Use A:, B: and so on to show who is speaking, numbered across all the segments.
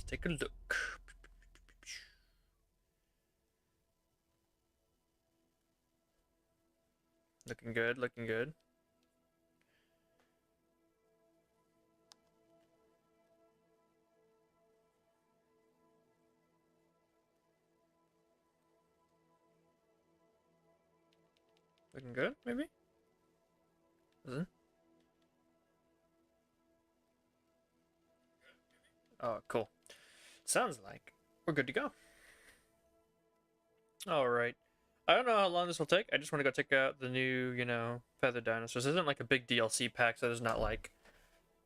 A: take a look. Looking good, looking good. Looking good, maybe? Isn't? Oh, cool. Sounds like we're good to go. Alright. I don't know how long this will take. I just want to go check out the new, feather dinosaurs. This isn't like a big DLC pack, so there's not like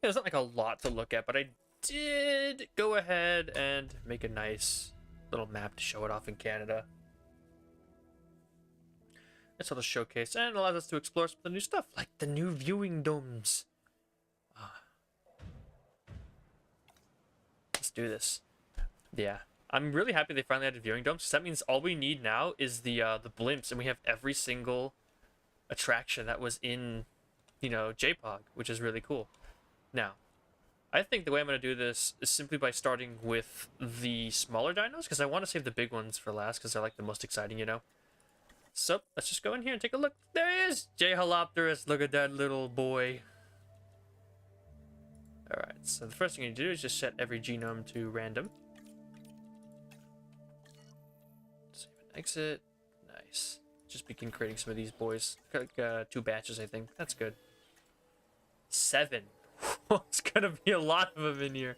A: a lot to look at, but I did go ahead and make a nice little map to show it off in Canada. It's a little showcase and allows us to explore some of the new stuff, like the new viewing domes. Let's do this. Yeah. I'm really happy they finally added viewing domes, because that means all we need now is the blimps, and we have every single attraction that was in, JPOG, which is really cool. Now, I think the way I'm going to do this is simply by starting with the smaller dinos, because I want to save the big ones for last, because they're like the most exciting, So, let's just go in here and take a look. There he is! J-Holopterus, look at that little boy. Alright, so the first thing you do is just set every genome to random. Save and exit. Nice. Just begin creating some of these boys. Like 2 batches, I think. That's good. 7. It's gonna be a lot of them in here.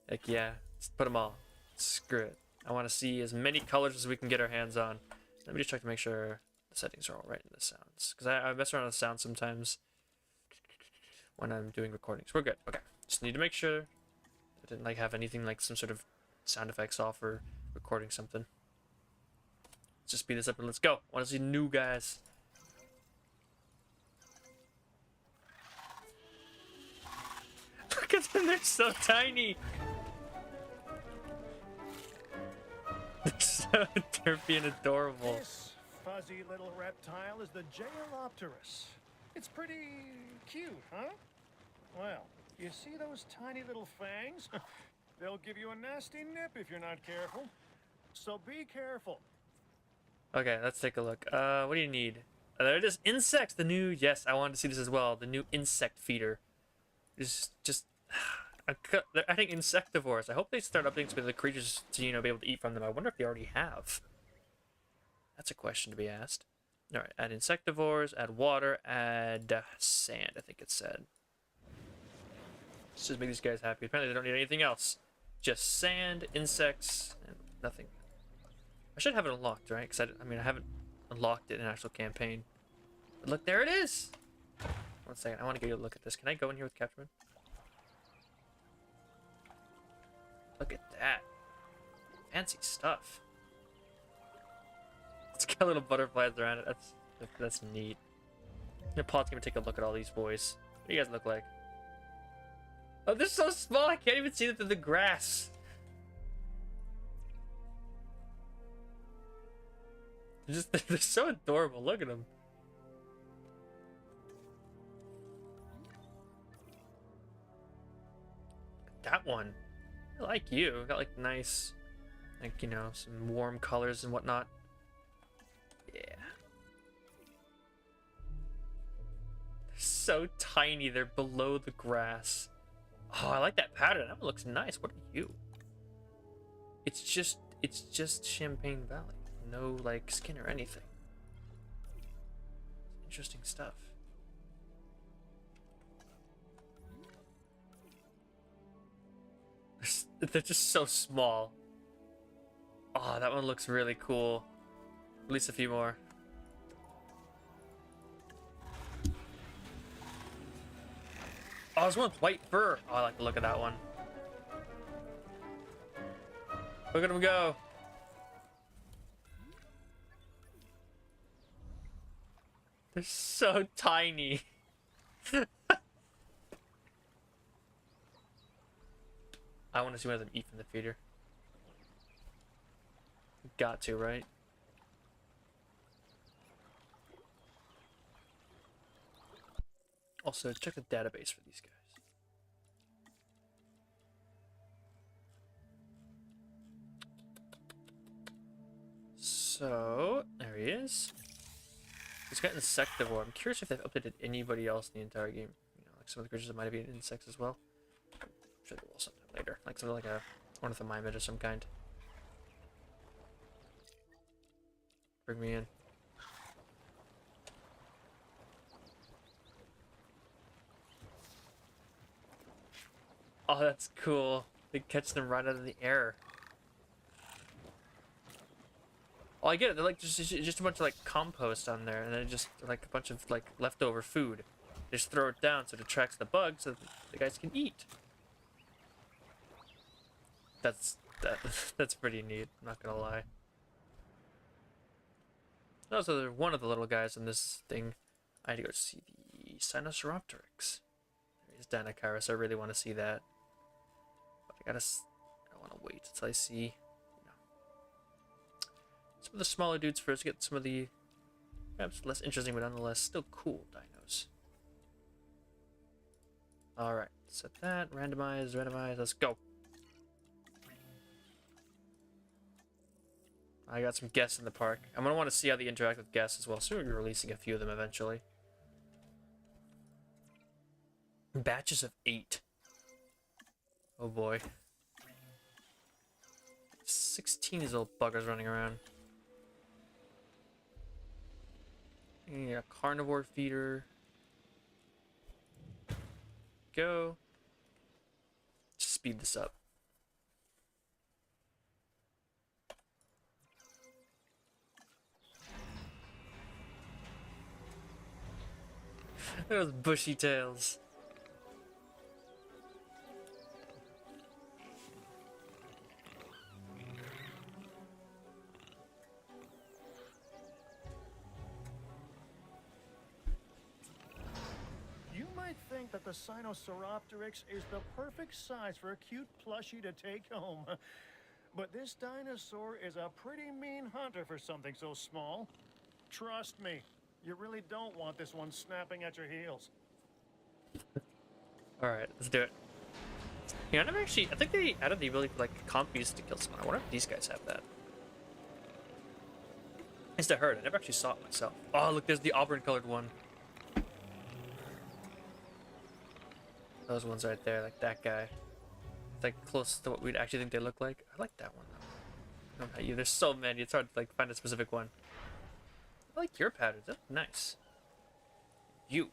A: Heck yeah. Let's put them all. Screw it. I want to see as many colors as we can get our hands on. Let me just check to make sure the settings are all right in the sounds. Because I mess around with sound sometimes when I'm doing recordings. We're good. Okay. Just need to make sure I didn't have anything like some sort of sound effects off or recording something. Let's just speed this up and let's go. I want to see new guys. Look at them, they're so tiny. They're being adorable.
B: This fuzzy little reptile is the JWE2. It's pretty cute, huh? Well, you see those tiny little fangs? They'll give you a nasty nip if you're not careful. So be careful.
A: Okay, let's take a look. What do you need? There it is. Insects. The new. Yes, I wanted to see this as well. The new insect feeder. Is just. They're adding insectivores. I hope they start updating with the creatures to be able to eat from them. I wonder if they already have. That's a question to be asked. All right, add insectivores, add water, add sand. I think it said. Let's just make these guys happy. Apparently, they don't need anything else. Just sand, insects, and nothing. I should have it unlocked, right? Because I haven't unlocked it in an actual campaign. But look, there it is. 1 second, I want to get a look at this. Can I go in here with Captureman? Look at that. Fancy stuff. It's got little butterflies around it. That's neat. Paul's gonna take a look at all these boys. What do you guys look like? Oh, they're so small, I can't even see them through the grass. They're so adorable. Look at them. That one. I like you. Got like nice, some warm colors and whatnot. Yeah. They're so tiny. They're below the grass. Oh, I like that pattern. That one looks nice. What are you? It's just Champagne Valley. No like skin or anything. Interesting stuff. They're just so small. Oh, that one looks really cool. Release a few more. Oh, there's one with white fur. Oh, I like the look of that one. Look at him go. They're so tiny. I want to see one of them eat from the feeder. Got to, right? Also, check the database for these guys. So, there he is. He's got Insectivore. I'm curious if they've updated anybody else in the entire game. You know, like some of the creatures that might have been insects as well. I'm sure they will sometime later. Like something like a ornithomimid of some kind. Bring me in. Oh, that's cool. They catch them right out of the air. Oh, I get it. They're like just a bunch of like compost on there, and then just like a bunch of like leftover food. They just throw it down so it attracts the bugs so that the guys can eat. That's pretty neat. I'm not gonna lie. Also, there's one of the little guys in this thing. I had to go see the Sinosauropteryx. There's Dinocaris. I really want to see that. But I want to wait until I see, you know, some of the smaller dudes first. Get some of the perhaps less interesting, but nonetheless still cool dinos. All right, set that. Randomize. Let's go. I got some guests in the park. I'm gonna want to see how they interact with guests as well. So we'll be releasing a few of them eventually. Batches of 8. Oh boy. 16 of these little buggers running around. Yeah, carnivore feeder. Go. Just speed this up. Those bushy tails.
B: You might think that the Sinosauropteryx is the perfect size for a cute plushie to take home. But this dinosaur is a pretty mean hunter for something so small. Trust me, you really don't want this one snapping at your heels.
A: Alright, let's do it. Yeah, I never actually. I think they added the ability for like compies to kill someone. I wonder if these guys have that. I used to heard. I never actually saw it myself. Oh, look, there's the auburn colored one. Those ones right there, like that guy. It's like close to what we'd actually think they look like. I like that one though. I don't know about you. There's so many. It's hard to like find a specific one. I like your patterns. That's nice. You.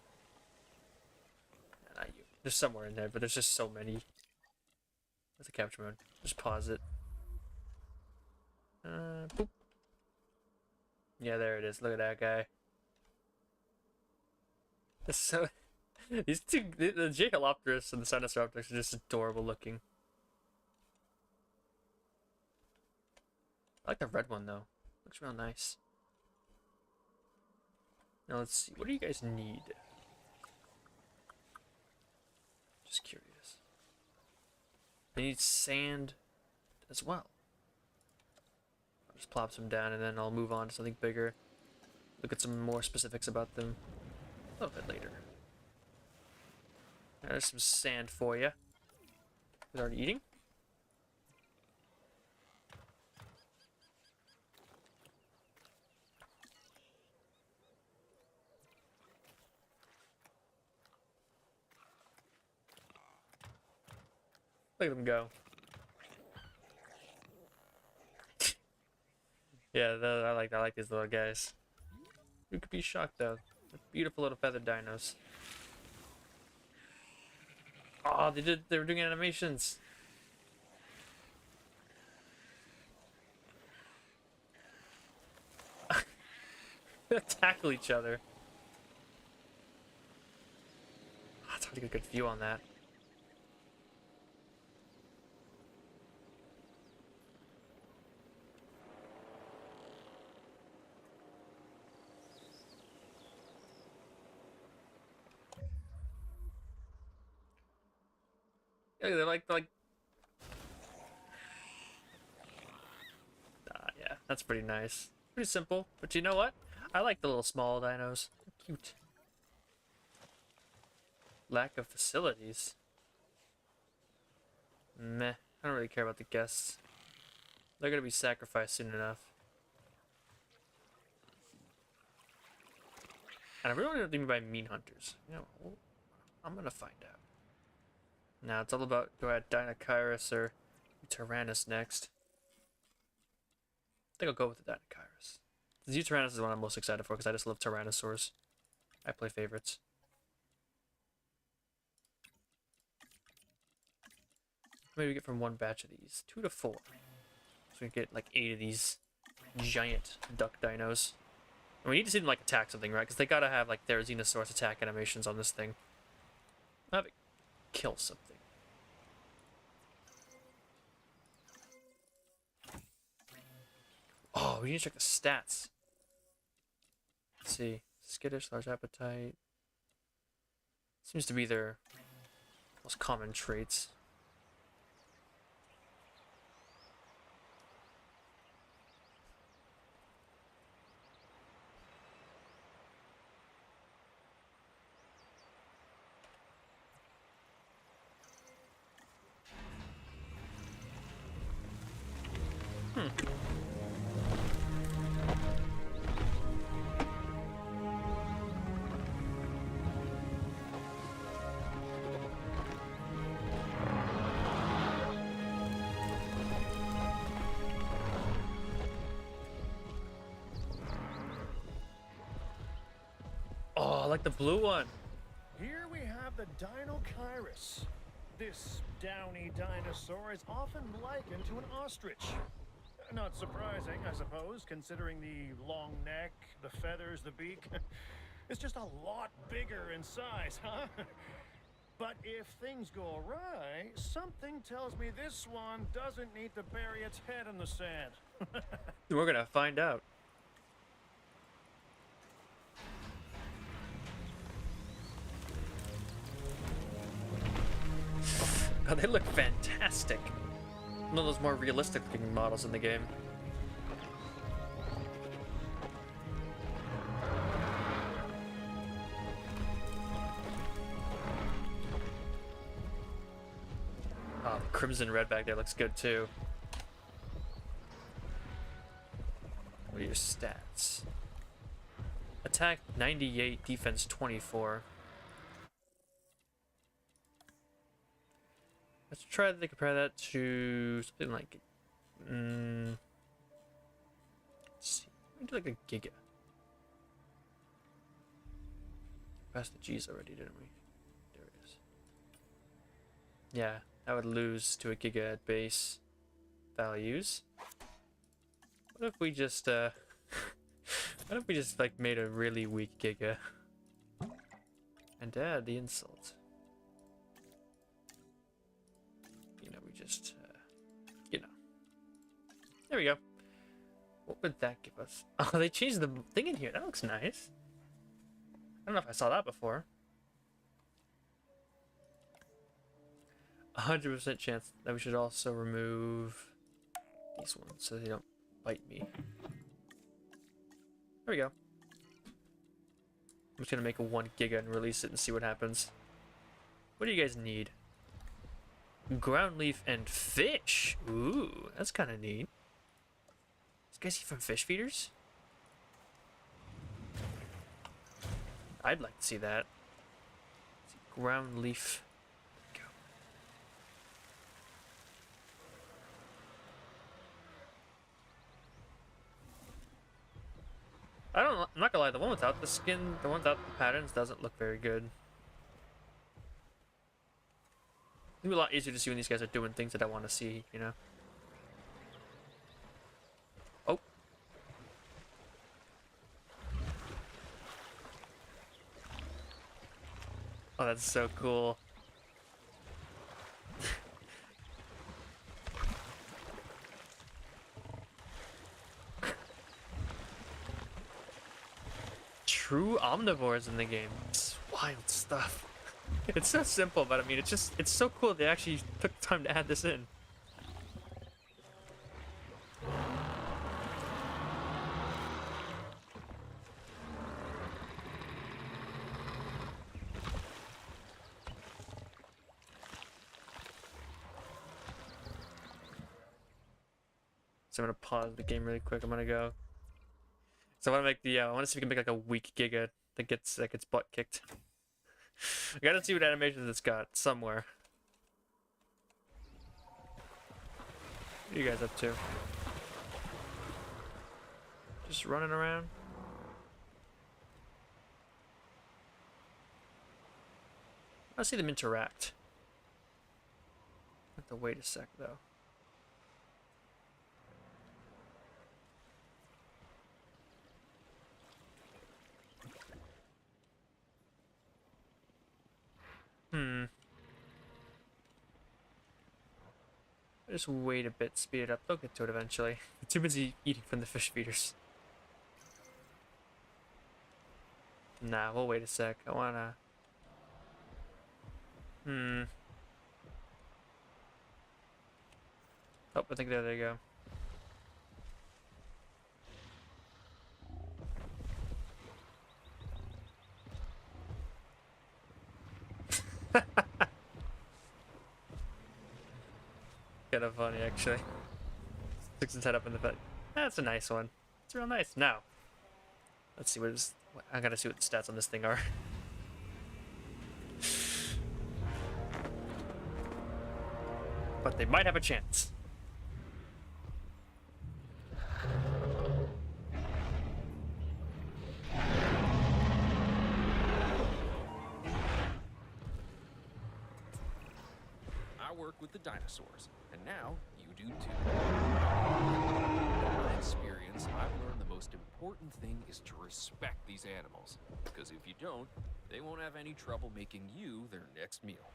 A: Not you. There's somewhere in there, but there's just so many. Where's the capture mode? Just pause it. Boop. Yeah, there it is. Look at that guy. It's so. These two, the JWE2 and the Sinosauropteryx are just adorable looking. I like the red one though. Looks real nice. Now let's see. What do you guys need? Just curious. They need sand as well. I'll just plop some down and then I'll move on to something bigger. Look at some more specifics about them a little bit later. There's some sand for you. Is it already eating? Look at them go. Yeah, I like these little guys. You could be shocked though. They're beautiful little feathered dinos. Oh, they were doing animations. They tackle each other. Oh, it's hard to get a good view on that. Yeah, they're like yeah, that's pretty nice. Pretty simple, but you know what? I like the little small dinos. They're cute. Lack of facilities. Meh. I don't really care about the guests. They're gonna be sacrificed soon enough. And I really don't know what they mean by mean hunters. You know, I'm gonna find out. Now it's all about, do I have Dinocyrus or Tyrannus next? I think I'll go with the Dinocyrus. The Tyrannus is the one I'm most excited for because I just love Tyrannosaurs. I play favorites. Maybe we get from one batch of these. 2 to 4. So we get like 8 of these giant duck dinos. And we need to see them like attack something, right? Because they gotta have like their Xenosaurus attack animations on this thing. I'll have it kill something. Oh, we need to check the stats. Let's see. Skittish, large appetite. Seems to be their most common traits. Oh, I like the blue one.
B: Here we have the Dinocyrus. This downy dinosaur is often likened to an ostrich. Not surprising, I suppose, considering the long neck, the feathers, the beak. It's just a lot bigger in size, huh? But if things go awry, something tells me this one doesn't need to bury its head in the sand.
A: We're gonna find out. God, they look fantastic. One of those more realistic looking models in the game. Oh, the crimson red back there looks good too. What are your stats? Attack 98, defense 24. Let's try to compare that to something like, let's see, we do like a Giga. Passed the G's already, didn't we? There it is. Yeah, I would lose to a Giga at base values. What if we just, what if we just like made a really weak Giga? And add the insult. Just, there we go. What would that give us? Oh, they changed the thing in here. That looks nice. I don't know if I saw that before. 100% chance that we should also remove these ones so they don't bite me. There we go. I'm just gonna make a 1 giga and release it and see what happens. What do you guys need? Ground leaf and fish. Ooh, that's kind of neat. This guys eat from fish feeders? I'd like to see that. Let's see, ground leaf. Go. I'm not gonna lie, the one without the skin, the one without the patterns doesn't look very good. It's gonna be a lot easier to see when these guys are doing things that I want to see, you know? Oh. Oh, that's so cool. True omnivores in the game. It's wild stuff. It's so simple, but I mean, it's so cool they actually took time to add this in. So I'm gonna pause the game really quick. I'm gonna go. So I want to make the. I want to see if we can make like a weak Giga that gets butt kicked. I gotta see what animations it's got somewhere. What are you guys up to? Just running around? I see them interact. I have to wait a sec though. Just wait a bit, speed it up. They'll get to it eventually. I'm too busy eating from the fish feeders. Nah, we'll wait a sec. I wanna... Oh, I think there they go. Kind of funny, actually. Sticks his head up in the bed. That's a nice one. It's real nice. Now, let's see what is. I gotta see what the stats on this thing are. But they might have a chance.
C: I work with the dinosaurs, and now you do too. From my experience, I've learned the most important thing is to respect these animals, because if you don't, they won't have any trouble making you their next meal.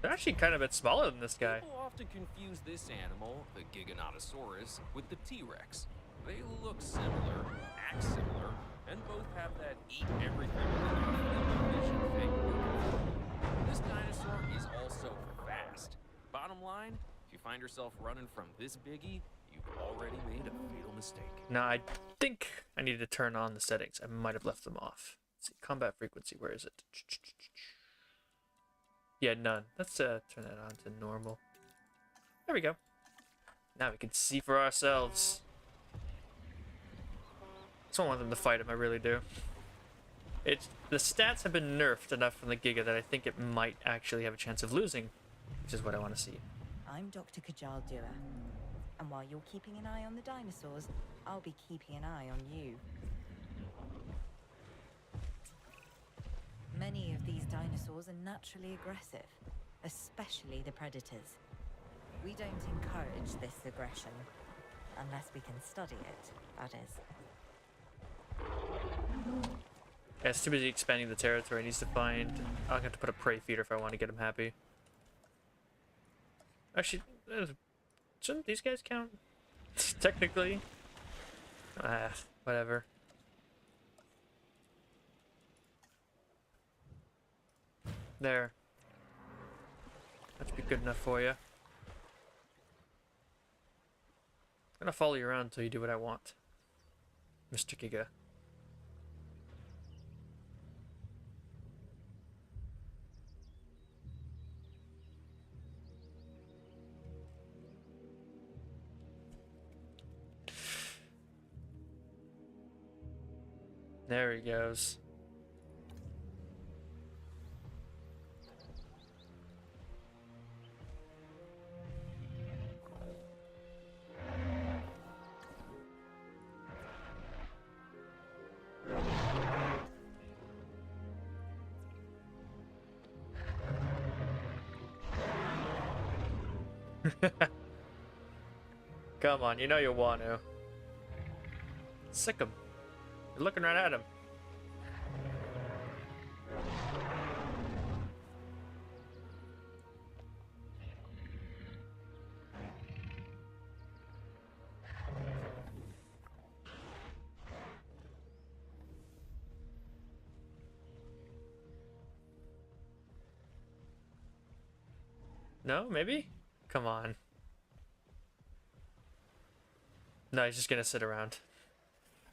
A: They're actually kind of a bit smaller than this guy.
C: People often confuse this animal, the Giganotosaurus, with the T-Rex. They look similar, act similar, and both have that eat everything vision thing. This dinosaur is also fast. Bottom line, if you find yourself running from this biggie, you've already made a fatal mistake.
A: Now, I think I need to turn on the settings. I might have left them off. Let's see, combat frequency, where is it? Yeah, none. Let's turn that on to normal. There we go. Now we can see for ourselves. I don't want them to fight him, I really do. The stats have been nerfed enough from the Giga that I think it might actually have a chance of losing, which is what I want to see.
D: I'm Dr. Kajal Dua, and while you're keeping an eye on the dinosaurs, I'll be keeping an eye on you. Many of these dinosaurs are naturally aggressive, especially the predators. We don't encourage this aggression, unless we can study it, that is.
A: Yeah, it's too busy expanding the territory. He needs to find... I'll have to put a prey feeder if I want to get him happy. Actually, shouldn't these guys count? Technically. Whatever. There. That should be good enough for you. I'm gonna follow you around until you do what I want, Mr. Giga. There he goes. Come on, you know you want to. Sick him. You're looking right at him. No, maybe? Come on. No, he's just gonna sit around.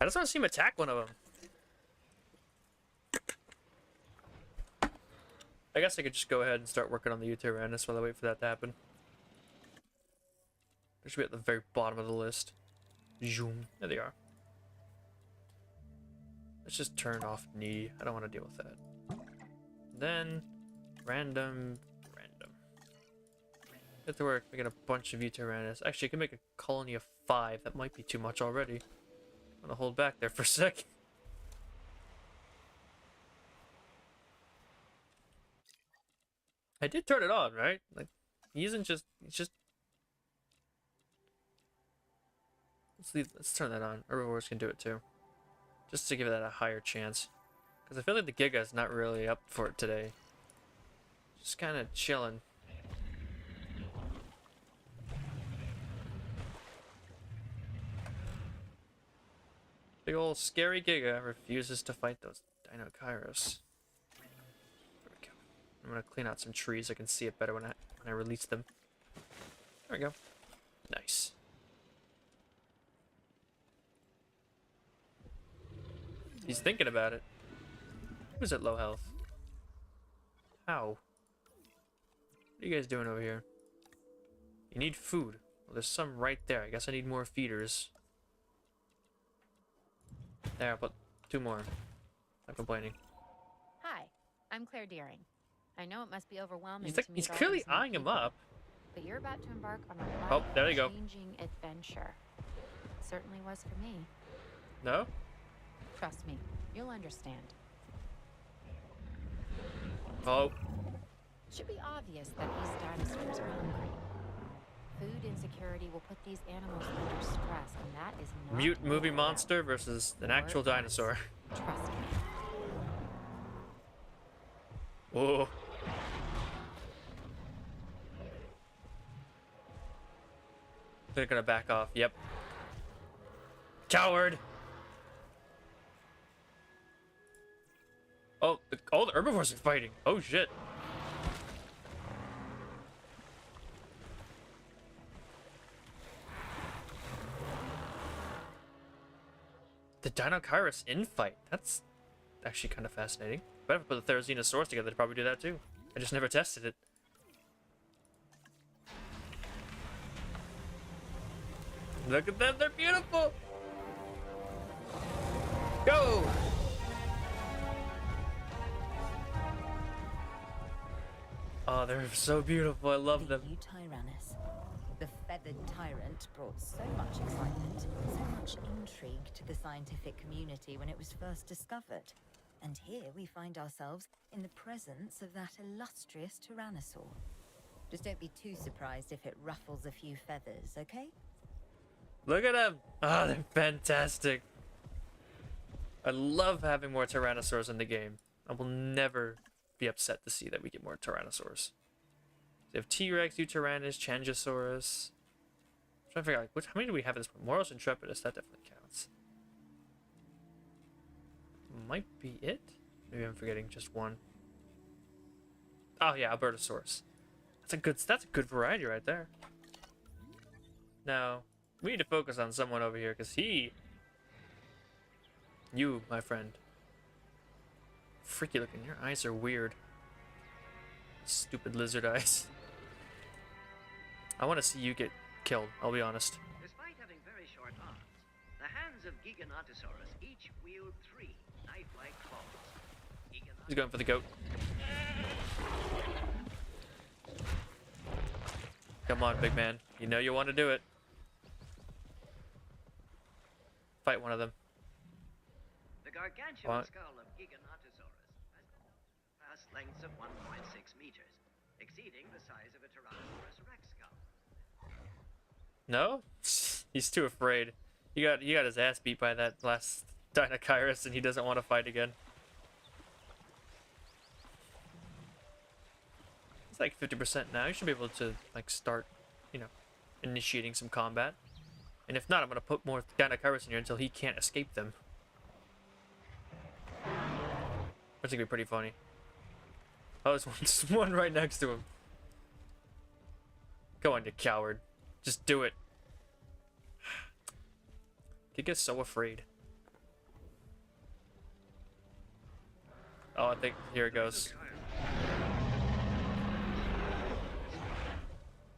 A: I just want to see him attack one of them. I guess I could just go ahead and start working on the U-Tyrannus while I wait for that to happen. They should be at the very bottom of the list. Zoom. There they are. Let's just turn off needy. I don't want to deal with that. Then random. Get to work. Making a bunch of Uteranus. Actually, I can make a colony of 5. That might be too much already. I'm gonna hold back there for a sec. I did turn it on, right? Like, he isn't just. He's just. Let's turn that on. Herbivores can do it too. Just to give that a higher chance. Because I feel like the Giga is not really up for it today. Just kind of chilling. Big old scary Giga refuses to fight those Dinokairos. There we go. I'm gonna clean out some trees. I can see it better when I release them. There we go. Nice. He's thinking about it. Who's at low health? How? What are you guys doing over here? You need food. Well, there's some right there. I guess I need more feeders. There, I'll put 2 more. Not complaining.
E: Hi, I'm Claire Deering. I know it must be overwhelming
A: He's,
E: to
A: like,
E: meet
A: he's
E: all
A: clearly
E: these new
A: eyeing him
E: people,
A: up.
E: but you're about to embark on a
A: Oh, there you go.
E: life-changing adventure. Certainly was for me.
A: No?
E: Trust me, you'll understand.
A: Oh.
E: It should be obvious that these dinosaurs are hungry. Food insecurity will put these animals under stress, and that is not
A: Mute
E: good
A: movie
E: for them.
A: monster versus an actual
E: Or
A: dinosaur.
E: Trust me.
A: Whoa. They're gonna back off. Yep. Coward. Oh, all the herbivores are fighting. Oh shit. The Dinokairos infight. That's actually kind of fascinating. If I ever put the Therizinosaurus together, they'd probably do that too. I just never tested it. Look at them, they're beautiful! Go! Oh, they're so beautiful, I love them.
D: The Tyrannus. The feathered tyrant brought so much excitement, so much intrigue to the scientific community when it was first discovered. And here we find ourselves in the presence of that illustrious tyrannosaur. Just don't be too surprised if it ruffles a few feathers, okay?
A: Look at them! Oh, they're fantastic. I love having more Tyrannosaurs in the game. I will never be upset to see that we get more Tyrannosaurs. We have T-Rex, Deutyrannus, Changosaurus. I'm trying to figure out like, how many do we have at this point? Moros Intrepidus, that definitely counts. Might be it? Maybe I'm forgetting just one. Oh yeah, Albertosaurus. That's a good variety right there. Now, we need to focus on someone over here, because you, my friend. Freaky looking. Your eyes are weird. Stupid lizard eyes. I want to see you get killed, I'll be honest.
F: Despite having very short arms, the hands of Giganotosaurus each wield 3 knife-like claws.
A: He's going for the goat. Come on, big man. You know you want to do it. Fight one of them.
F: The gargantuan
A: What?
F: skull of Giganotosaurus has vast lengths of 1.6 meters, exceeding the size of a Tyrannosaurus rex skull.
A: No? He's too afraid. He got his ass beat by that last Dinokairos and he doesn't want to fight again. It's like 50% now. You should be able to like start, initiating some combat. And if not, I'm gonna put more Dinokairos in here until he can't escape them. That's gonna be pretty funny. Oh, there's one right next to him. Go on, you coward. Just do it. He gets so afraid. Oh, I think here it goes.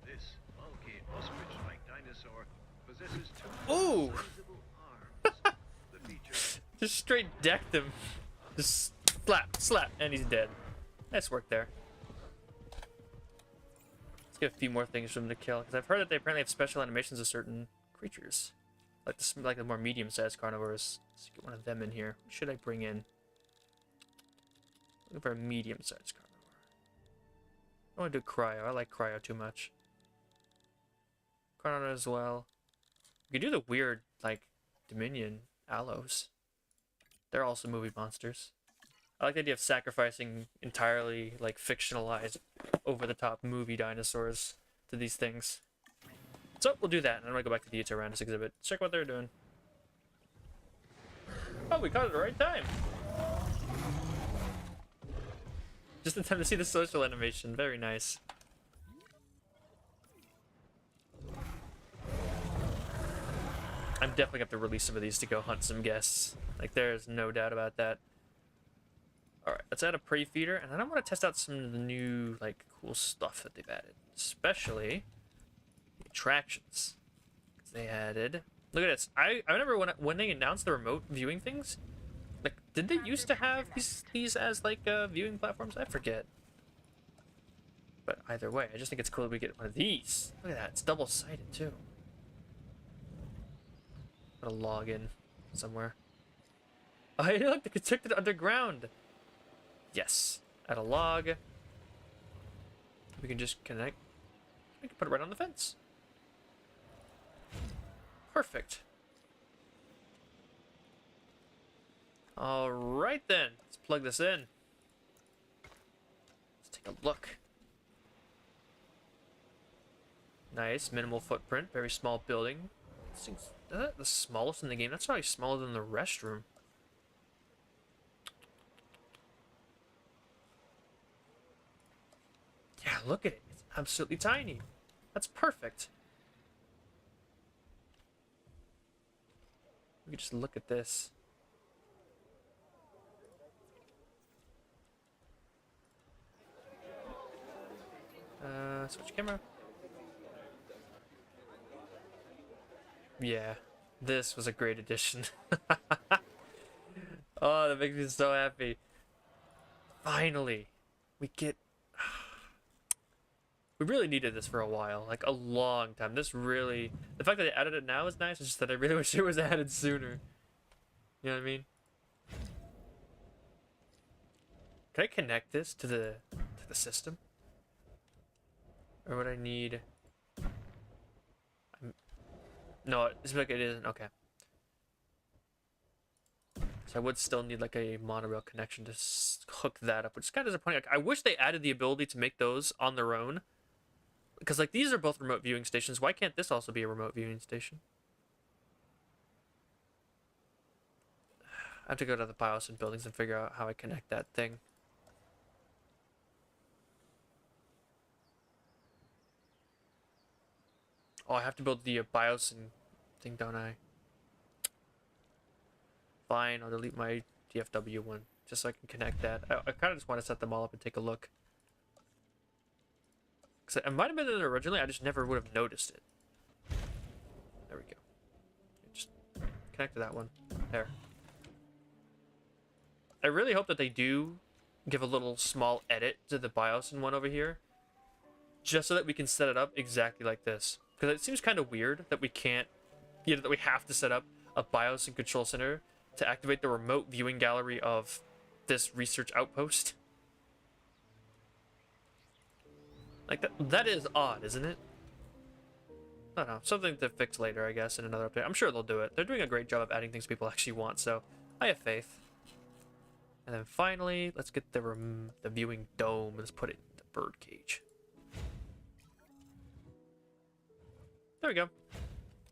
B: This bulky ostrich-like dinosaur possesses 2
A: Ooh!
B: sizable arms. The features
A: Just straight decked him. Just slap, slap, and he's dead. Nice work there. Let's get a few more things for him to kill, because I've heard that they apparently have special animations of certain creatures, like the more medium-sized carnivores. Let's get one of them in here. What should I bring in? Looking for a medium-sized carnivore. I want to do cryo. I like cryo too much. Carnivore as well. We could do the weird, like, Dominion aloes. They're also movie monsters. I like the idea of sacrificing entirely, like, fictionalized, over-the-top movie dinosaurs to these things. So, we'll do that, and I'm gonna go back to the Tyrannus exhibit. Check what they're doing. Oh, we caught it at the right time! Just in time to see the social animation. Very nice. I'm definitely gonna have to release some of these to go hunt some guests. Like, there's no doubt about that. Alright, let's add a prey feeder, and then I want to test out some of the new, like, cool stuff that they've added. Especially the attractions. Because they added... Look at this. I remember when they announced the remote viewing things, like, did they used to have these as, like, viewing platforms? I forget. But either way, I just think it's cool that we get one of these. Look at that. It's double-sided, too. Gotta log in somewhere. Oh, hey, look, they protected underground. Yes. Add a log. We can just connect. We can put it right on the fence. Perfect. Alright then. Let's plug this in. Let's take a look. Nice. Minimal footprint. Very small building. This thing's, is that the smallest in the game? That's probably smaller than the restroom. Yeah, look at it. It's absolutely tiny. That's perfect. We can just look at this. Switch camera. Yeah, this was a great addition. Oh, that makes me so happy. Finally, we get... We really needed this for a while, like a long time. This really... The fact that they added it now is nice, it's just that I really wish it was added sooner. You know what I mean? Can I connect this to the system? Or would I need... No, it's like it isn't. Okay. So I would still need like a monorail connection to hook that up, which is kind of disappointing. Like, I wish they added the ability to make those on their own. Because like these are both remote viewing stations. Why can't this also be a remote viewing station? I have to go to the bios and buildings and figure out how I connect that thing. Oh, I have to build the bios and thing, don't I? Fine, I'll delete my DFW one just so I can connect that. I kind of just want to set them all up and take a look. Because it might have been there originally, I just never would have noticed it. There we go. Just connect to that one. There. I really hope that they do give a little small edit to the BIOS in one over here. Just so that we can set it up exactly like this. Because it seems kind of weird that we can't, you know, that we have to set up a BIOS and control center to activate the remote viewing gallery of this research outpost. Like, that is odd, isn't it? I don't know. Something to fix later, I guess, in another update. I'm sure they'll do it. They're doing a great job of adding things people actually want, so I have faith. And then finally, let's get the viewing dome. Let's put it in the bird cage. There we go.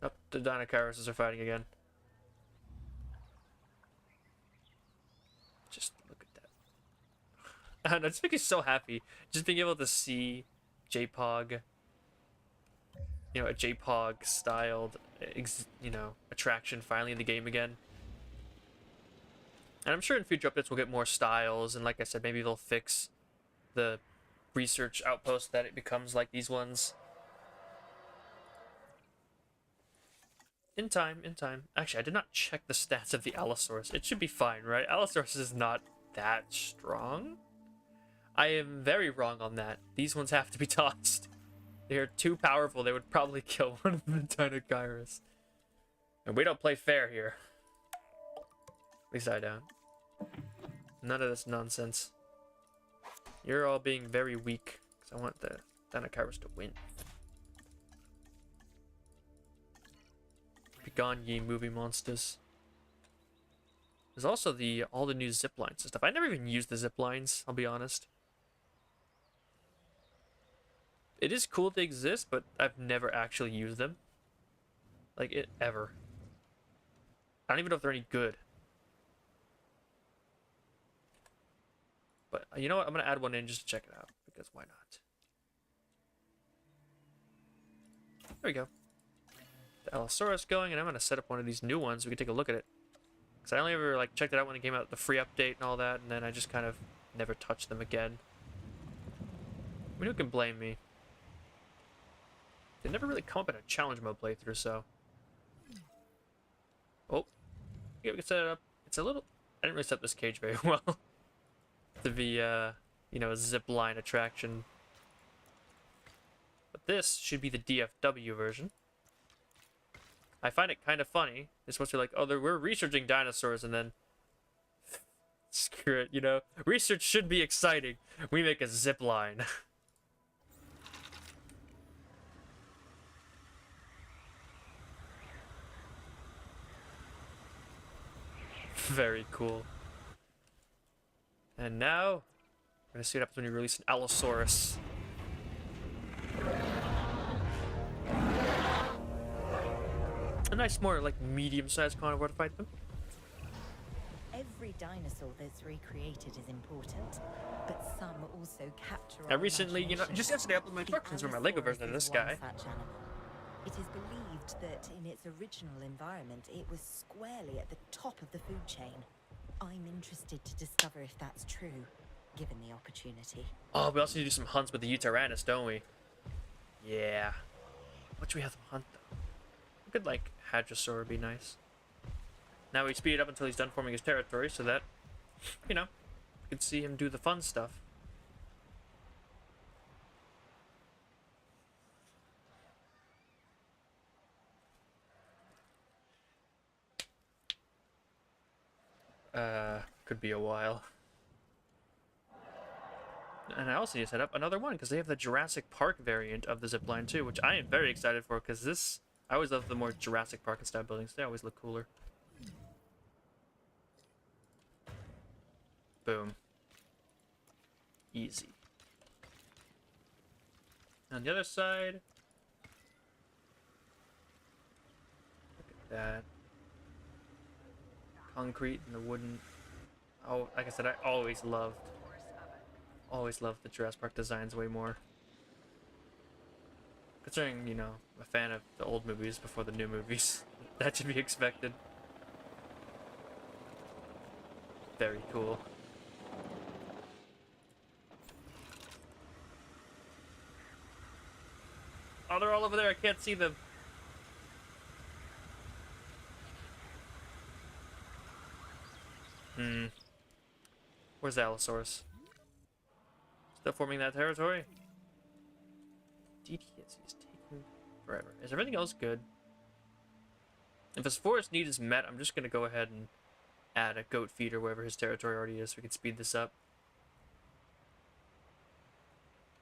A: Up, the Dinocaruses are fighting again. Just look at that. And it just makes me so happy. Just being able to see JPOG, you know, a JPOG styled, you know, attraction finally in the game again. And I'm sure in future updates we'll get more styles, and like I said, maybe they'll fix the research outpost that it becomes like these ones. In time, in time. Actually, I did not check the stats of the Allosaurus. It should be fine, right? Allosaurus is not that strong. I am very wrong on that. These ones have to be tossed. They are too powerful. They would probably kill one of the Dinogyros. And we don't play fair here. At least I don't. None of this nonsense. You're all being very weak. Because I want the Dinogyros to win. Begone, ye movie monsters. There's also all the new zip lines and stuff. I never even used the zip lines, I'll be honest. It is cool they exist, but I've never actually used them. Like, ever. I don't even know if they're any good. But, you know what? I'm going to add one in just to check it out. Because why not? There we go. The Allosaurus going, and I'm going to set up one of these new ones so we can take a look at it. Because I only ever, like, checked it out when it came out, the free update and all that, and then I just kind of never touched them again. I mean, who can blame me? They never really come up in a challenge mode playthrough, so... Oh. Yeah, we can set it up. It's a little... I didn't really set up this cage very well. To be, you know, a zip line attraction. But this should be the DFW version. I find it kind of funny. It's supposed to be like, oh, we're researching dinosaurs, and then... Screw it, you know? Research should be exciting. We make a zip line. Very cool. And now, we're gonna see what happens when you release an Allosaurus. A nice, more like medium-sized carnivore to fight them.
D: Every dinosaur that's recreated is important, but some also capture
A: I
D: our
A: recently, you know, just yesterday I uploaded my instructions for my Lego version of this guy.
D: Such animal. It is believed that in its original environment, it was squarely at the top of the food chain. I'm interested to discover if that's true, given the opportunity.
A: Oh, we also need to do some hunts with the Utyrannus, don't we? Yeah. What should we have them hunt, though? A good, like, Hadrosaur would be nice. Now we speed it up until he's done forming his territory, so that, you know, we can see him do the fun stuff. Could be a while. And I also need to set up another one, because they have the Jurassic Park variant of the zipline too, which I am very excited for, because this... I always love the more Jurassic Park style buildings. They always look cooler. Boom. Easy. On the other side... Look at that. Concrete and the wooden... Oh, like I said, I always loved the Jurassic Park designs way more. Considering, you know, I'm a fan of the old movies before the new movies. That should be expected. Very cool. Oh, they're all over there. I can't see them. Where's the Allosaurus? Still forming that territory? DTS is taking forever. Is everything else good? If his forest need is met, I'm just gonna go ahead and add a goat feeder wherever his territory already is so we can speed this up.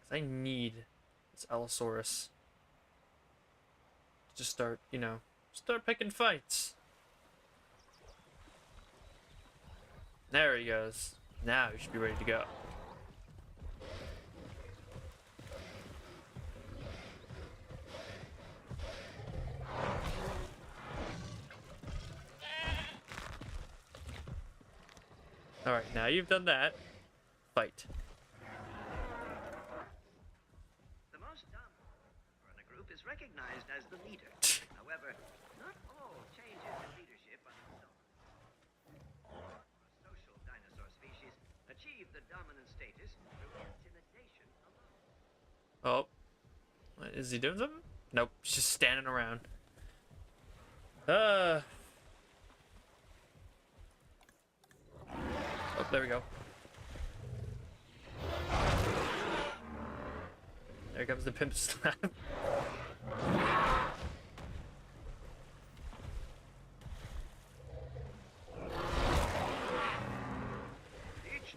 A: 'Cause I need this Allosaurus to just start, you know, start picking fights. There he goes. Now he should be ready to go. Alright, now you've done that. Fight.
F: The most dominant member in a group is recognized as the leader. However, not all changes in leadership are unsolved. Social dinosaur species achieve the dominant status through intimidation alone.
A: Oh. What, is he doing something? Nope, he's just standing around. Oh, there we go. There comes the pimp slap.
F: Each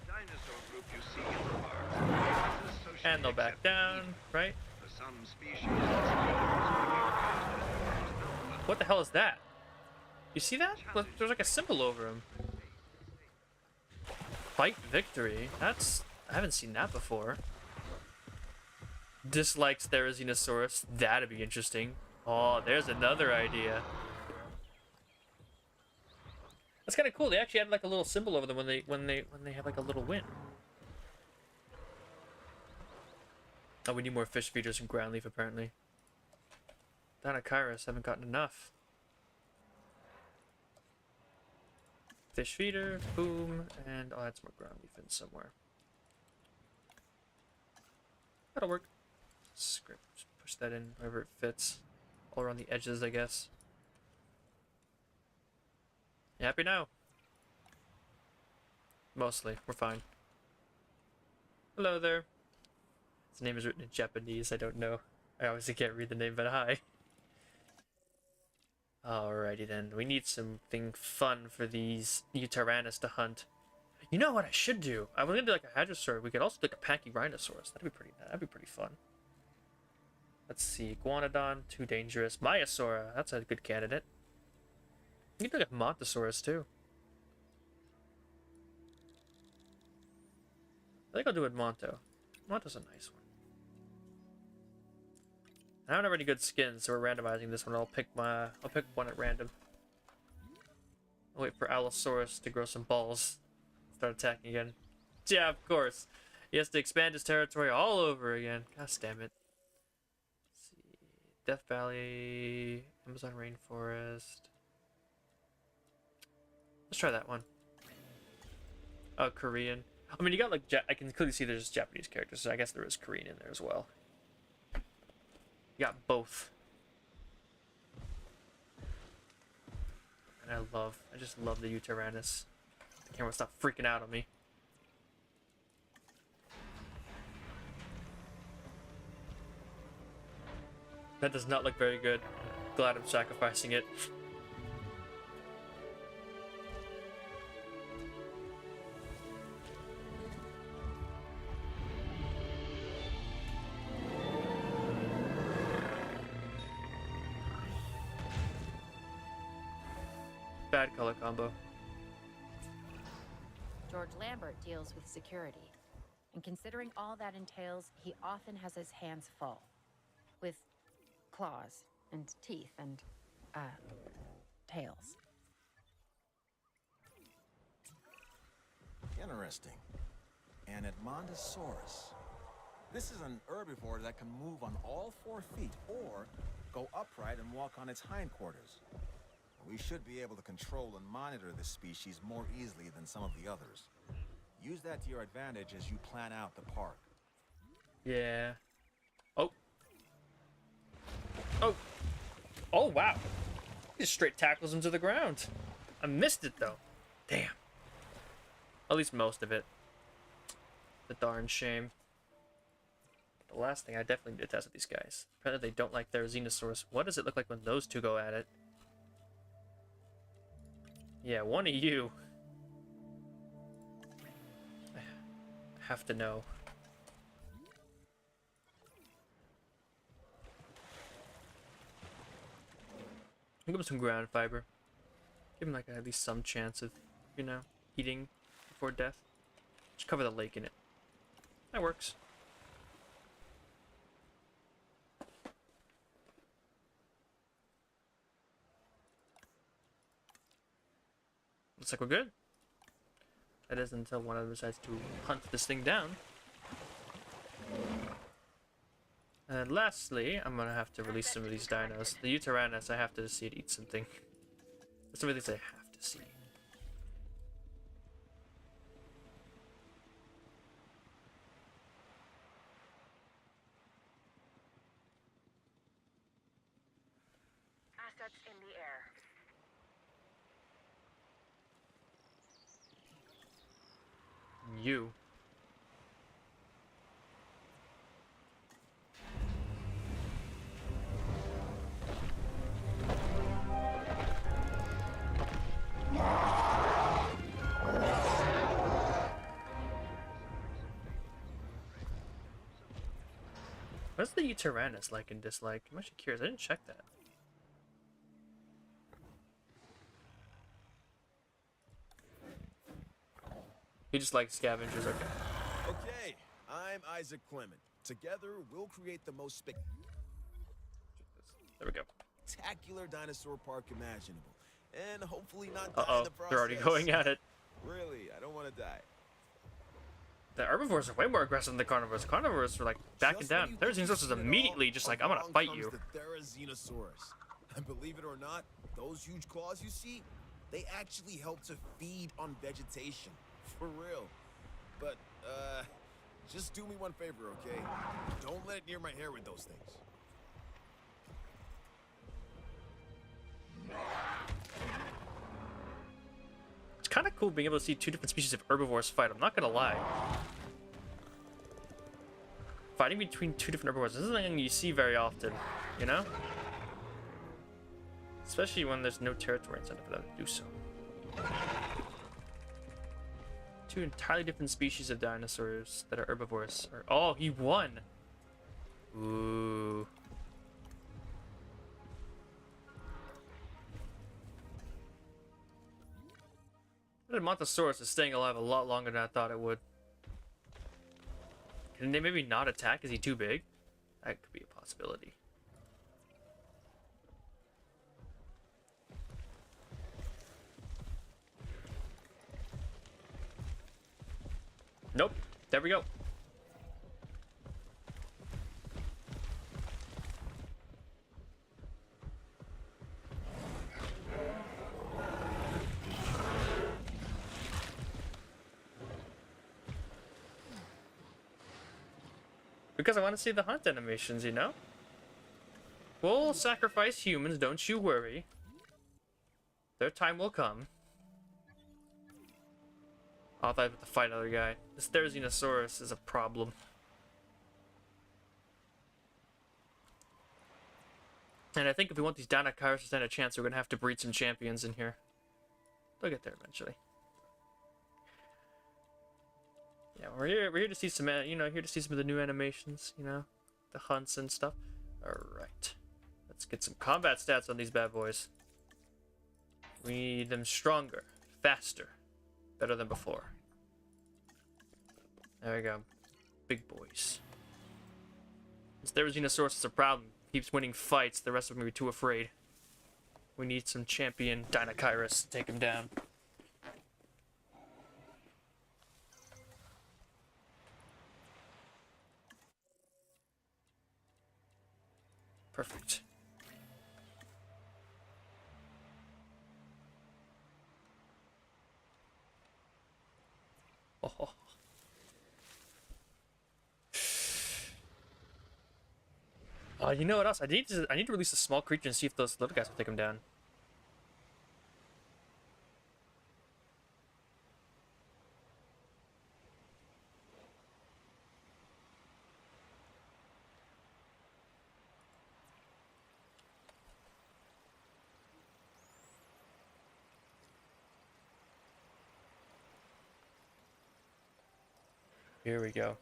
F: dinosaur group you see in the park has a socially
A: And they'll back
F: accepted
A: down,
F: leader.
A: right?
F: For some species, it's leaders becoming
A: What the hell is that? You see that? Look, there's like a symbol over him. Fight victory. That's... I haven't seen that before. Dislikes Therizinosaurus. That'd be interesting. Oh, there's another idea. That's kind of cool. They actually had like a little symbol over them when they have like a little win. Oh, we need more fish feeders and ground leaf apparently. Dinochirus haven't gotten enough. Fish feeder, boom, and oh, that's more ground leaf in somewhere. That'll work. Script, push that in wherever it fits. All around the edges, I guess. You happy now? Mostly, we're fine. Hello there. His name is written in Japanese, I don't know. I obviously can't read the name, but hi. Alrighty then, we need something fun for these Utaranus to hunt. You know what I should do? I was gonna do like a Hadrosaur. We could also do like a Pachyrhinosaurus. That'd be pretty fun. Let's see, Iguanodon, too dangerous. Maiasaura, that's a good candidate. You could do like a Montosaurus too. I think I'll do it Monto. Monto's a nice one. I don't have any good skins, so we're randomizing this one. I'll pick one at random. I'll wait for Allosaurus to grow some balls. Start attacking again. Yeah, of course. He has to expand his territory all over again. Gosh damn it. Let's see. Death Valley, Amazon Rainforest. Let's try that one. Oh, Korean. I mean, you got like I can clearly see there's Japanese characters, so I guess there is Korean in there as well. You got both. And I just love the Utaranus. The camera stop freaking out on me. That does not look very good. Glad I'm sacrificing it. Bad color combo.
E: George Lambert deals with security. And considering all that entails, he often has his hands full. With claws and teeth and, tails.
G: Interesting. An Edmontosaurus. This is an herbivore that can move on all 4 feet or go upright and walk on its hindquarters. We should be able to control and monitor this species more easily than some of the others. Use that to your advantage as you plan out the park.
A: Yeah. Oh. Oh. Oh, wow. He just straight tackles him to the ground. I missed it, though. Damn. At least most of it. The darn shame. The last thing I definitely need to test with these guys. Apparently they don't like their Xenosaurus. What does it look like when those two go at it? Yeah, one of you. I have to know. Give him some ground fiber. Give him like at least some chance of, you know, eating before death. Just cover the lake in it. That works. Looks like we're good. That is until one of them decides to hunt this thing down. And lastly, I'm gonna have to release some of these dinos. The Utaranus, I have to see it eat something. There's some of these I have to see.
H: Assets in the air.
A: You. What's the Tyrannus like and dislike? I'm actually curious. I didn't check that. He just likes scavengers. Okay.
H: Okay, I'm Isaac Clement. Together, we'll create the most
A: There we go.
H: spectacular dinosaur park imaginable. And hopefully not die in
A: Uh-oh.
H: the process.
A: They're already going at it.
H: Really, I don't want to die.
A: The herbivores are way more aggressive than the carnivores. Carnivores are like backing
H: Just when
A: down.
H: you
A: There's
H: think you've
A: is
H: seen it all,
A: immediately just like, I'm gonna
H: along
A: fight
H: comes
A: you.
H: the Therizinosaurus. And believe it or not, those huge claws you see, they actually help to feed on vegetation. For real. But, just do me one favor, okay? Don't let it near my hair with those things.
A: It's kind of cool being able to see two different species of herbivores fight. I'm not gonna lie. Fighting between two different herbivores isn't something you see very often, you know? Especially when there's no territory incentive for them to do so. Two entirely different species of dinosaurs that are herbivores. Oh, he won! Ooh. The Montosaurus is staying alive a lot longer than I thought it would. Can they maybe not attack? Is he too big? That could be a possibility. Nope. There we go. Because I want to see the hunt animations, you know? We'll sacrifice humans, don't you worry. Their time will come. Oh, I thought I had to fight another guy. This Therizinosaurus is a problem. And I think if we want these Dinocaurus to stand a chance, we're going to have to breed some champions in here. They'll get there eventually. Yeah, we're here to see some, you know, here to see some of the new animations, you know, the hunts and stuff. Alright. Let's get some combat stats on these bad boys. We need them stronger, faster, better than before. There we go. Big boys. This Therizinosaurus is a problem. Keeps winning fights. The rest of them are too afraid. We need some champion Dinocaurus to take him down. Perfect. Oh. You know what else? I need to release a small creature and see if those little guys will take him down. Here we go.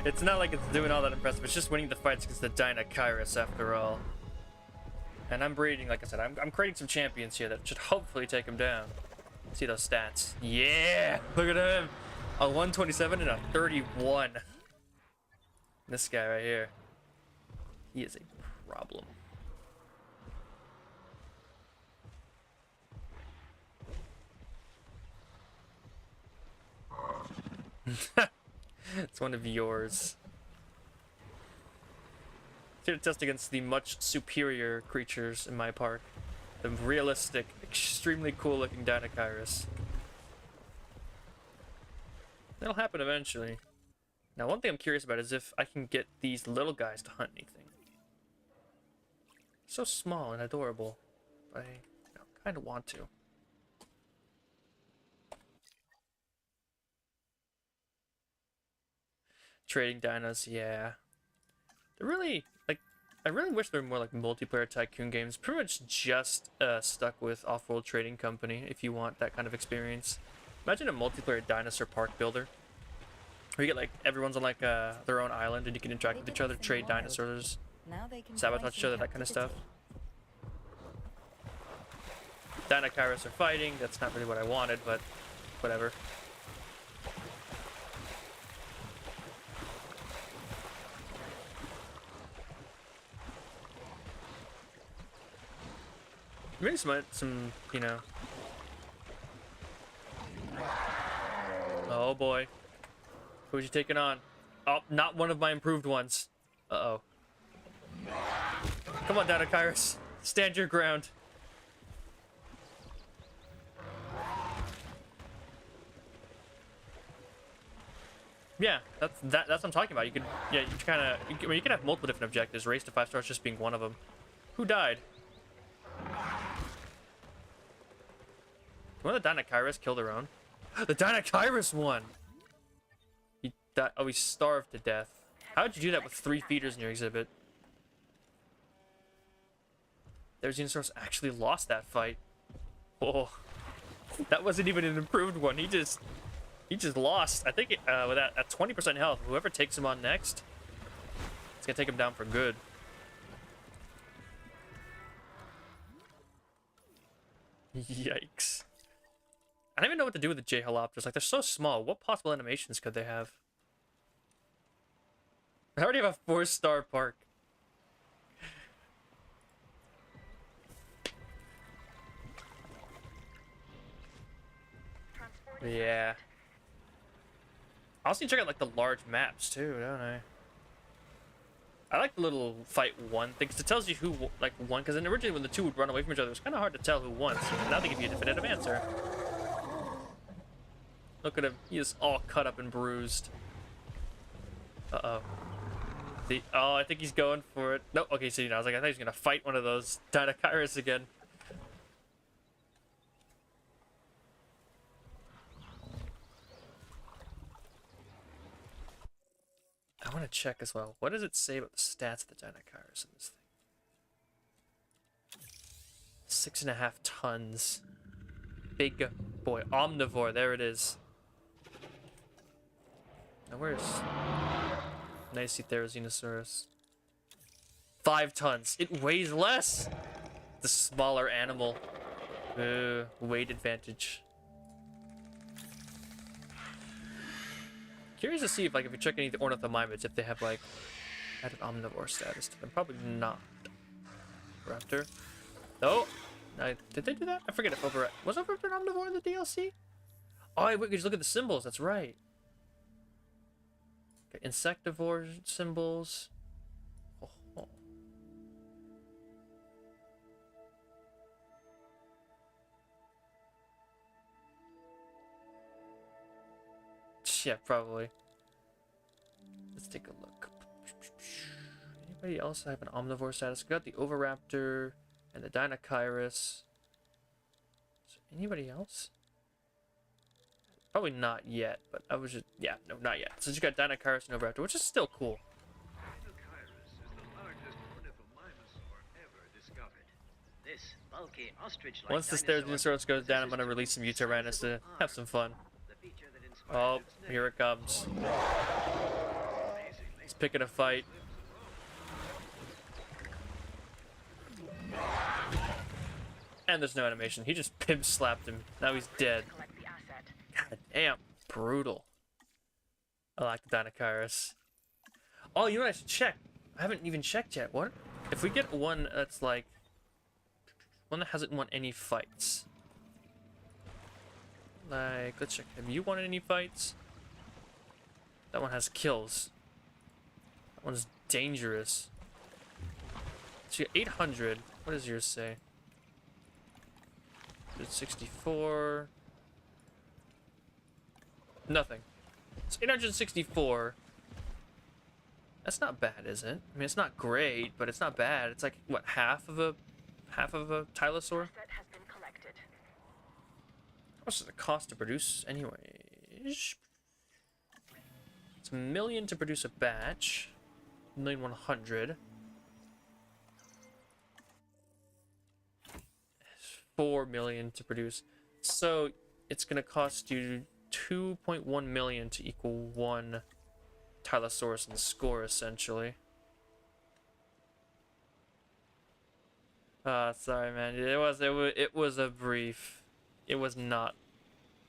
A: It's not like it's doing all that impressive. It's just winning the fights against the Dinocaurus after all. And I'm breeding, like I said, I'm creating some champions here that should hopefully take him down. See those stats. Yeah! Look at him! A 127 and a 31. This guy right here. He is a problem. It's one of yours. Here to test against the much superior creatures in my park. The realistic, extremely cool looking Dinocaurus. It'll happen eventually. Now, one thing I'm curious about is if I can get these little guys to hunt anything. So small and adorable. But I kind of want to. Trading dinos, yeah. They're really, like, I really wish there were more, like, multiplayer tycoon games. Pretty much just stuck with Off-World Trading Company if you want that kind of experience. Imagine a multiplayer dinosaur park builder. Where you get, like, everyone's on, like, their own island and you can interact with each other, trade dinosaurs,
D: Now they can
A: sabotage each other, that kind of stuff. Dinokyros are fighting. That's not really what I wanted, but whatever. Maybe some, you know. Oh boy. Who's you taking on? Oh, not one of my improved ones. Uh-oh. Come on, Dinokyros. Stand your ground. Yeah, that's what I'm talking about. You could, yeah, you can have multiple different objectives. Race to 5 stars just being one of them. Who died? Did one of the Dinokyros kill their own? The Dinokyros won! He died. Oh, he starved to death. How would you do that with 3 feeders in your exhibit? Their Xenosaurus actually lost that fight. Oh, that wasn't even an improved one. He just lost. I think with that at 20% health, whoever takes him on next, it's gonna take him down for good. Yikes. I don't even know what to do with the JWE2. Like, they're so small. What possible animations could they have? I already have a 4-star park. Yeah. I also need to check out, like, the large maps, too, don't I? I like the little fight one thing, because it tells you who, like, won. Because originally when the two would run away from each other, it was kind of hard to tell who won. So now they give you a definitive answer. Look at him. He is all cut up and bruised. Uh-oh. Oh, I think he's going for it. No, okay, so, you know, I was like, I thought he was going to fight one of those Dinokyros again. I want to check as well. What does it say about the stats of the Dinokyros in this thing? 6.5 tons. Big boy. Omnivore. There it is. Now where's Nicetotheroxenosaurus? 5 tons. It weighs less. The smaller animal. Weight advantage. Curious to see if, like, if you check any of the ornithomimids, if they have, like, added omnivore status to them. Probably not. Raptor. Oh! Did they do that? I forget if was Overraptor an omnivore in the DLC? Oh, wait, just look at the symbols. That's right. Okay, insectivore symbols. Oh. Yeah, probably. Let's take a look. Anybody else have an omnivore status? We got the Overraptor and the Dinokyros. Is there anybody else? Probably not yet, but I was just... Yeah, no, not yet. So you got Dinokyros and Overraptor, which is still cool.
F: Dinokyros is the largest ornithomimosaur ever discovered. This bulky ostrich-like
A: Once the Stegosaurus goes down, I'm going to release some Utaranus to have some fun. Oh, here it comes. He's picking a fight. And there's no animation. He just pimp slapped him. Now he's dead. God damn. Brutal. I like the Dinokyros. Oh, you know what I should check? I haven't even checked yet. What? If we get one that's like... one that hasn't won any fights. Like, let's check. Have you won any fights? That one has kills. That one's dangerous. So you got 800. What does yours say? 64. Nothing. It's 864. That's not bad, is it? I mean, it's not great, but it's not bad. It's like what, half of a Tylosaur? How much does it cost to produce anyway? It's $1 million to produce a batch. 1,100,000. 4 million to produce. So it's gonna cost you 2.1 million to equal one Tylosaurus in the score, essentially. Sorry, man. It was a brief. It was not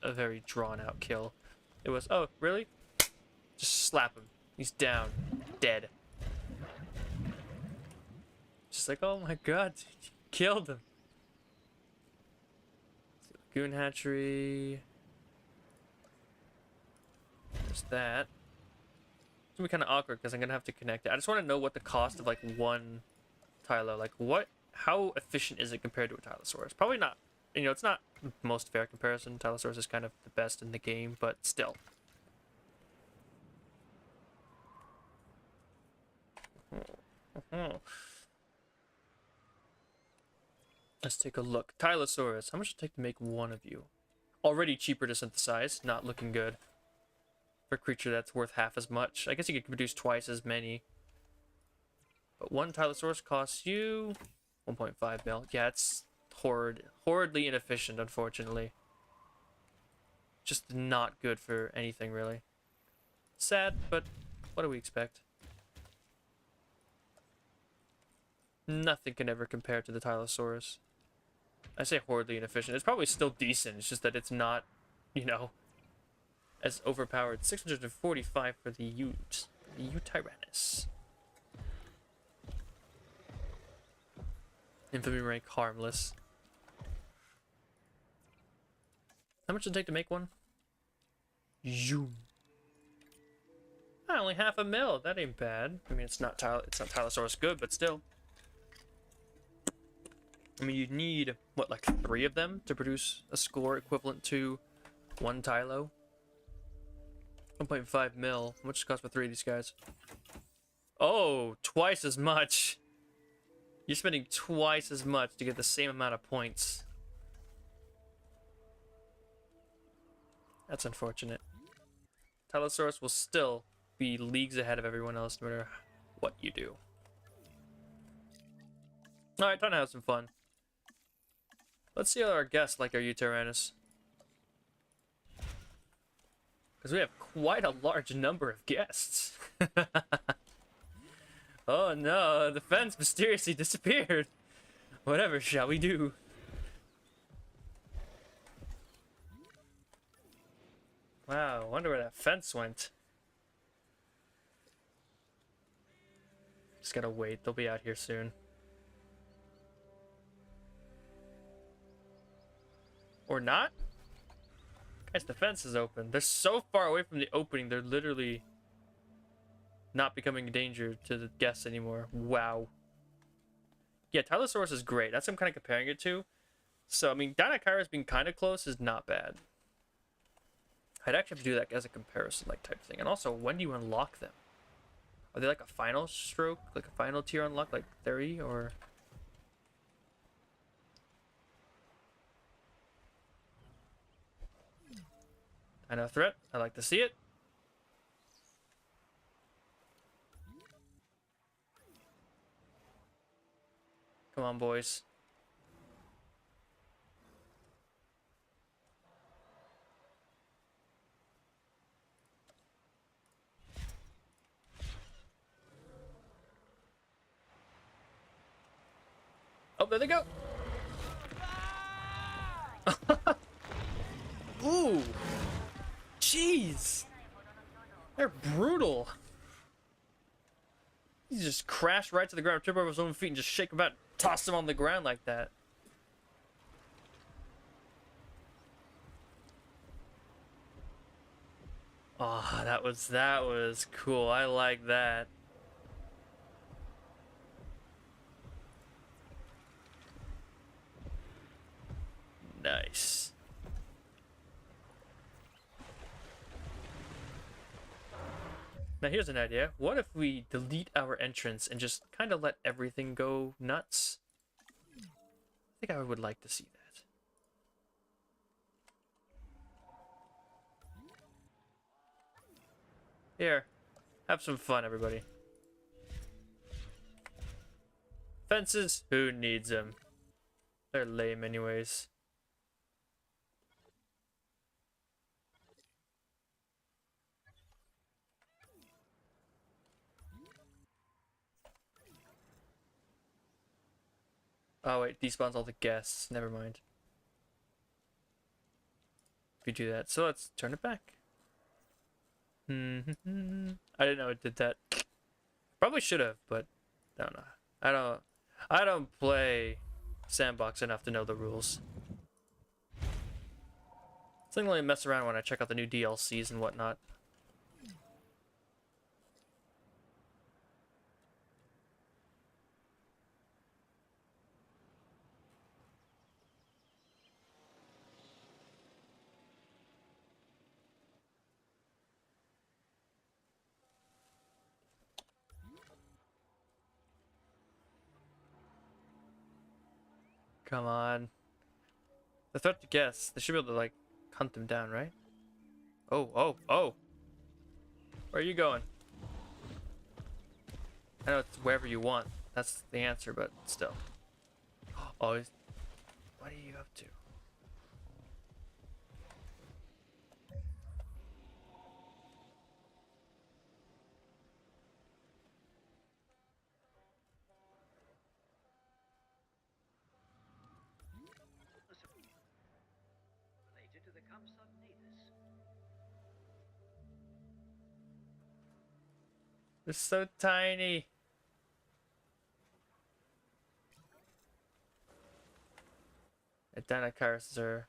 A: a very drawn out kill. It was, oh, really? Just slap him. He's down. Dead. Just like, oh my god, you killed him. Lagoon hatchery. There's that. It's gonna be kind of awkward because I'm gonna have to connect it. I just want to know what the cost of like one Tylo, like how efficient is it compared to a Tylosaurus? Probably not. You know, it's not the most fair comparison. Tylosaurus is kind of the best in the game, but still. Let's take a look. Tylosaurus. How much does it take to make one of you? Already cheaper to synthesize. Not looking good. For a creature that's worth half as much. I guess you could produce twice as many. But one Tylosaurus costs you 1.5 mil. Yeah, it's horridly inefficient, unfortunately. Just not good for anything, really. Sad, but what do we expect? Nothing can ever compare to the Tylosaurus. I say horridly inefficient. It's probably still decent. It's just that it's not, you know, as overpowered. 645 for the Ute. The Utyrannus. Infamy rank harmless. How much does it take to make one? Zoom. Only half a mil. That ain't bad. I mean, it's not Tylosaurus good, but still. I mean, you'd need, what, like 3 of them to produce a score equivalent to 1 Tylo? 1.5 mil. How much does it cost for 3 of these guys? Oh, twice as much. You're spending twice as much to get the same amount of points. That's unfortunate. Tylosaurus will still be leagues ahead of everyone else no matter what you do. Alright, time to have some fun. Let's see how our guests like our Utyrannus. Because we have quite a large number of guests. Oh no, the fence mysteriously disappeared. Whatever shall we do? Wow, I wonder where that fence went. Just gotta wait, they'll be out here soon. Or not? Guys, the fence is open. They're so far away from the opening, they're literally not becoming a danger to the guests anymore. Wow. Yeah, Tylosaurus is great. That's what I'm kind of comparing it to. So, I mean, Dinochirus being kind of close is not bad. I'd actually have to do that as a comparison like type thing. And also, when do you unlock them? Are they like a final stroke? Like a final tier unlock like 30 or... Dino threat. I like to see it. Come on, boys. Oh, there they go. Ooh. Jeez. They're brutal. He just crashed right to the ground, trip over his own feet, and just shake him out, toss him on the ground like that. Oh, that was cool. I like that. Nice. Now here's an idea. What if we delete our entrance and just kind of let everything go nuts? I think I would like to see that. Here, have some fun, everybody. Fences? Who needs them? They're lame anyways. Oh wait, despawns all the guests. Never mind. If you do that, so let's turn it back. I didn't know it did that. Probably should have, but I don't know. I don't play Sandbox enough to know the rules. So I can only mess around when I check out the new DLCs and whatnot. Come on. The threat to guests. They should be able to, like, hunt them down, right? Oh. Where are you going? I know it's wherever you want. That's the answer, but still. Oh, what are you up to?
F: Related to the Compsognathus.
A: They're so tiny. The Dinocaurs are,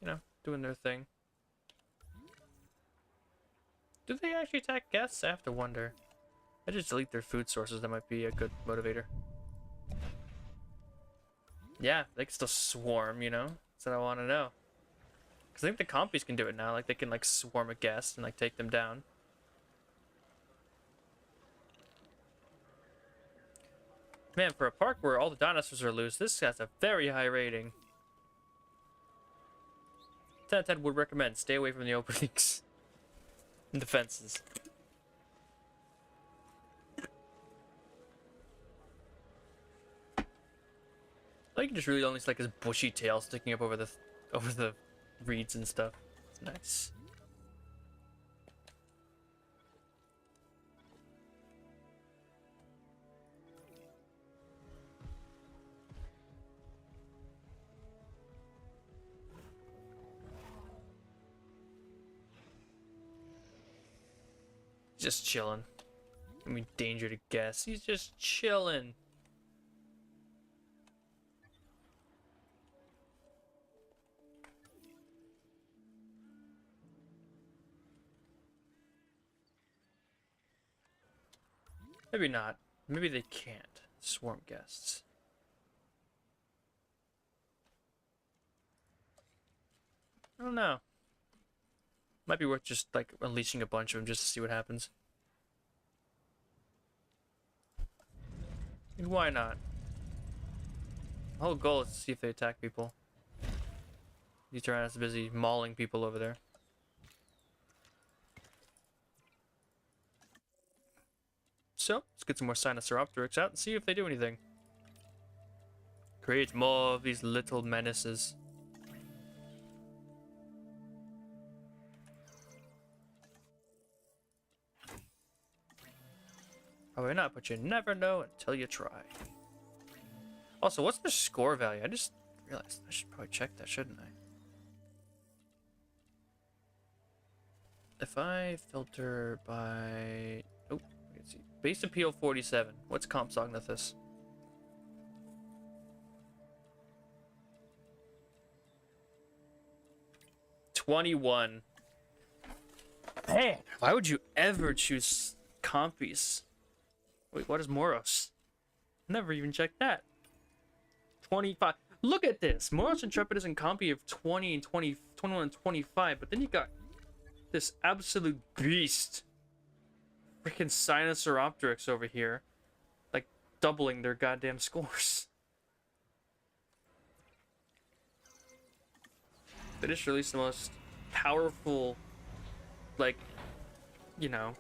A: you know, doing their thing. Do they actually attack guests? I have to wonder. I just delete their food sources. That might be a good motivator. Yeah, they can still swarm, you know? That's what I want to know. Because I think the compies can do it now. Like, they can, like, swarm a guest and, like, take them down. Man, for a park where all the dinosaurs are loose, this has a very high rating. 10 out of 10 would recommend. Stay away from the openings. And the fences. I can just really only see like his bushy tail sticking up over the reeds and stuff. It's nice. Just chilling. I mean, danger to guess. He's just chilling. Maybe not. Maybe they can't. Swarm guests. I don't know. Might be worth just like unleashing a bunch of them just to see what happens. And why not? The whole goal is to see if they attack people. The Tyrannus is busy mauling people over there. So, let's get some more Sinosauropteryx out and see if they do anything. Create more of these little menaces. Probably not, but you never know until you try. Also, what's their score value? I just realized I should probably check that, shouldn't I? If I filter by... Oh, let's see. Base appeal 47. What's Compsognathus? $21. Man, why would you ever choose compies? Wait, what is Moros? Never even checked that. 25. Look at this. Moros Intrepidus and compy of 20 and 20, 21 and 25, but then you got this absolute beast freaking Sinosauropteryx over here, like doubling their goddamn scores. They just released the most powerful, like, you know,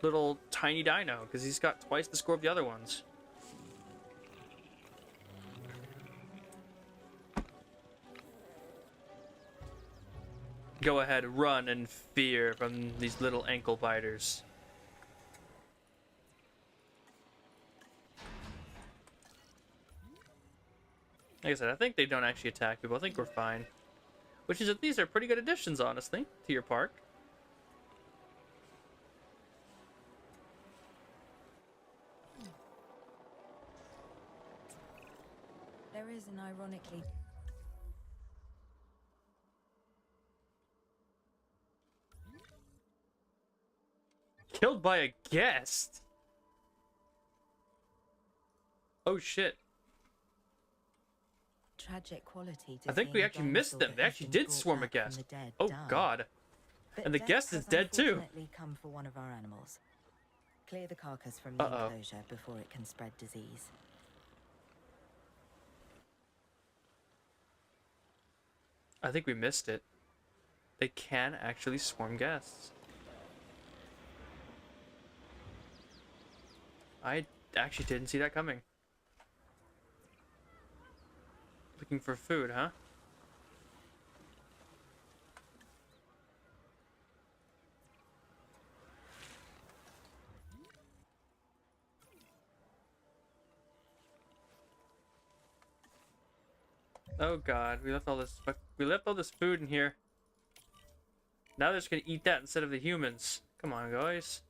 A: little tiny dino, because he's got twice the score of the other ones. Go ahead, run in fear from these little ankle biters. Like I said, I think they don't actually attack people. I think we're fine. Which is that these are pretty good additions, honestly, to your park.
D: There is an ironically...
A: Killed by a guest? Oh shit.
D: tragic quality to
A: I think we
D: seeing a
A: actually missed
D: dinosaur
A: them.
D: that
A: They
D: has
A: actually
D: been
A: did
D: brought
A: swarm a
D: back from
A: guest.
D: the dead
A: Oh
D: die.
A: god.
D: But
A: And the
D: death
A: guest is
D: has
A: dead too.
D: unfortunately come for one of our animals. Clear the carcass from the enclosure before it can spread disease.
A: I think we missed it. They can actually swarm guests. I actually didn't see that coming. Looking for food, huh? Oh god, we left all this food in here. Now they're just gonna eat that instead of the humans. Come on, guys.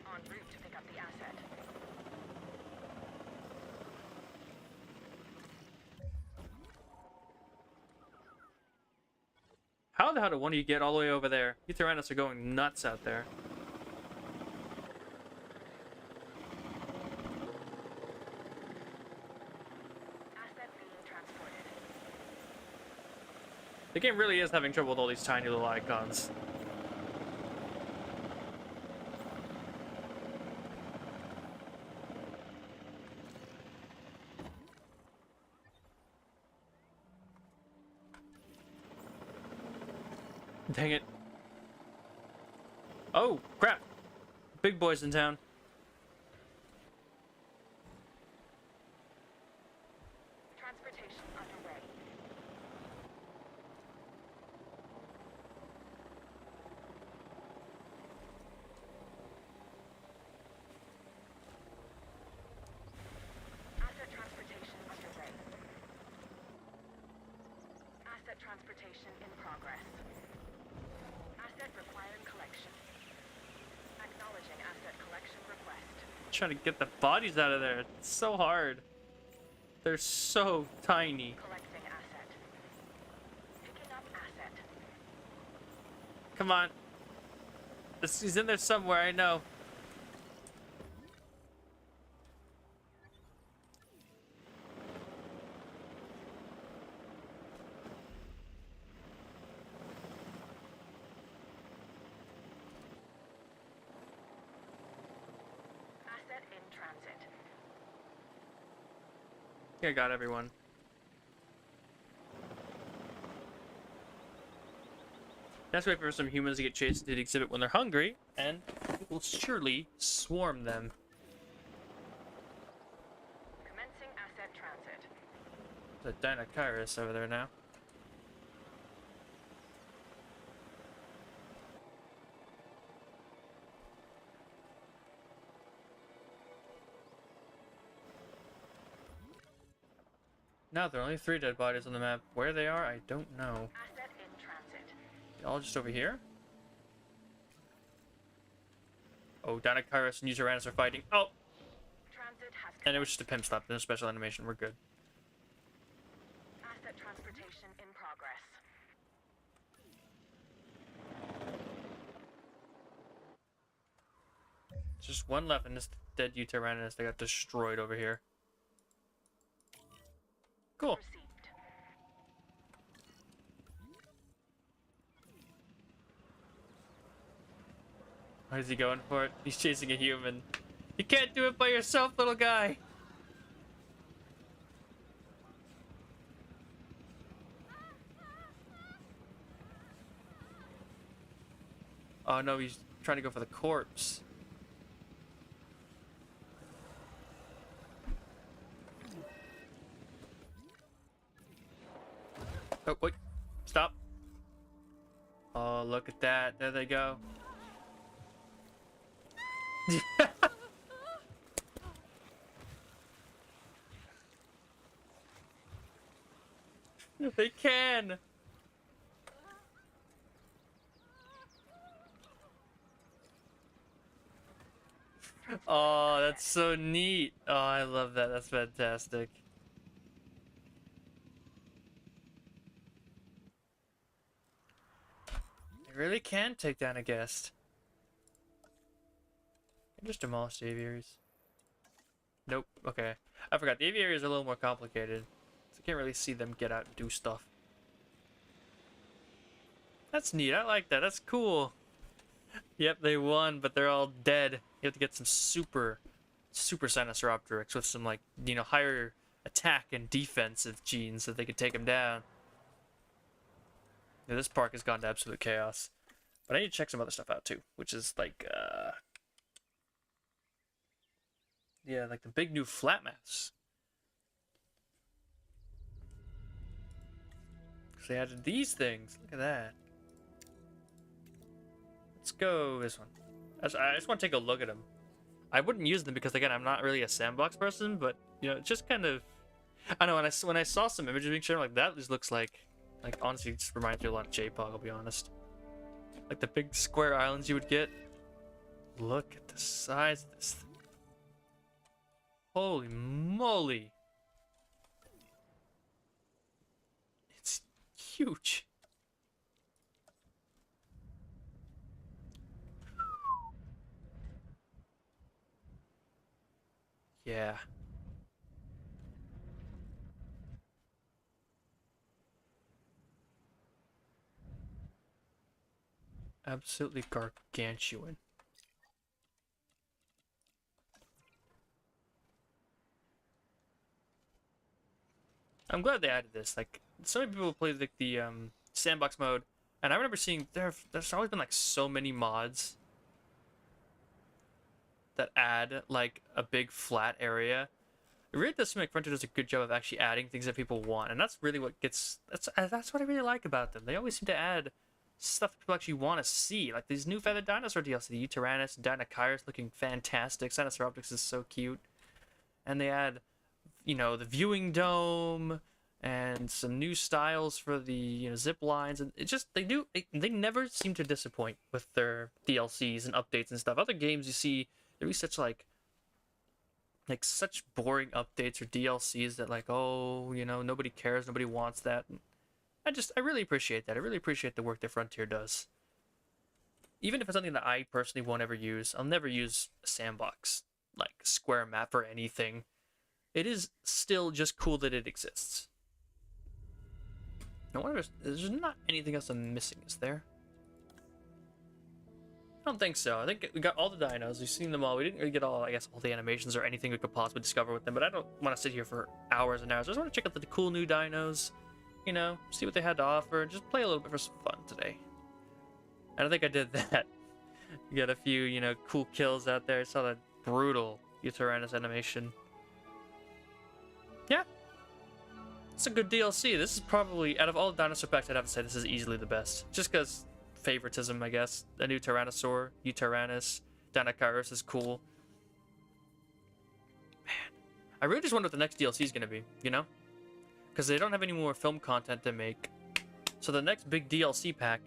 E: En route to pick up the asset.
A: How the hell did one of you get all the way over there? You Tyrannos are going nuts out there.
E: Asset being transported.
A: The game really is having trouble with all these tiny little icons. Dang it. Oh, crap. Big boy's in town.
E: Transportation underway. Asset transportation underway. Asset transportation in progress. Asset required collection. Acknowledging asset collection request.
A: Trying to get the bodies out of there. It's so hard. They're so tiny.
E: Collecting asset. Picking up asset.
A: Come on. He's in there somewhere, I know.
E: Asset in transit.
A: Yeah, I got everyone. Let's wait for some humans to get chased into the exhibit when they're hungry, and it will surely swarm them.
E: Commencing asset transit.
A: There's a Dinocyrus over there now. Now there are only 3 dead bodies on the map. Where they are, I don't know.
E: Asset in transit.
A: All just over here? Oh, Dinocyrus and Tyrannos are fighting. Oh!
E: Transit has
A: And it was just a pimp slap, no special animation. We're good.
E: asset transportation in progress.
A: There's just one left, and this dead Tyrannos that got destroyed over here. Cool.
E: Received.
A: Why is he going for it? He's chasing a human. You can't do it by yourself, little guy. Oh no, he's trying to go for the corpse. Oh, wait. Stop. Oh, look at that. There they go. They can. Oh, that's so neat. Oh, I love that. That's fantastic. They really can take down a guest. And just demolish the aviaries. Nope. Okay. I forgot. The aviaries are a little more complicated. So I can't really see them get out and do stuff. That's neat. I like that. That's cool. Yep, they won, but they're all dead. You have to get some super Sinosauropteryx with some, like, you know, higher attack and defensive genes so they can take them down. Yeah, this park has gone to absolute chaos. But I need to check some other stuff out too, which is like, yeah, like the big new flat maps. Because they added these things. Look at that. Let's go this one. I just want to take a look at them. I wouldn't use them because, again, I'm not really a sandbox person, but, you know, it's just kind of... I know, when I saw some images being shown, like, that just looks like, honestly, it just reminds me a lot of JPOG, I'll be honest. Like, the big square islands you would get. Look at the size of this thing. Holy moly. It's huge. Yeah. Absolutely gargantuan. I'm glad they added this. Like, so many people play the sandbox mode, and I remember seeing there's always been like so many mods that add like a big flat area. It really does seem like Frontier does a good job of actually adding things that people want, and that's really what gets that's what I really like about them. They always seem to add stuff that people actually want to see, like these new feathered dinosaur DLC, the Tyrannus, Dinocyrus looking fantastic. Sinosauropteryx is so cute, and they add, you know, the viewing dome and some new styles for the, you know, zip lines, and it just they never seem to disappoint with their DLCs and updates and stuff. Other games you see there be such like such boring updates or DLCs that, like, oh, you know, nobody cares, nobody wants that. And I really appreciate that. I really appreciate the work that Frontier does. Even if it's something that I personally won't ever use, I'll never use a sandbox, like square map or anything. It is still just cool that it exists. I wonder if there's not anything else I'm missing, is there? I don't think so. I think we got all the dinos. We've seen them all. We didn't really get all, I guess, all the animations or anything we could possibly discover with them, but I don't want to sit here for hours and hours. I just want to check out the cool new dinos, you know, see what they had to offer, and just play a little bit for some fun today. And I think I did that. We got a few, you know, cool kills out there. I saw that brutal Tyrannus animation. Yeah. It's a good DLC. This is probably, out of all the dinosaur packs, I'd have to say this is easily the best. Just because favoritism, I guess. A new Tyrannosaur, Tyrannus, Dinocyrus is cool. Man, I really just wonder what the next DLC is going to be, you know? Because they don't have any more film content to make. So the next big DLC pack,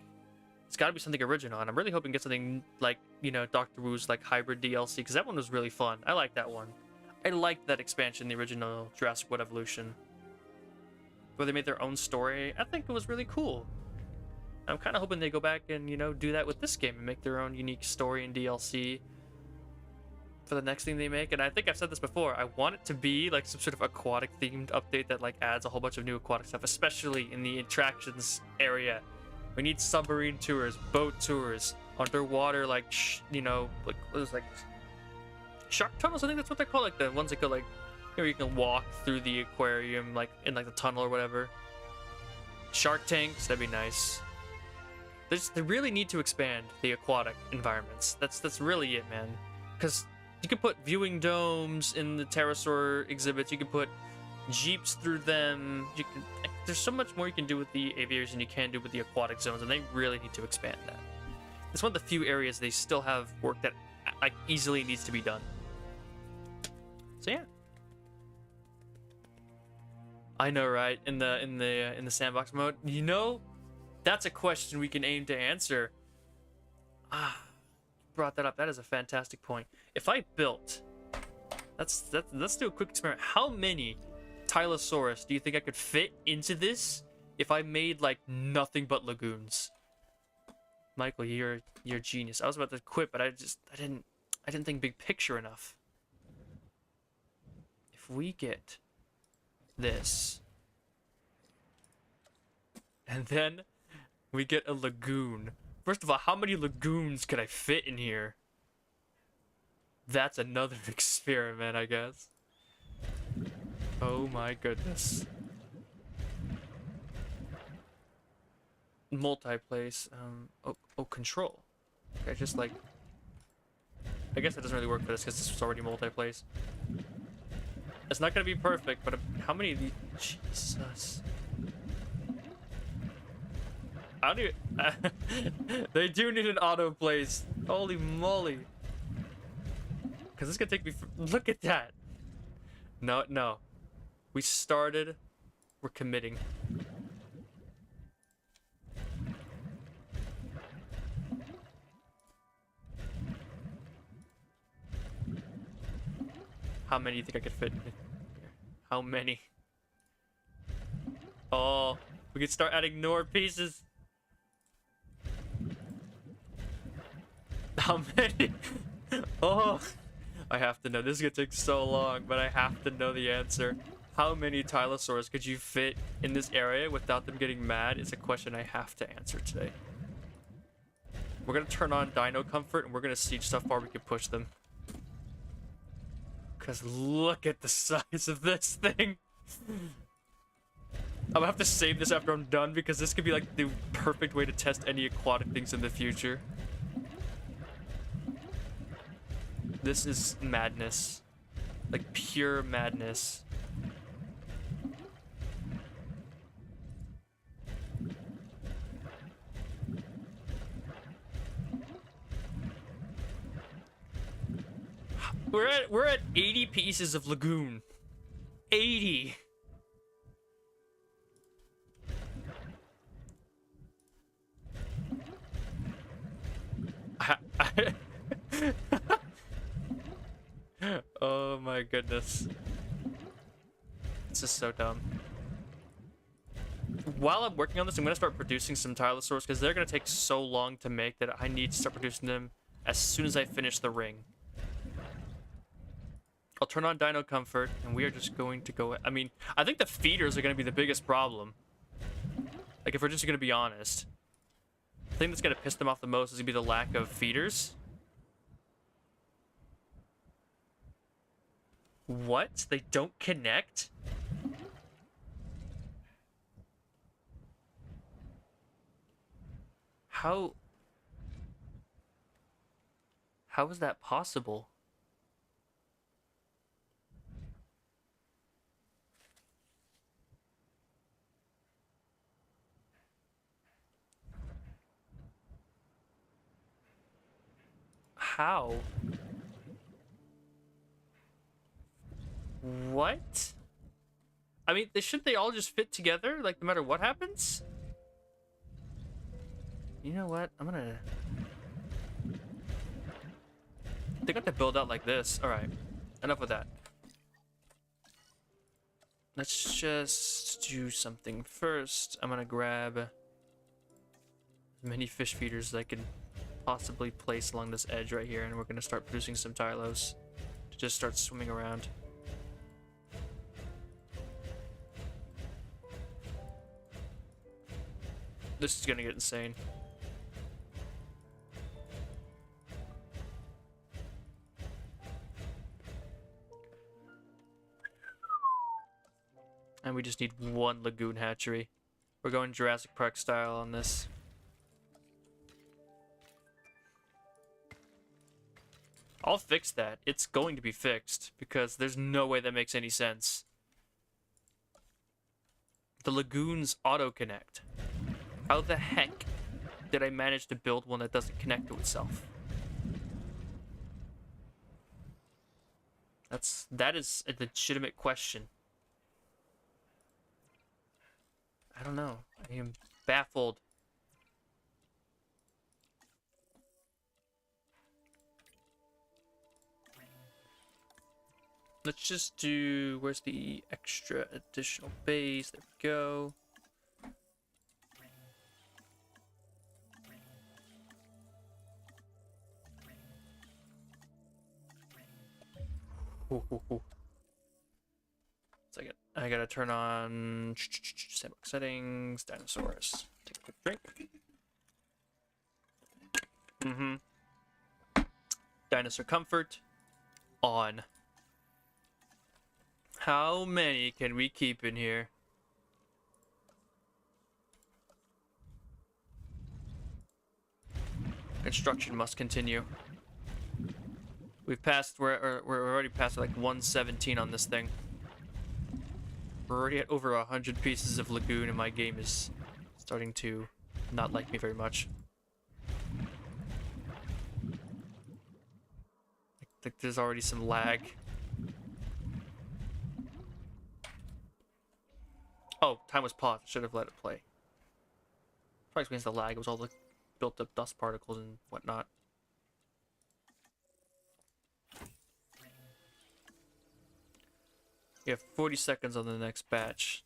A: it's got to be something original. And I'm really hoping to get something like, you know, Doctor Wu's like hybrid DLC, because that one was really fun. I like that one. I liked that expansion, the original Jurassic World Evolution, where they made their own story. I think it was really cool. I'm kind of hoping they go back and, you know, do that with this game and make their own unique story and DLC for the next thing they make. And I think I've said this before, I want it to be like some sort of aquatic themed update that like adds a whole bunch of new aquatic stuff, especially in the attractions area. We need submarine tours, boat tours, underwater, like you know, like there's like shark tunnels. I think that's what they call, like the ones that go like, you know, you can walk through the aquarium, like in like the tunnel or whatever. Shark tanks, that'd be nice. They really need to expand the aquatic environments. That's really it, man. Because you can put viewing domes in the pterosaur exhibits. You can put jeeps through them. You can. There's so much more you can do with the aviaries than you can do with the aquatic zones, and they really need to expand that. It's one of the few areas they still have work that like easily needs to be done. So yeah. I know, right? In the sandbox mode, you know, that's a question we can aim to answer. Brought that up. That is a fantastic point. If I built, let's do a quick experiment. How many Tylosaurus do you think I could fit into this if I made like nothing but lagoons? Michael, you're a genius. I was about to quit, but I didn't think big picture enough. If we get this, and then we get a lagoon. First of all, how many lagoons could I fit in here? That's another experiment, I guess. Oh my goodness. Multi-place. Oh, control. Okay, just like... I guess that doesn't really work for this because this was already multi-place. It's not gonna be perfect, but how many of these... Jesus. I don't even... They do need an auto place. Holy moly. Because this is gonna take me... Look at that. No. We started. We're committing. How many do you think I could fit in here? How many? Oh, we could start adding more pieces. How many? Oh, I have to know. This is gonna take so long, but I have to know the answer. How many Tylosaurs could you fit in this area without them getting mad? It's a question I have to answer today. We're gonna turn on Dino Comfort and we're gonna see just how far we can push them. Cause look at the size of this thing. I'm gonna have to save this after I'm done because this could be like the perfect way to test any aquatic things in the future. This is madness. Like pure madness. We're at 80 pieces of lagoon. 80. Oh my goodness. This is so dumb. While I'm working on this, I'm gonna start producing some Tylosaurs because they're gonna take so long to make that I need to start producing them as soon as I finish the ring. I'll turn on Dino Comfort, and we are just going to go... I mean, I think the feeders are going to be the biggest problem. Like, if we're just going to be honest. The thing that's going to piss them off the most is going to be the lack of feeders. What? They don't connect? How is that possible? How? What? I mean, shouldn't they all just fit together, like, no matter what happens? You know what? I'm gonna... They got to build out like this. Alright. Enough with that. Let's just do something first. I'm gonna grab as many fish feeders as I can possibly place along this edge right here, and we're gonna start producing some Tylos to just start swimming around. This is gonna get insane. And we just need one lagoon hatchery. We're going Jurassic Park style on this. I'll fix that. It's going to be fixed because there's no way that makes any sense. The lagoons auto-connect. How the heck did I manage to build one that doesn't connect to itself? That is a legitimate question. I don't know. I am baffled. Let's just do... Where's the extra additional base? There we go. Second. I gotta turn on sandbox settings, dinosaurs. Take a quick drink. Dinosaur comfort on. How many can we keep in here? Construction must continue. We've passed, we're already past like 117 on this thing. We're already at over 100 pieces of lagoon and my game is starting to not like me very much. I think there's already some lag. Oh, time was paused. Should have let it play. Probably explains the lag. It was all the built up dust particles and whatnot. You have 40 seconds on the next batch.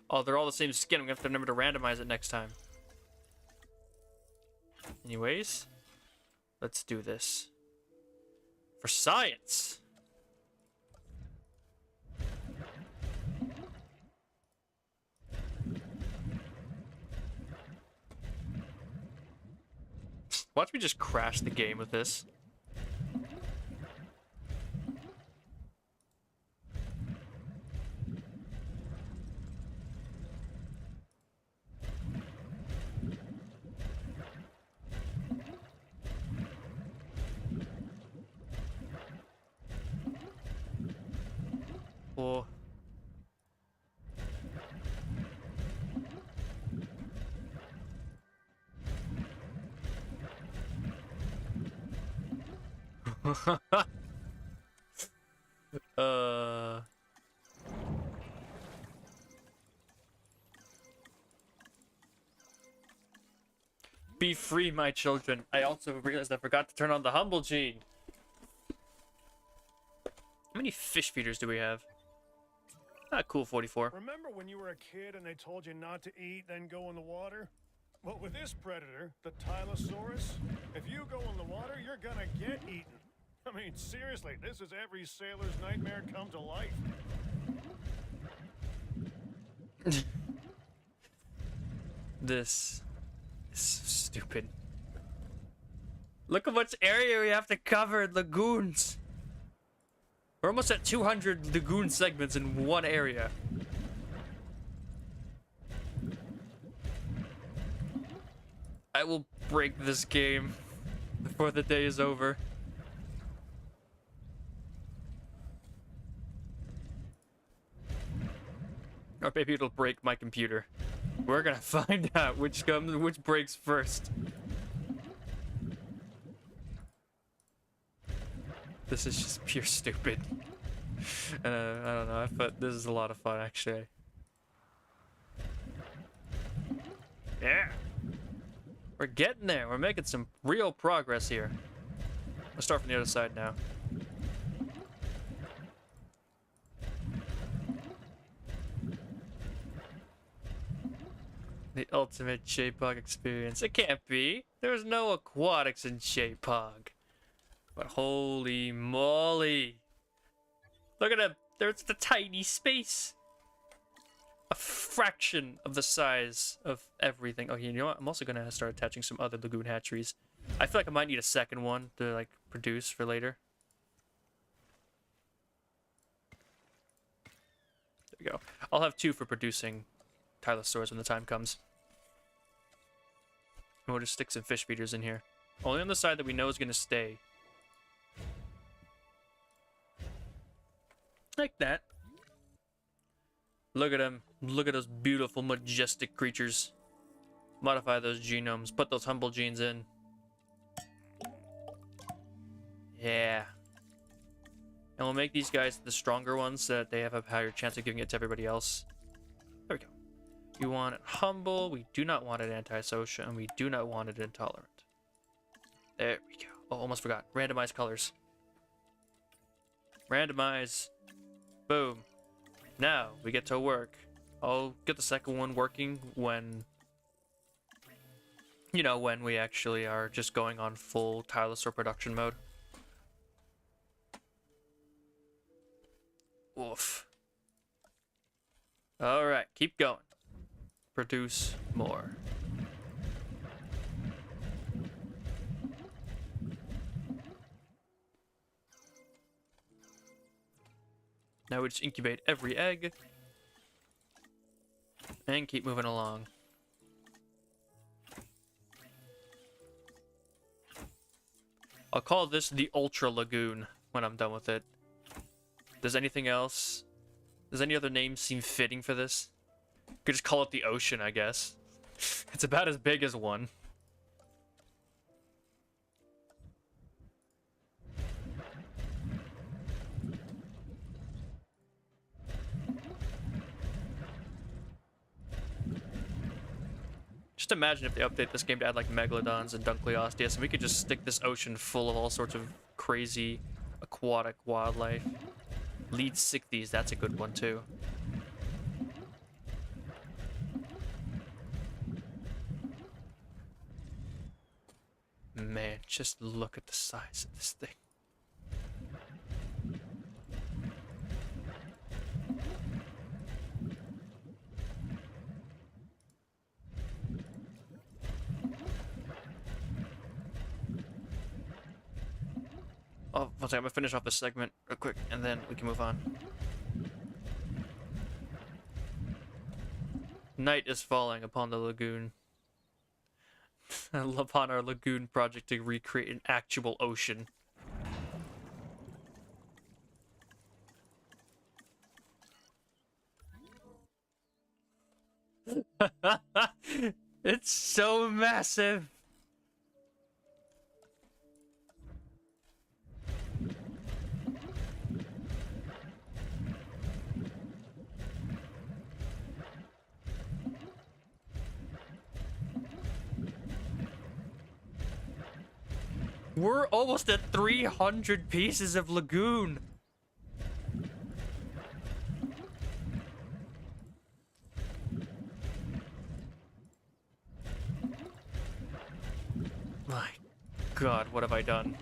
A: Oh, they're all the same skin. I'm gonna have to remember to randomize it next time. Anyways, let's do this. For science! Watch me just crash the game with this. Oh. Be free, my children. I also realized I forgot to turn on the humble gene. How many fish feeders do we have? Ah, cool, 44.
B: Remember when you were a kid and they told you not to eat, then go in the water? Well, with this predator, the Tylosaurus, if you go in the water, you're gonna get eaten. I mean, seriously, this is every sailor's nightmare come to life.
A: This is so stupid. Look at much area we have to cover in lagoons. We're almost at 200 lagoon segments in one area. I will break this game before the day is over. Or maybe it'll break my computer. We're gonna find out which breaks first. This is just pure stupid. I don't know, but this is a lot of fun actually. Yeah! We're getting there. We're making some real progress here. Let's start from the other side now. The ultimate JPOG experience. It can't be. There's no aquatics in JPOG. But holy moly. Look at him. There's the tiny space. A fraction of the size of everything. Oh, you know what? I'm also going to start attaching some other lagoon hatcheries. I feel like I might need a second one to like produce for later. There we go. I'll have 2 for producing Tylosaurs when the time comes. And we'll just stick some fish feeders in here. Only on the side that we know is going to stay. Like that. Look at them. Look at those beautiful, majestic creatures. Modify those genomes. Put those humble genes in. Yeah. And we'll make these guys the stronger ones so that they have a higher chance of giving it to everybody else. There we go. We want it humble. We do not want it antisocial. And we do not want it intolerant. There we go. Oh, almost forgot. Randomize colors. Randomize. Boom. Now we get to work. I'll get the second one working when, you know, when we actually are just going on full Tylosaur production mode. Woof. Alright, keep going. Produce more. Now we just incubate every egg. And keep moving along. I'll call this the Ultra Lagoon when I'm done with it. Does anything else? Does any other name seem fitting for this? Could just call it the Ocean, I guess. It's about as big as one. Just imagine if they update this game to add like Megalodons and Dunkleosteus, and we could just stick this ocean full of all sorts of crazy aquatic wildlife. Lead Sichthies, that's a good one too. Man, just look at the size of this thing. Oh, one second, I'm gonna finish off this segment real quick, and then we can move on. Night is falling upon the lagoon. Upon our lagoon project to recreate an actual ocean. It's so massive. We're almost at 300 pieces of lagoon. My God, what have I done?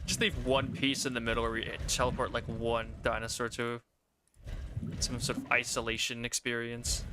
A: Just leave one piece in the middle where we teleport like one dinosaur to some sort of isolation experience.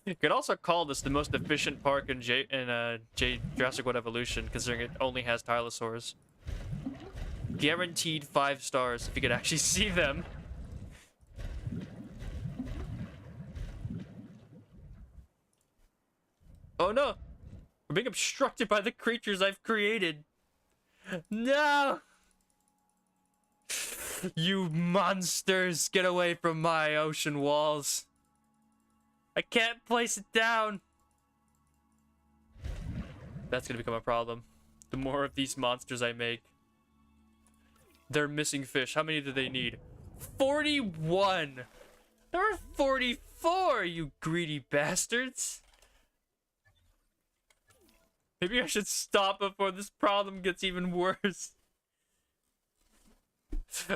A: You could also call this the most efficient park in Jurassic World Evolution, considering it only has Tylosaurs. Guaranteed 5 stars if you could actually see them. Oh no! We're being obstructed by the creatures I've created. No! You monsters, get away from my ocean walls. I can't place it down. That's gonna become a problem. The more of these monsters I make. They're missing fish. How many do they need? 41! There are 44, you greedy bastards! Maybe I should stop before this problem gets even worse.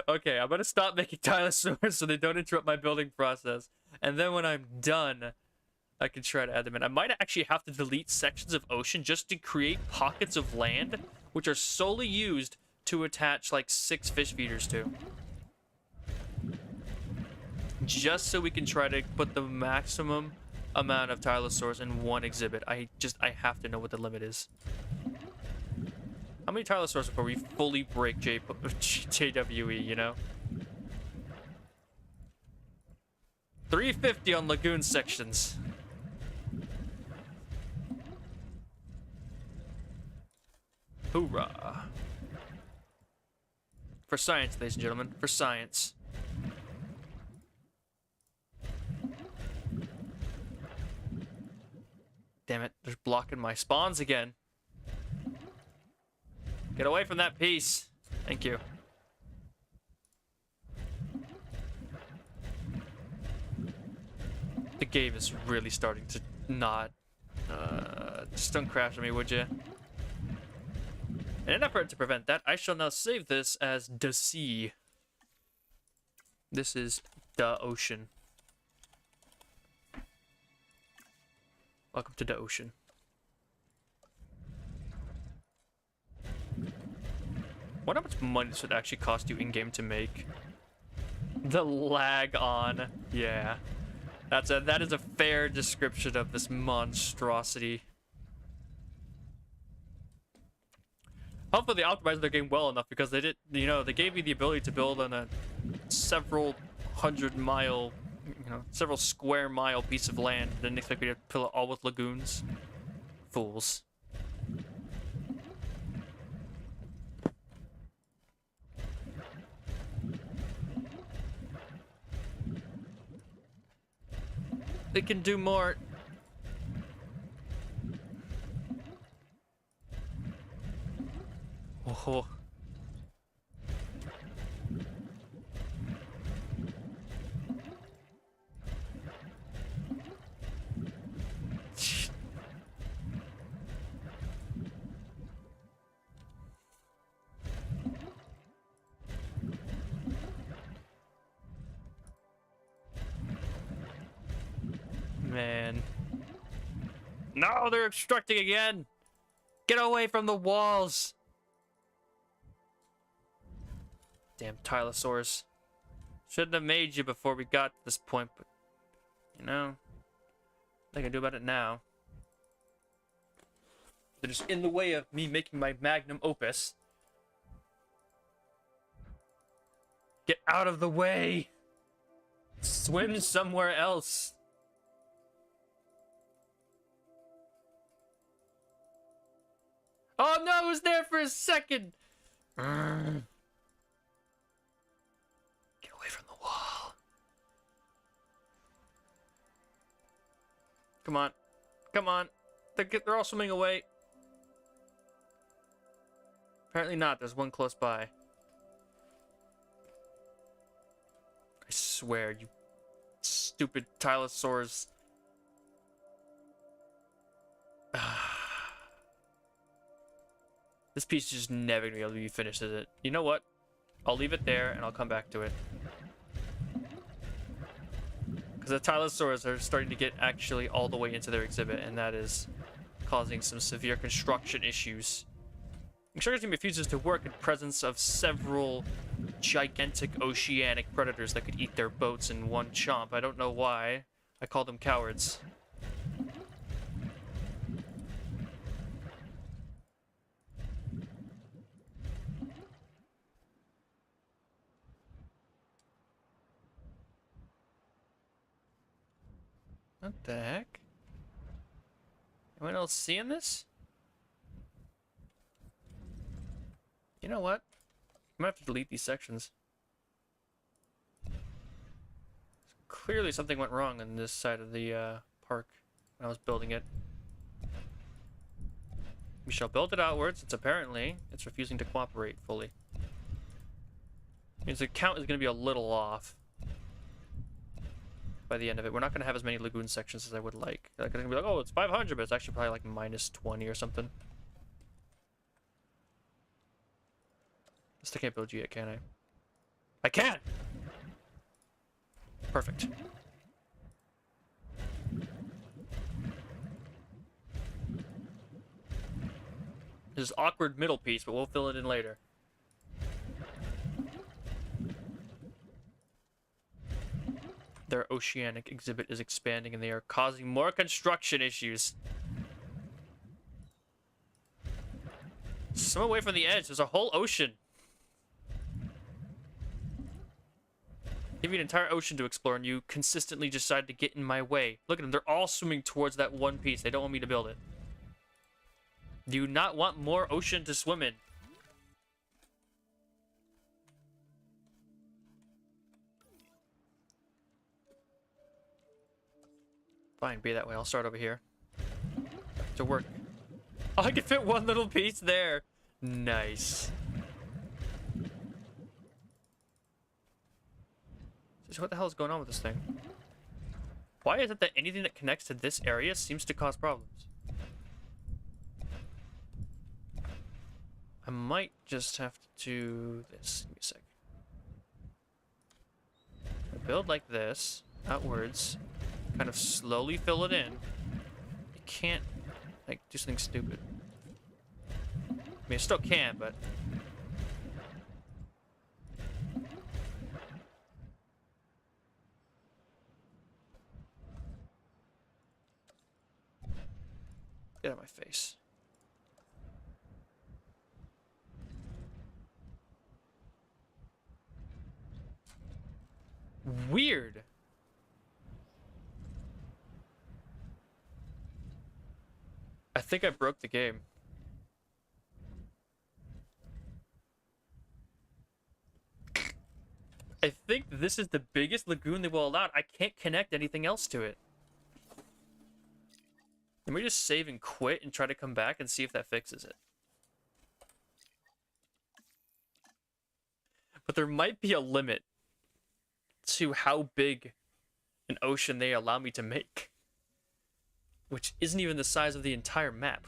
A: Okay, I'm gonna stop making Tylosaurs so they don't interrupt my building process. And then when I'm done, I can try to add them in. I might actually have to delete sections of ocean just to create pockets of land, which are solely used to attach like 6 fish feeders to. Just so we can try to put the maximum amount of Tylosaurs in one exhibit. I have to know what the limit is. How many Tylosaurs before we fully break JWE, you know? 350 on lagoon sections. Hoorah. For science, ladies and gentlemen. For science. Damn it, they're blocking my spawns again. Get away from that piece. Thank you. The game is really starting to not... just don't crash on me, would you? In an effort to prevent that, I shall now save this as the sea. This is the ocean. Welcome to the ocean. Wonder how much money this would actually cost you in-game to make. The lag on. Yeah. That is a fair description of this monstrosity. Hopefully they optimized their game well enough because they did, you know, they gave me the ability to build on a several square mile piece of land. Didn't expect me to fill it all with lagoons. Fools. They can do more. Oh. Man. No, they're obstructing again. Get away from the walls. Damn Tylosaurs. Shouldn't have made you before we got to this point, but you know, nothing I can do about it now. They're just in the way of me making my magnum opus. Get out of the way. Swim somewhere else. Oh no, it was there for a second. Get away from the wall. Come on. Come on. They're all swimming away. Apparently not. There's one close by. I swear, you stupid Tylosaurs. This piece is just never gonna be able to be finished, is it? You know what? I'll leave it there and I'll come back to it. Because the Tylosaurs are starting to get actually all the way into their exhibit, and that is causing some severe construction issues. I'm sure it's gonna be fuses to work in presence of several gigantic oceanic predators that could eat their boats in one chomp. I don't know why. I call them cowards. What the heck? Anyone else seeing this? You know what? I'm gonna have to delete these sections. Clearly something went wrong on this side of the park when I was building it. We shall build it outwards, since apparently it's refusing to cooperate fully. Means the count is going to be a little off by the end of it. We're not going to have as many lagoon sections as I would like. Like, I'm going to be like, oh, it's 500, but it's actually probably like minus 20 or something. I still can't build you yet, can I? I can! Perfect. There's awkward middle piece, but we'll fill it in later. Their oceanic exhibit is expanding and they are causing more construction issues. Swim away from the edge. There's a whole ocean. Give you an entire ocean to explore and you consistently decide to get in my way. Look at them. They're all swimming towards that one piece. They don't want me to build it. Do you not want more ocean to swim in? Fine, be that way. I'll start over here. To work. Oh, I can fit one little piece there. Nice. So what the hell is going on with this thing? Why is it that anything that connects to this area seems to cause problems? I might just have to do this. Give me a sec. I build like this, outwards, kind of slowly fill it in. You can't, like, do something stupid. I mean, I still can, but... Get out of my face. Weird. I think I broke the game. I think this is the biggest lagoon they will allow. I can't connect anything else to it. Let me just save and quit and try to come back and see if that fixes it. But there might be a limit to how big an ocean they allow me to make, which isn't even the size of the entire map.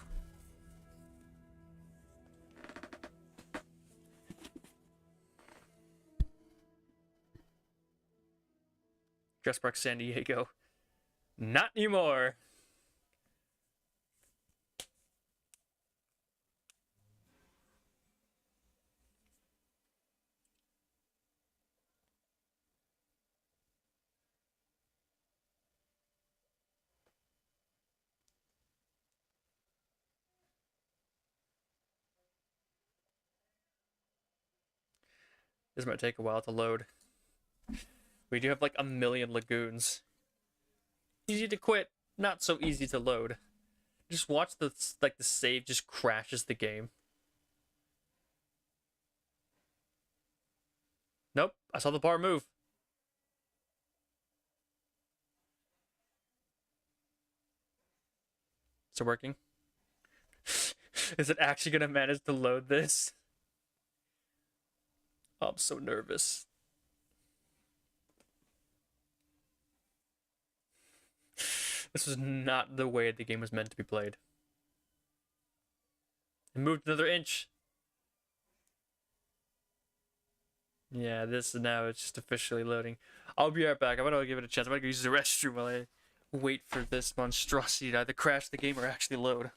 A: Jurassic Park San Diego. Not anymore. This might take a while to load. We do have like a million lagoons. Easy to quit, not so easy to load. Just watch the save just crashes the game. Nope, I saw the bar move. Is it working? Is it actually gonna manage to load this? Oh, I'm so nervous. This was not the way the game was meant to be played. It moved another inch. Yeah, this now it's just officially loading. I'll be right back. I'm gonna give it a chance. I'm gonna go use the restroom while I wait for this monstrosity to either crash the game or actually load.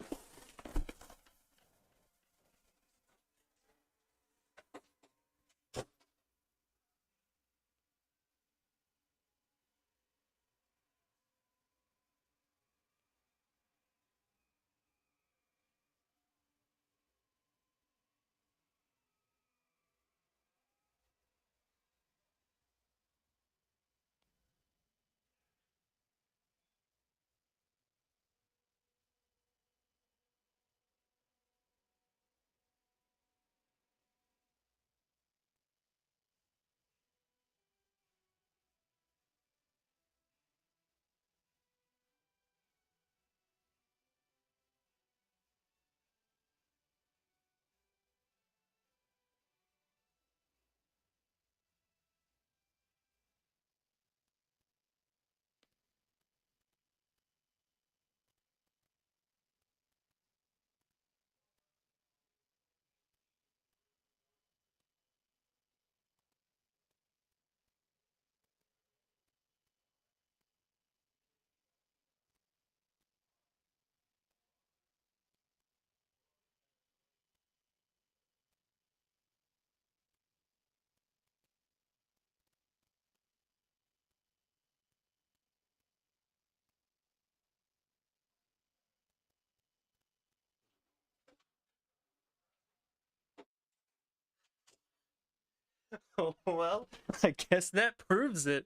A: Well, I guess that proves it.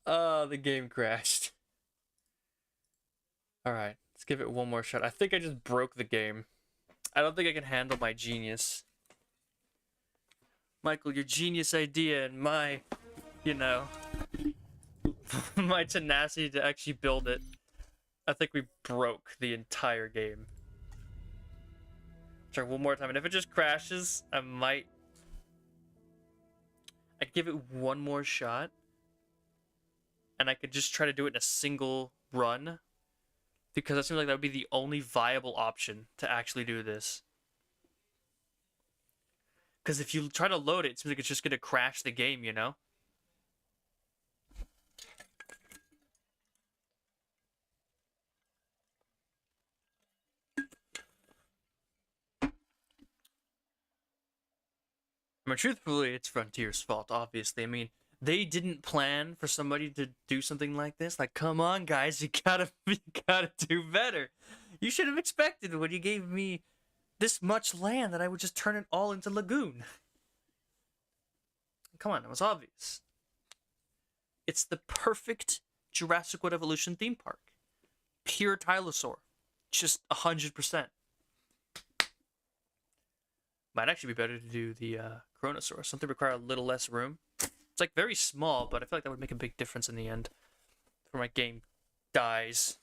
A: The game crashed. Alright, let's give it one more shot. I think I just broke the game. I don't think I can handle my genius. Michael, your genius idea and my, you know, my tenacity to actually build it. I think we broke the entire game. Try one more time, and if it just crashes, I'd give it one more shot. And I could just try to do it in a single run. Because it seems like that would be the only viable option to actually do this. Because if you try to load it, it seems like it's just going to crash the game, you know? I mean, truthfully, it's Frontier's fault, obviously. I mean, they didn't plan for somebody to do something like this. Like, come on, guys, you gotta do better. You should have expected when you gave me this much land that I would just turn it all into lagoon. Come on, it was obvious. It's the perfect Jurassic World Evolution theme park. Pure Tylosaur. Just 100%. Might actually be better to do the Chronosaurus. Something require a little less room. It's like very small, but I feel like that would make a big difference in the end. Before my game dies.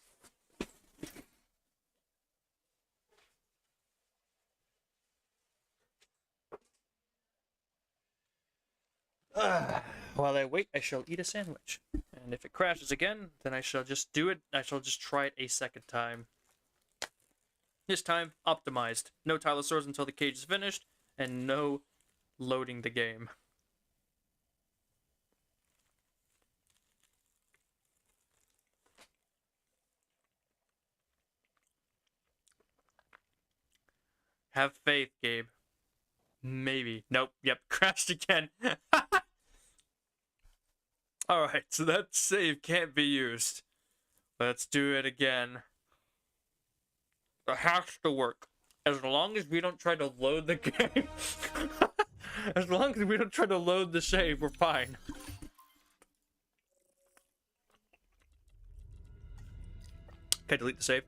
A: While I wait, I shall eat a sandwich. And if it crashes again, then I shall just do it. I shall just try it a second time. This time, optimized. No Tylosaurs until the cage is finished, and no loading the game. Have faith, Gabe. Maybe. Nope. Yep. Crashed again. Alright, so that save can't be used. Let's do it again. It has to work. As long as we don't try to load the game. As long as we don't try to load the save, we're fine. Okay, delete the save.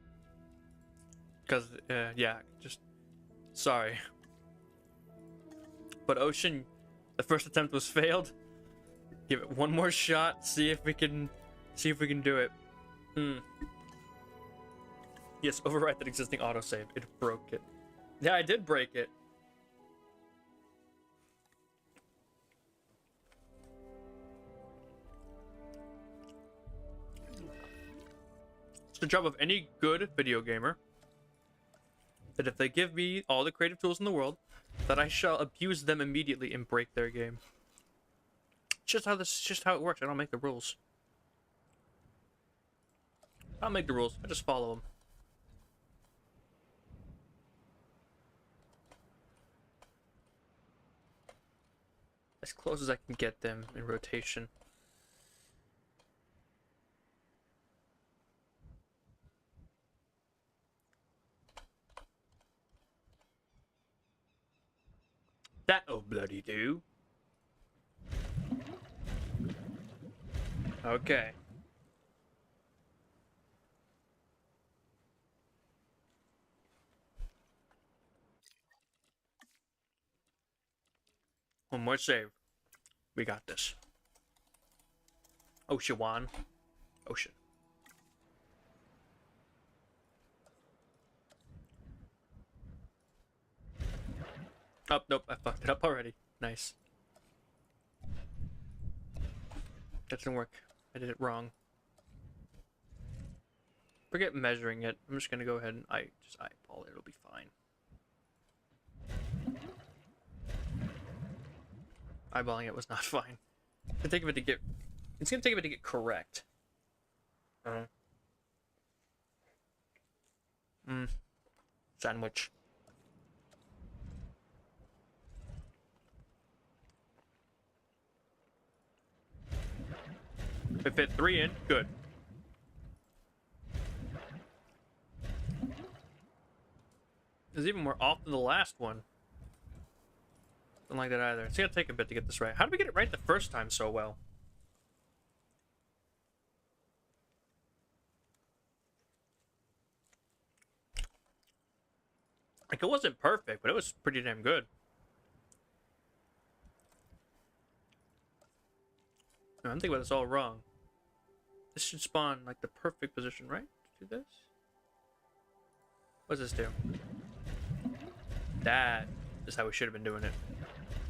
A: Because, yeah, just... Sorry. But Ocean, the first attempt was failed. Give it one more shot, see if we can do it. Yes, overwrite that existing autosave. It broke it. Yeah, I did break it. It's the job of any good video gamer that if they give me all the creative tools in the world, that I shall abuse them immediately and break their game. Just how it works. I don't make the rules. I don't make the rules. I just follow them. As close as I can get them in rotation. That'll bloody do. Okay. One more save. We got this. Ocean one. Ocean. Oh, nope, I fucked it up already. Nice. That didn't work. I did it wrong. Forget measuring it. I'm just gonna go ahead and just eyeball it. It'll be fine. Eyeballing it was not fine. It's gonna take a bit to get correct. Sandwich. If it fit 3 in, good. It was even more off than the last one. Don't like that either. It's gonna take a bit to get this right. How did we get it right the first time so well? Like, it wasn't perfect, but it was pretty damn good. No, I'm thinking about this all wrong. This should spawn, like, the perfect position, right? Do this? What does this do? That is how we should have been doing it.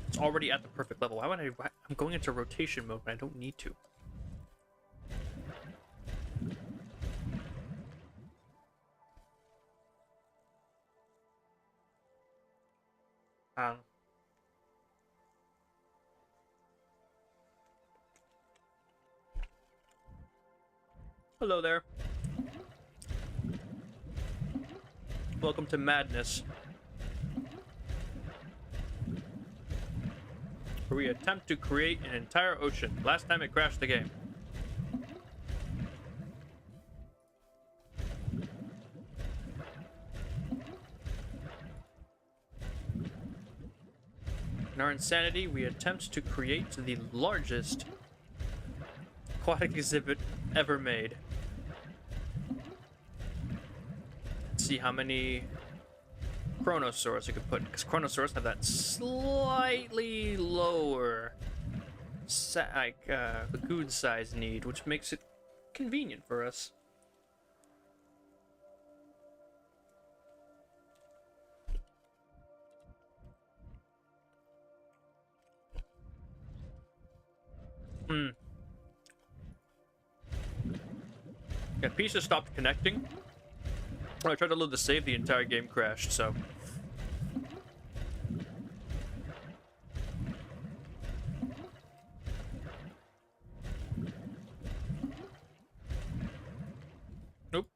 A: It's already at the perfect level. Why would I'm going into rotation mode when I don't need to. Um, Hello there. Welcome to Madness, where we attempt to create an entire ocean. Last time it crashed the game. In our insanity, we attempt to create the largest aquatic exhibit ever made. See how many Chronosaurs you could put, because Chronosaurs have that slightly lower lagoon size need, which makes it convenient for us. Yeah, pieces stopped connecting. When I tried to load the save, the entire game crashed, so. Nope.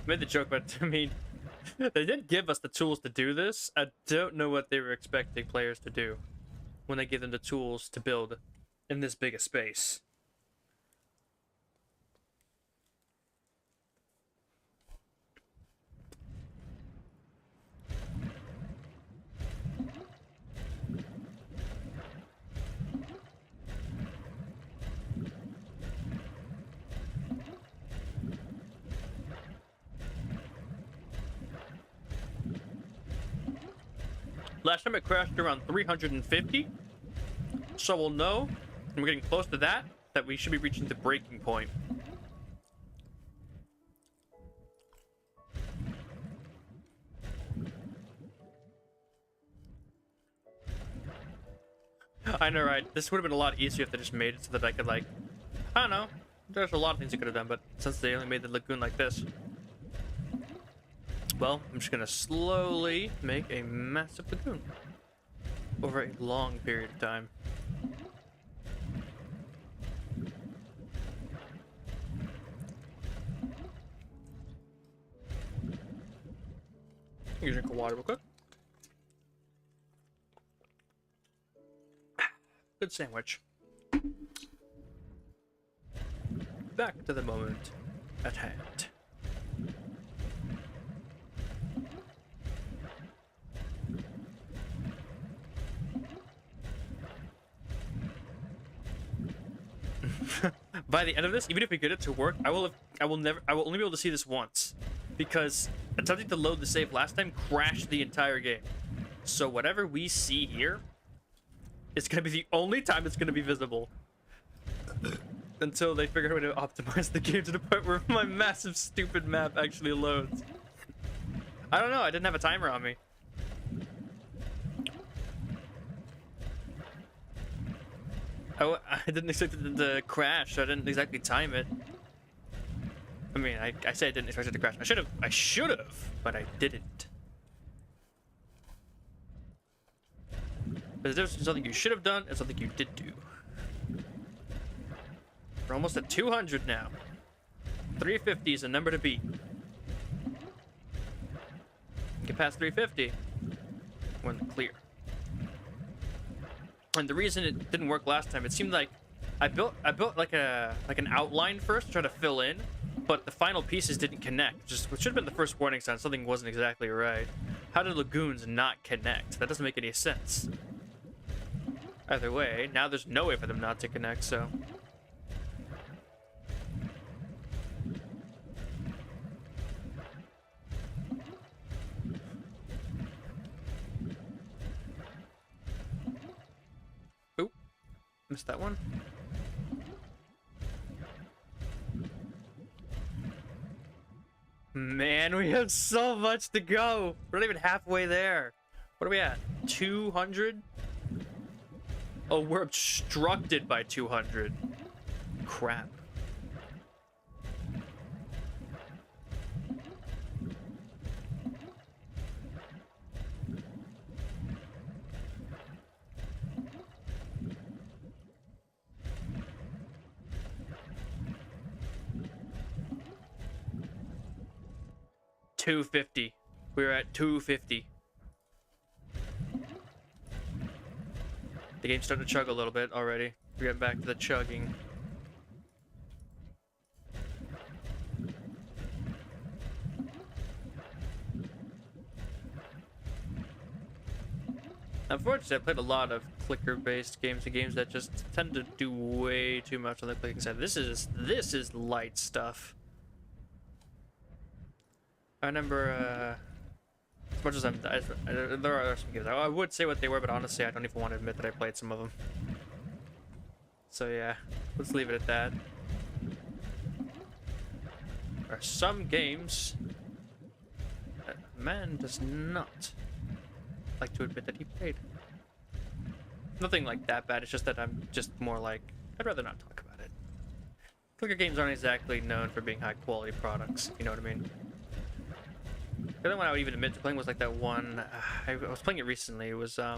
A: Made the joke, but I mean, they did give us the tools to do this. I don't know what they were expecting players to do when they give them the tools to build in this big a space. Last time it crashed around 350, so we'll know, and we're getting close to that we should be reaching the breaking point. I know, right? This would have been a lot easier if they just made it so that I could, like, I don't know. There's a lot of things they could have done, but since they only made the lagoon like this, well, I'm just gonna slowly make a massive lagoon over a long period of time. You drink water real quick. Good sandwich. Back to the moment at hand. By the end of this, even if we get it to work, I will only be able to see this once, because attempting to load the save last time crashed the entire game. So whatever we see here is gonna be the only time it's gonna be visible until they figure out how to optimize the game to the point where my massive stupid map actually loads. I don't know. I didn't have a timer on me. I didn't expect it to crash, so I didn't exactly time it. I mean, I said I didn't expect it to crash. I should have, but I didn't. But the difference between something you should have done and something you did do. We're almost at 200 now. 350 is a number to beat. Get past 350, we're in the clear. And the reason it didn't work last time, it seemed like I built like an outline first to try to fill in, but the final pieces didn't connect. Which should have been the first warning sign. Something wasn't exactly right. How did lagoons not connect? That doesn't make any sense. Either way, now there's no way for them not to connect, so... Oop. Missed that one. Man, we have so much to go. We're not even halfway there. What are we at? 200? Oh, we're obstructed by 200. Crap. $250. We're at 250. The game's starting to chug a little bit already. We're getting back to the chugging. Unfortunately, I played a lot of clicker-based games and games that just tend to do way too much on the clicking side. This is light stuff. I remember, as much as there are some games. I would say what they were, but honestly, I don't even want to admit that I played some of them. So yeah, let's leave it at that. There are some games that a man does not like to admit that he played. Nothing like that bad, it's just that I'm just more like, I'd rather not talk about it. Clicker games aren't exactly known for being high quality products, you know what I mean? The other one I would even admit to playing was like that one, I was playing it recently, it was, it's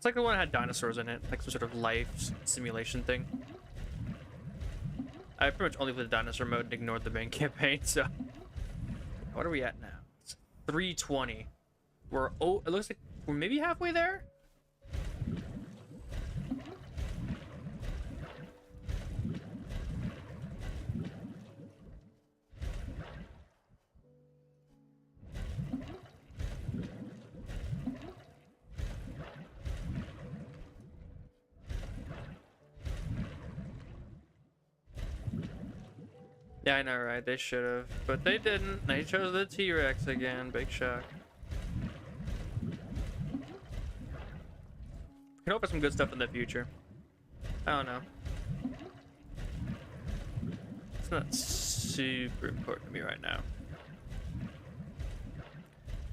A: like the one that had dinosaurs in it, like some sort of life simulation thing. I pretty much only played the dinosaur mode and ignored the main campaign, so. What are we at now? It's 320. We're, oh, it looks like we're maybe halfway there? Yeah, I know, right? They should have, but they didn't. They chose the T-Rex again. Big shock. Can hope for some good stuff in the future. I don't know. It's not super important to me right now.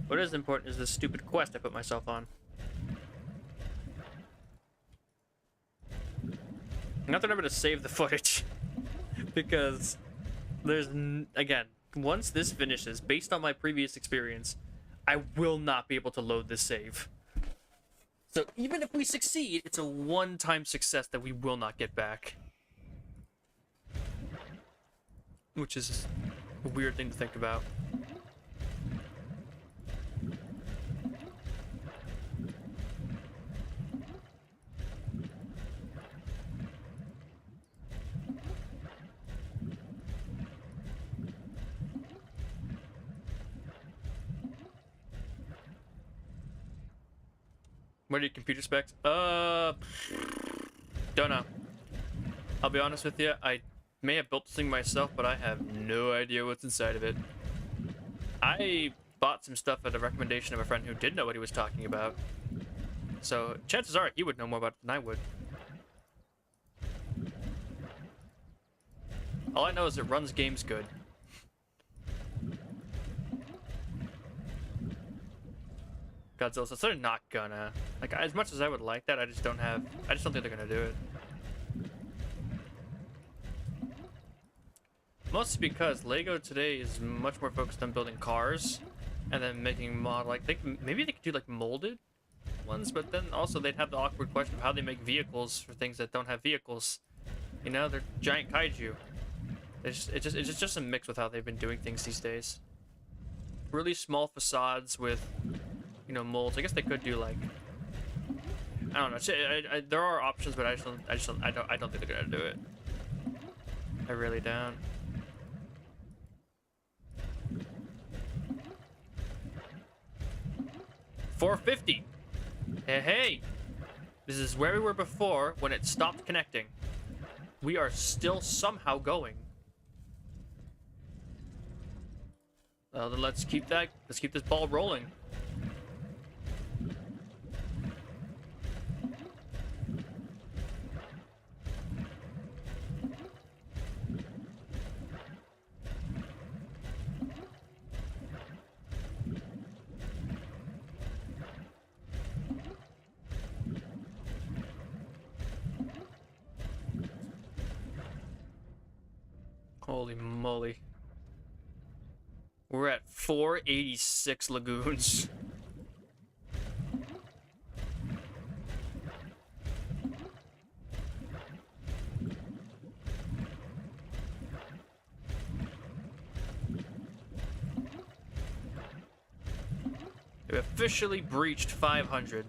A: What is important is the stupid quest I put myself on. I have to remember to save the footage because there's, again, once this finishes, based on my previous experience, I will not be able to load this save. So even if we succeed, it's a one-time success that we will not get back. Which is a weird thing to think about. What are your computer specs? Don't know. I'll be honest with you, I may have built this thing myself, but I have no idea what's inside of it. I bought some stuff at a recommendation of a friend who did know what he was talking about. So chances are he would know more about it than I would. All I know is it runs games good. Godzilla says they're not gonna, like, as much as I would like that, I just don't think they're gonna do it. Mostly because Lego today is much more focused on building cars and then making maybe they could do like molded ones, but then also they'd have the awkward question of how they make vehicles for things that don't have vehicles. You know, they're giant kaiju. It's just a mix with how they've been doing things these days. Really small facades with, you know, molds. I guess they could do like, I don't know. There are options, but I don't think they're gonna do it. I really don't. $450. Hey, hey. This is where we were before when it stopped connecting. We are still somehow going. Well, then let's keep this ball rolling. Holy moly. We're at 486 lagoons. We officially breached 500.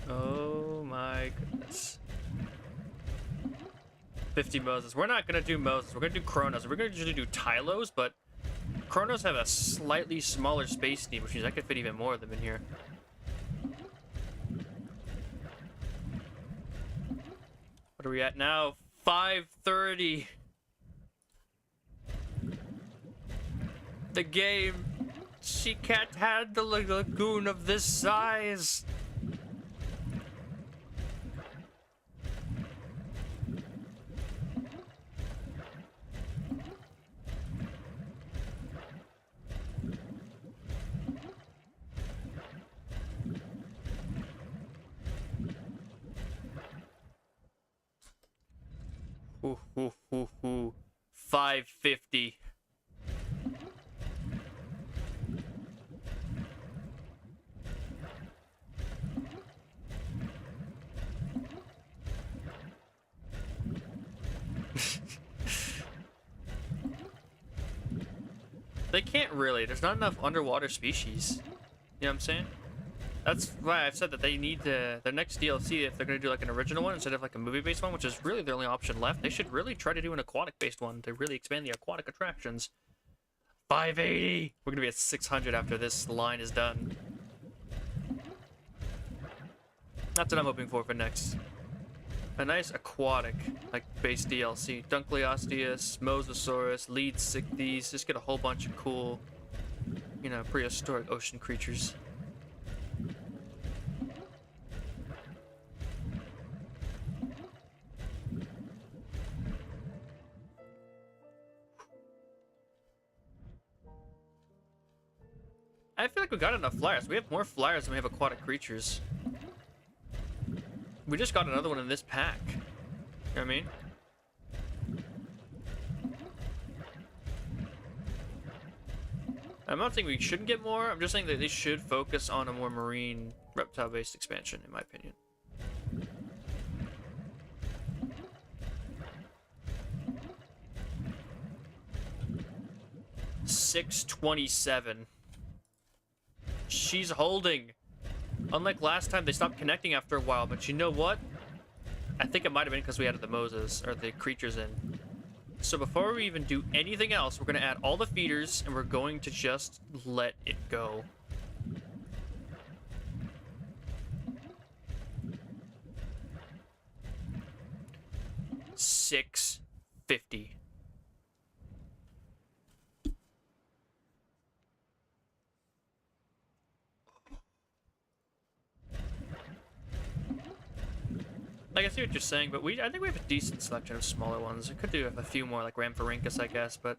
A: Oh my goodness. 50 Moses. We're not gonna do Moses. We're gonna do Chronos. We're gonna usually do Tylos, but Chronos have a slightly smaller space need, which means I could fit even more of them in here. What are we at now? 530. The game. She can't handle a lagoon of this size. Ooh. 550. They can't really. There's not enough underwater species. You know what I'm saying? That's why I've said that they need their next DLC, if they're going to do like an original one instead of like a movie-based one, which is really the only option left, they should really try to do an aquatic-based one to really expand the aquatic attractions. 580! We're going to be at 600 after this line is done. That's what I'm hoping for next. A nice aquatic, like, base DLC. Dunkleosteus, Mosasaurus, Leadsichthys, just get a whole bunch of cool, you know, prehistoric ocean creatures. I feel like we got enough flyers. We have more flyers than we have aquatic creatures. We just got another one in this pack. You know what I mean? I'm not saying we shouldn't get more. I'm just saying that they should focus on a more marine reptile-based expansion, in my opinion. $627. She's holding. Unlike last time, they stopped connecting after a while, but you know what? I think it might have been because we added the Moses, or the creatures in. So before we even do anything else, we're going to add all the feeders, and we're going to just let it go. $650. Like, I see what you're saying, but I think we have a decent selection of smaller ones. We could do a few more, like Rhamphorhynchus, I guess, but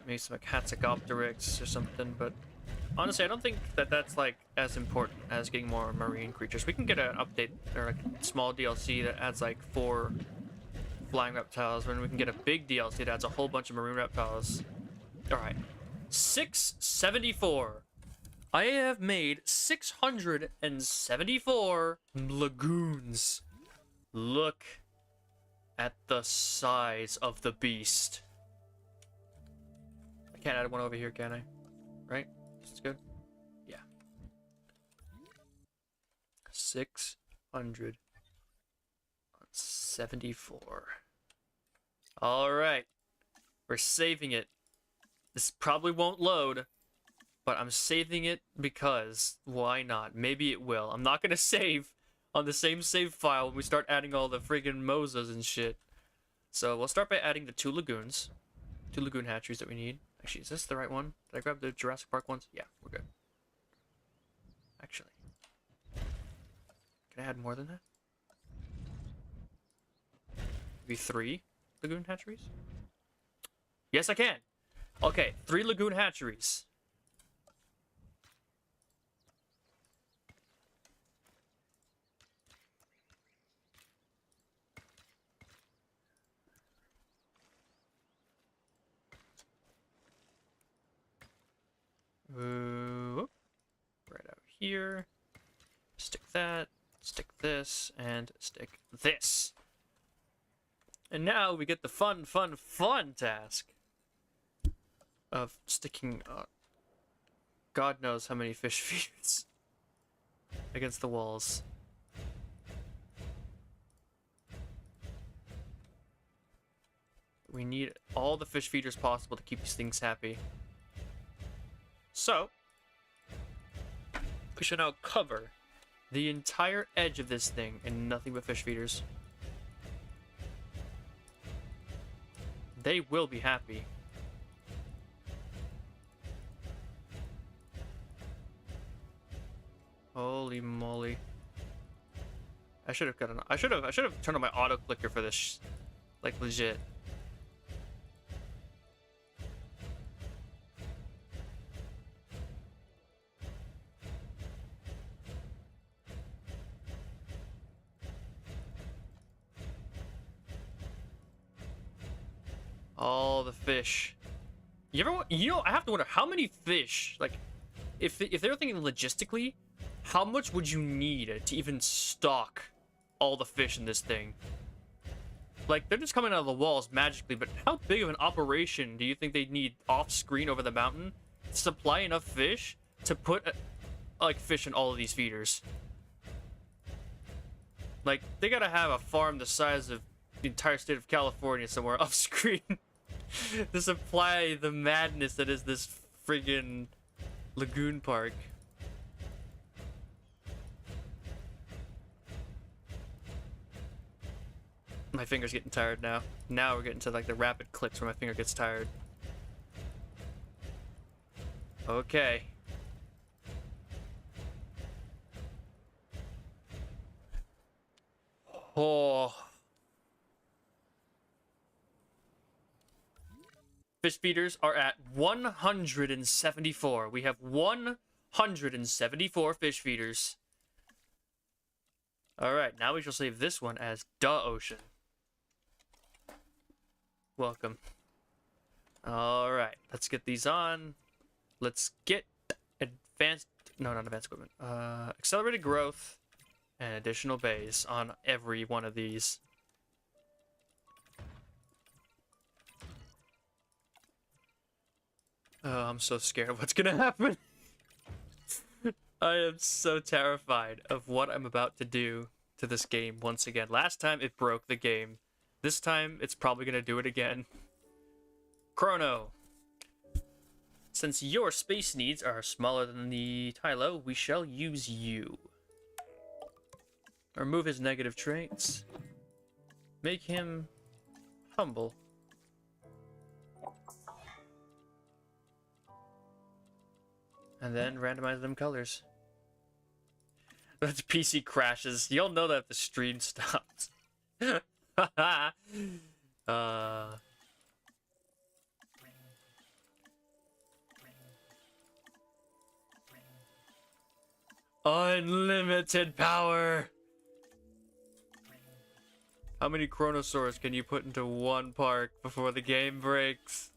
A: maybe some like Hatzegopteryx or something, but honestly, I don't think that that's, like, as important as getting more marine creatures. We can get an update, or like a small DLC that adds, like, 4 flying reptiles, when we can get a big DLC that adds a whole bunch of marine reptiles. Alright. 674. I have made 674 lagoons. Look at the size of the beast. I can't add one over here, can I? Right? This is good? Yeah. 674. Alright. We're saving it. This probably won't load, but I'm saving it because why not? Maybe it will. I'm not gonna save on the same save file when we start adding all the friggin' Mosas and shit. So we'll start by adding the 2 lagoons. 2 lagoon hatcheries that we need. Actually, is this the right one? Did I grab the Jurassic Park ones? Yeah, we're good. Actually. Can I add more than that? Maybe 3 lagoon hatcheries? Yes, I can! Okay, 3 lagoon hatcheries. Right out here. Stick that, stick this, and stick this. And now we get the fun task of sticking God knows how many fish feeders against the walls. We need all the fish feeders possible to keep these things happy. So, we should now cover the entire edge of this thing in nothing but fish feeders. They will be happy. Holy moly. I should have turned on my auto clicker for this, like legit. All the fish. You know, I have to wonder how many fish, like, if they were thinking logistically, how much would you need to even stock all the fish in this thing? Like, they're just coming out of the walls magically, but how big of an operation do you think they'd need off-screen over the mountain to supply enough fish to put, like, fish in all of these feeders? Like, they gotta have a farm the size of the entire state of California somewhere off-screen to supply the madness that is this friggin' lagoon park. My finger's getting tired now. Now we're getting to like the rapid clicks where my finger gets tired. Okay. Oh. Fish feeders are at 174. We have 174 fish feeders. Alright, now we shall save this one as Duh Ocean. Welcome. Alright, let's get these on. Let's get advanced... No, not advanced equipment. Accelerated growth and additional bays on every one of these. Oh, I'm so scared of what's gonna happen. I am so terrified of what I'm about to do to this game once again. Last time it broke the game. This time it's probably gonna do it again. Chrono. Since your space needs are smaller than the Tylo, we shall use you. Remove his negative traits. Make him humble. And then randomize them colors. That PC crashes. You'll know that if the stream stops. Unlimited power! How many Chronosaurs can you put into one park before the game breaks?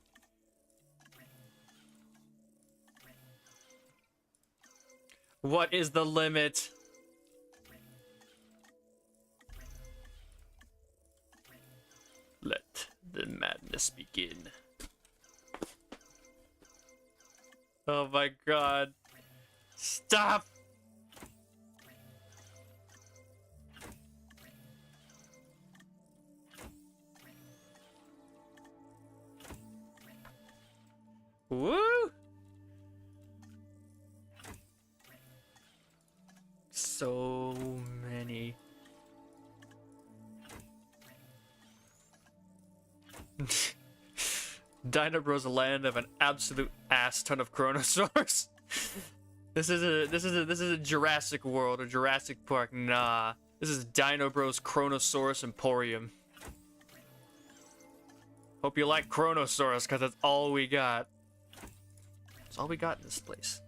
A: What is the limit? us begin. Oh my god. Stop! Woo! So many. Dino Bros land of an absolute ass ton of Chronosaurs. This is a Jurassic World, a Jurassic Park. Nah. This is Dino Bros Chronosaurus Emporium. Hope you like Chronosaurus, because that's all we got. That's all we got in this place.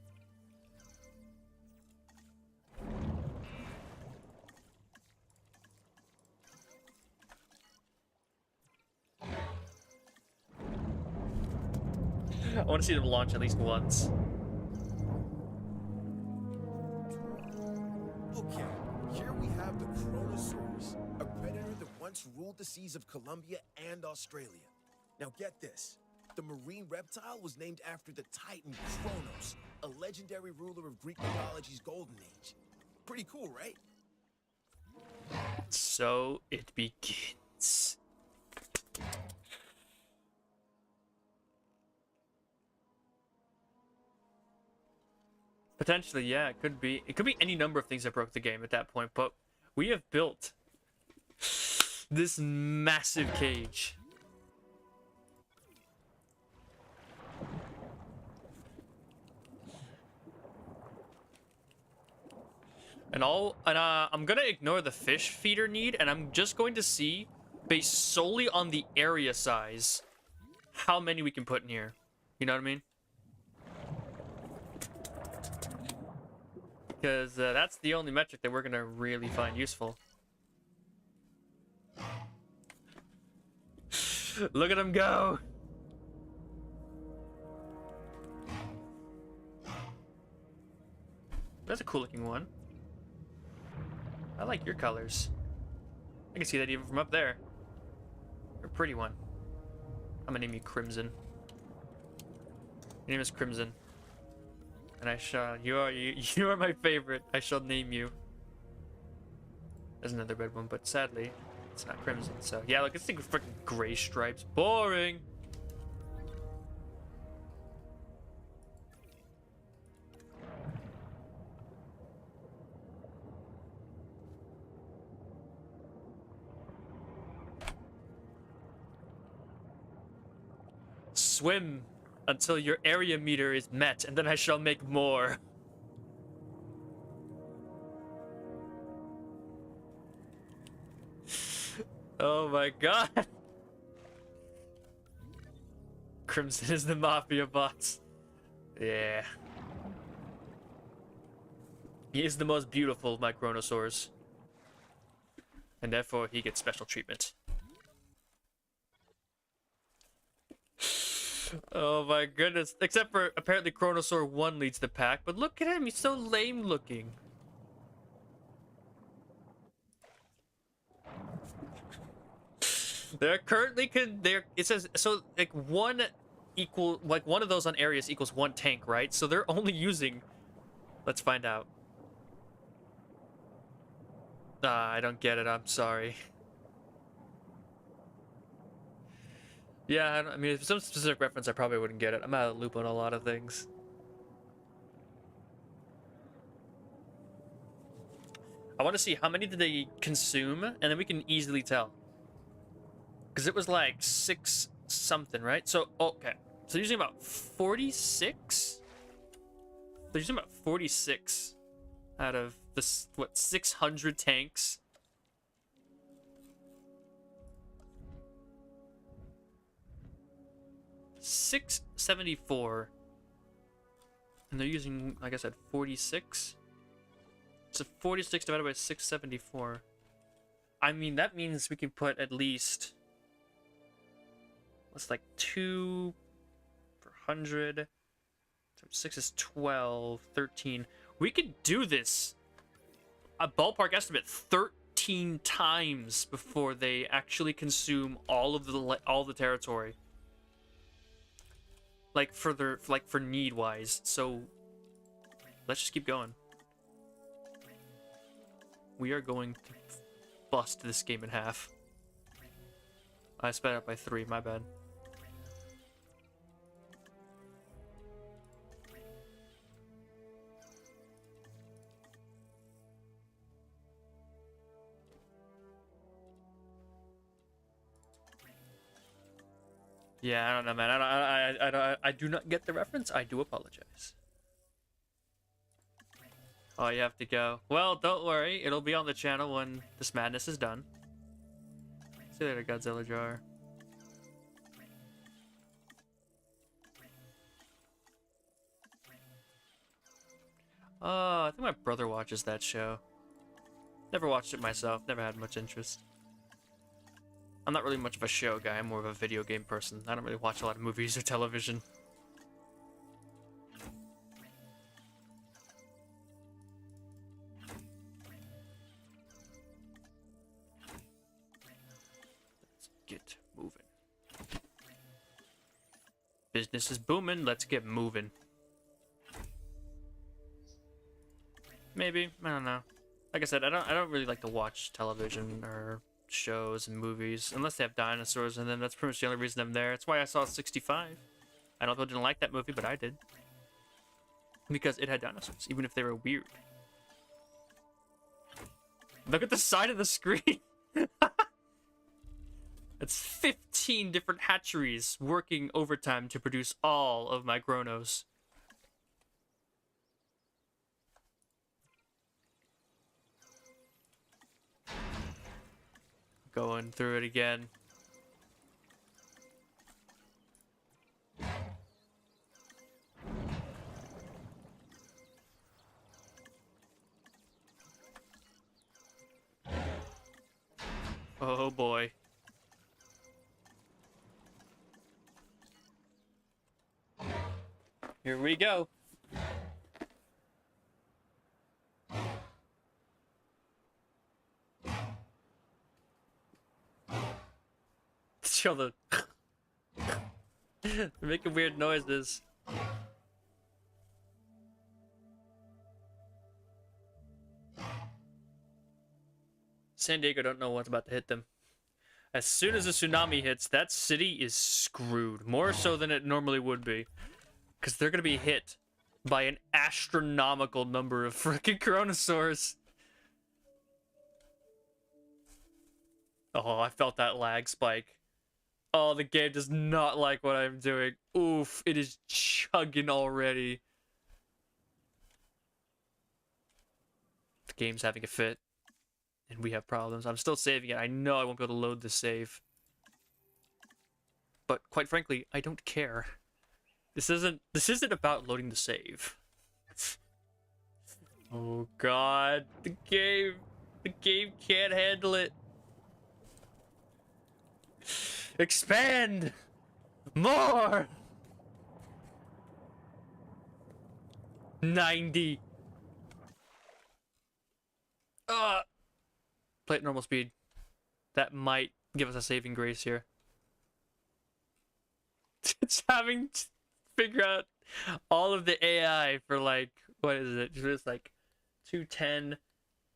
A: I want to see them launch at least once.
H: Okay, here we have the Chronosaurus, a predator that once ruled the seas of Colombia and Australia. Now get this. The marine reptile was named after the Titan Kronos, a legendary ruler of Greek mythology's golden age. Pretty cool, right?
A: So it begins. Potentially, yeah, it could be. It could be any number of things that broke the game at that point, but we have built this massive cage. And I'm gonna ignore the fish feeder need, and I'm just going to see, based solely on the area size, how many we can put in here. You know what I mean? Because that's the only metric that we're gonna really find useful. Look at him go! That's a cool looking one. I like your colors. I can see that even from up there. You're a pretty one. I'm gonna name you Crimson. Your name is Crimson. And I shall, you are my favorite. I shall name you. There's another red one, but sadly, it's not Crimson. So yeah, look, it's like freaking gray stripes. Boring. Swim until your area meter is met, and then I shall make more. Oh my god. Crimson is the mafia boss. Yeah. He is the most beautiful of my Chronosaurs. And therefore he gets special treatment. Oh my goodness. Except for apparently Chronosaur 1 leads the pack, but look at him, he's so lame looking. They're currently it says so like one of those on areas equals one tank, right? So they're only using, let's find out. I don't get it, I'm sorry. Yeah, I mean, if some specific reference, I probably wouldn't get it. I'm out of the loop on a lot of things. I want to see how many did they consume, and then we can easily tell. Because it was like 6 something, right? So, okay. So they're using about 46? They're using about 46 out of this, what, 600 tanks? $674, and they're using, like I said, 46. So 46 divided by 674. I mean, that means we can put at least, what's like 2 per 100. So 6 is 12, 13. We could do this, a ballpark estimate, 13 times before they actually consume all the territory. like further, like for need wise. So let's just keep going. We are going to bust this game in half. I sped up by 3, my bad. Yeah, I don't know, man. I do not get the reference. I do apologize. Oh, you have to go. Well, don't worry. It'll be on the channel when this madness is done. See you later, Godzilla jar. I think my brother watches that show. Never watched it myself. Never had much interest. I'm not really much of a show guy. I'm more of a video game person. I don't really watch a lot of movies or television. Let's get moving. Business is booming. Let's get moving. Maybe. I don't know. Like I said, I don't really like to watch television or shows and movies unless they have dinosaurs in them. That's pretty much the only reason I'm there. That's why I saw 65. I know people didn't like that movie, but I did. Because it had dinosaurs, even if they were weird. Look at the side of the screen! That's 15 different hatcheries working overtime to produce all of my Chronos. Going through it again. Oh boy. Here we go. Show the they're making weird noises. San Diego don't know what's about to hit them. As soon as a tsunami hits, that city is screwed. More so than it normally would be. Because they're going to be hit by an astronomical number of freaking Chronosaurs. Oh, I felt that lag spike. Oh, the game does not like what I'm doing. Oof, it is chugging already. The game's having a fit. And we have problems. I'm still saving it. I know I won't be able to load the save. But quite frankly, I don't care. This isn't about loading the save. Oh god, the game can't handle it. Expand more. 90. Play at normal speed. That might give us a saving grace here. It's having to figure out all of the AI for like, what is it? It's like 210.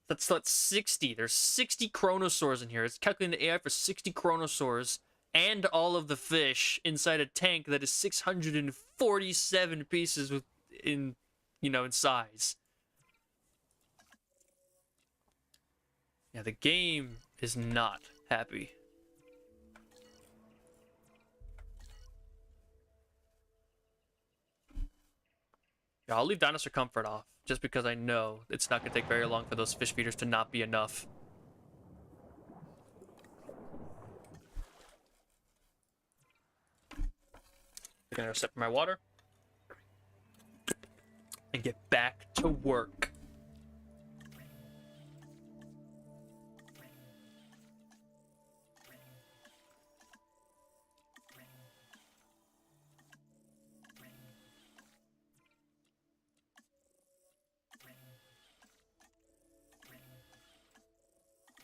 A: That's 60. There's 60 Chronosaurs in here. It's calculating the AI for 60 Chronosaurs and all of the fish inside a tank that is 647 pieces in size. Yeah, the game is not happy. Yeah, I'll leave Dinosaur Comfort off, just because I know it's not going to take very long for those fish feeders to not be enough. I'm going to sip my water and get back to work.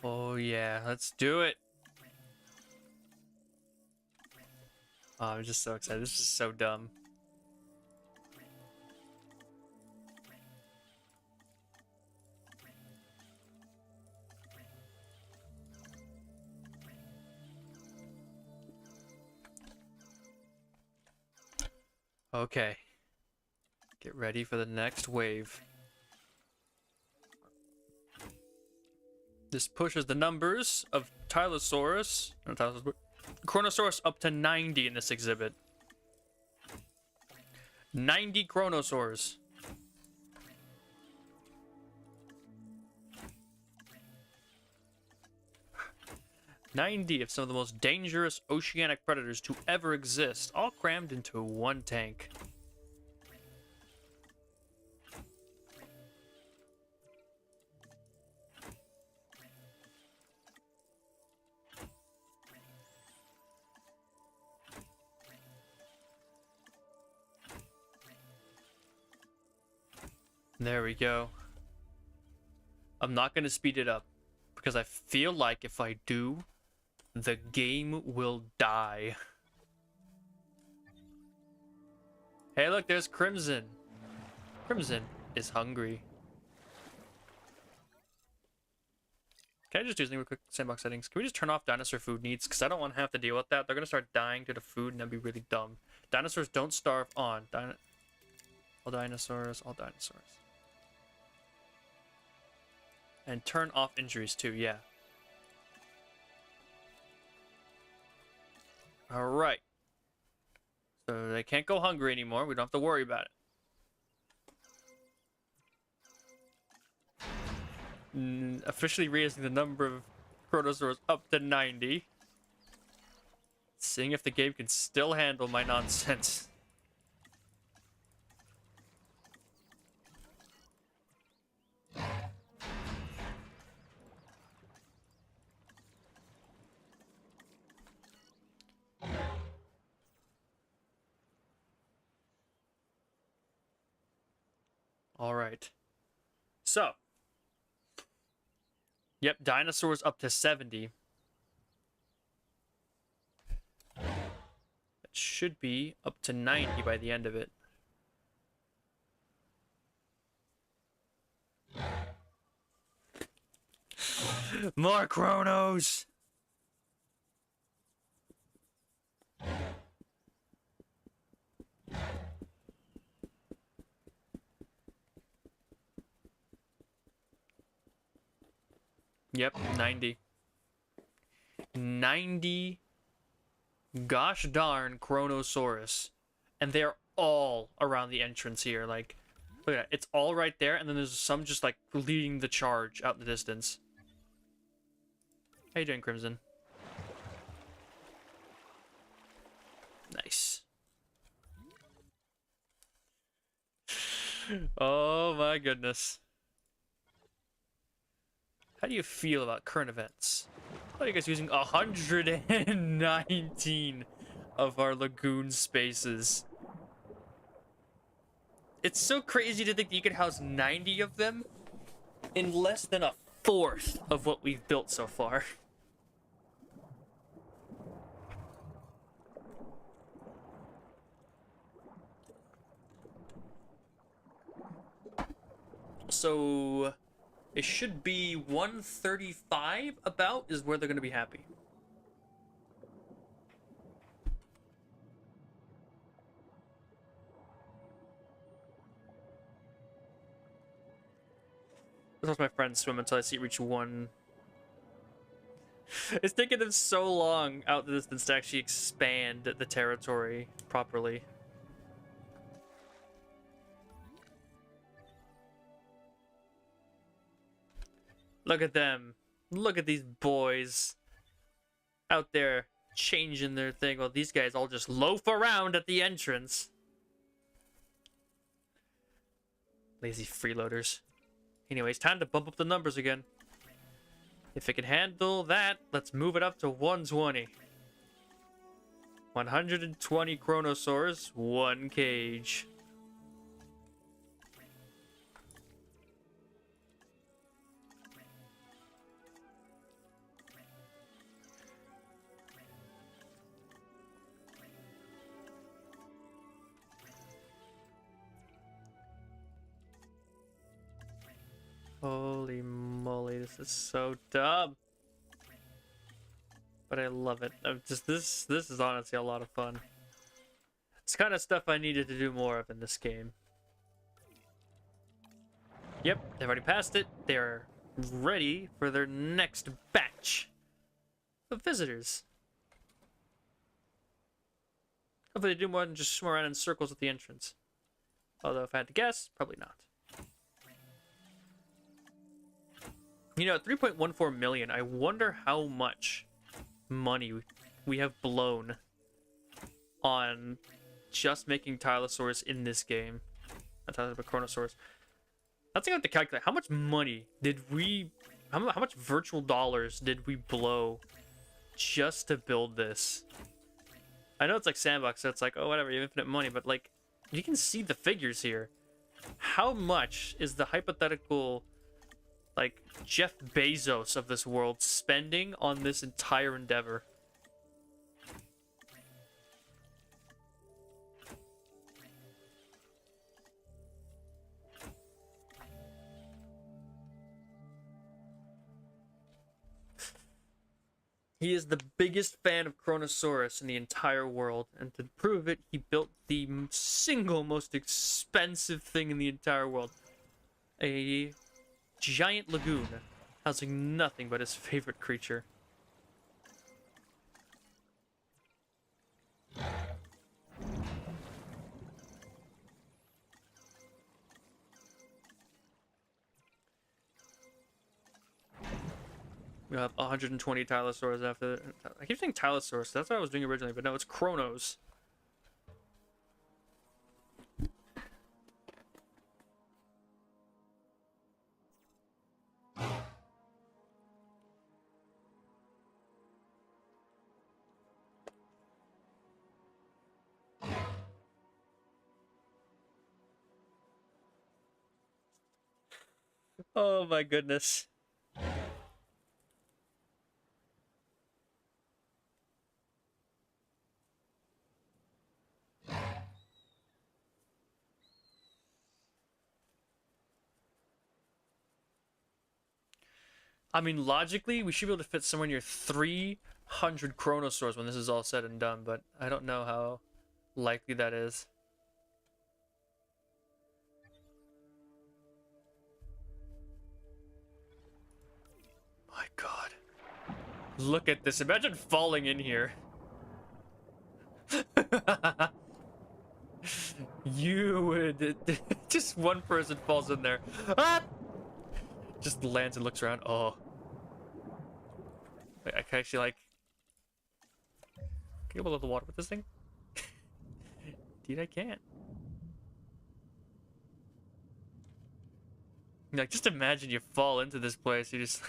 A: Oh yeah, let's do it. Oh, I'm just so excited. This is so dumb. Okay. Get ready for the next wave. This pushes the numbers of Chronosaurus up to 90 in this exhibit. 90 Chronosaurs. "90 of some of the most dangerous oceanic predators to ever exist, all crammed into one tank." There we go. I'm not going to speed it up because I feel like if I do, the game will die. Hey, look, there's Crimson. Crimson is hungry. Can I just do something real quick? Sandbox settings. Can we just turn off dinosaur food needs? Because I don't want to have to deal with that. They're going to start dying to the food, and that'd be really dumb. Dinosaurs don't starve on. All dinosaurs, all dinosaurs. And turn off injuries too, yeah. Alright. So they can't go hungry anymore. We don't have to worry about it. Officially raising the number of Chronosaurs up to 90. Seeing if the game can still handle my nonsense. All right. So. Yep, dinosaurs up to 70. It should be up to 90 by the end of it. More Chronos! Yep, 90. 90 gosh darn Chronosaurus. And they're all around the entrance here. Like, look at that. It's all right there, and then there's some just like leading the charge out in the distance. How you doing, Crimson? Nice. Oh my goodness. How do you feel about current events? How are you guys using 119 of our lagoon spaces? It's so crazy to think that you could house 90 of them in less than a fourth of what we've built so far. So it should be 135 about is where they're going to be happy. This was my friend swim until I see it reach 1. It's taking them so long out the distance to actually expand the territory properly. Look at them. Look at these boys out there changing their thing while these guys all just loaf around at the entrance. Lazy freeloaders. Anyways, time to bump up the numbers again. If it can handle that, let's move it up to 120. 120 Chronosaurs, 1 cage. Holy moly, this is so dumb. But I love it. This is honestly a lot of fun. It's kind of stuff I needed to do more of in this game. Yep, they've already passed it. They're ready for their next batch of visitors. Hopefully they do more than just swim around in circles at the entrance. Although if I had to guess, probably not. You know, at 3.14 million, I wonder how much money we have blown on just making Tylosaurus in this game. I'm talking about Chronosaurus. I think I have to calculate how much money did we, how much virtual dollars did we blow just to build this? I know it's like Sandbox, so it's like, oh, whatever, you have infinite money, but like, you can see the figures here. How much is the hypothetical, like, Jeff Bezos of this world spending on this entire endeavor? He is the biggest fan of Chronosaurus in the entire world, and to prove it, he built the single most expensive thing in the entire world. A giant lagoon housing nothing but his favorite creature. We have 120 Tylosaurs after. I keep saying Tylosaurs. That's what I was doing originally, but no, it's Chronos. Oh my goodness. I mean, logically, we should be able to fit somewhere near 300 Chronosaurs when this is all said and done, but I don't know how likely that is. My God. Look at this. Imagine falling in here. You would... Just one person falls in there. Ah! Just lands and looks around. Oh. Wait, I can actually, like... Can you go below the water with this thing? Dude, I can't. Like, just imagine you fall into this place. You just,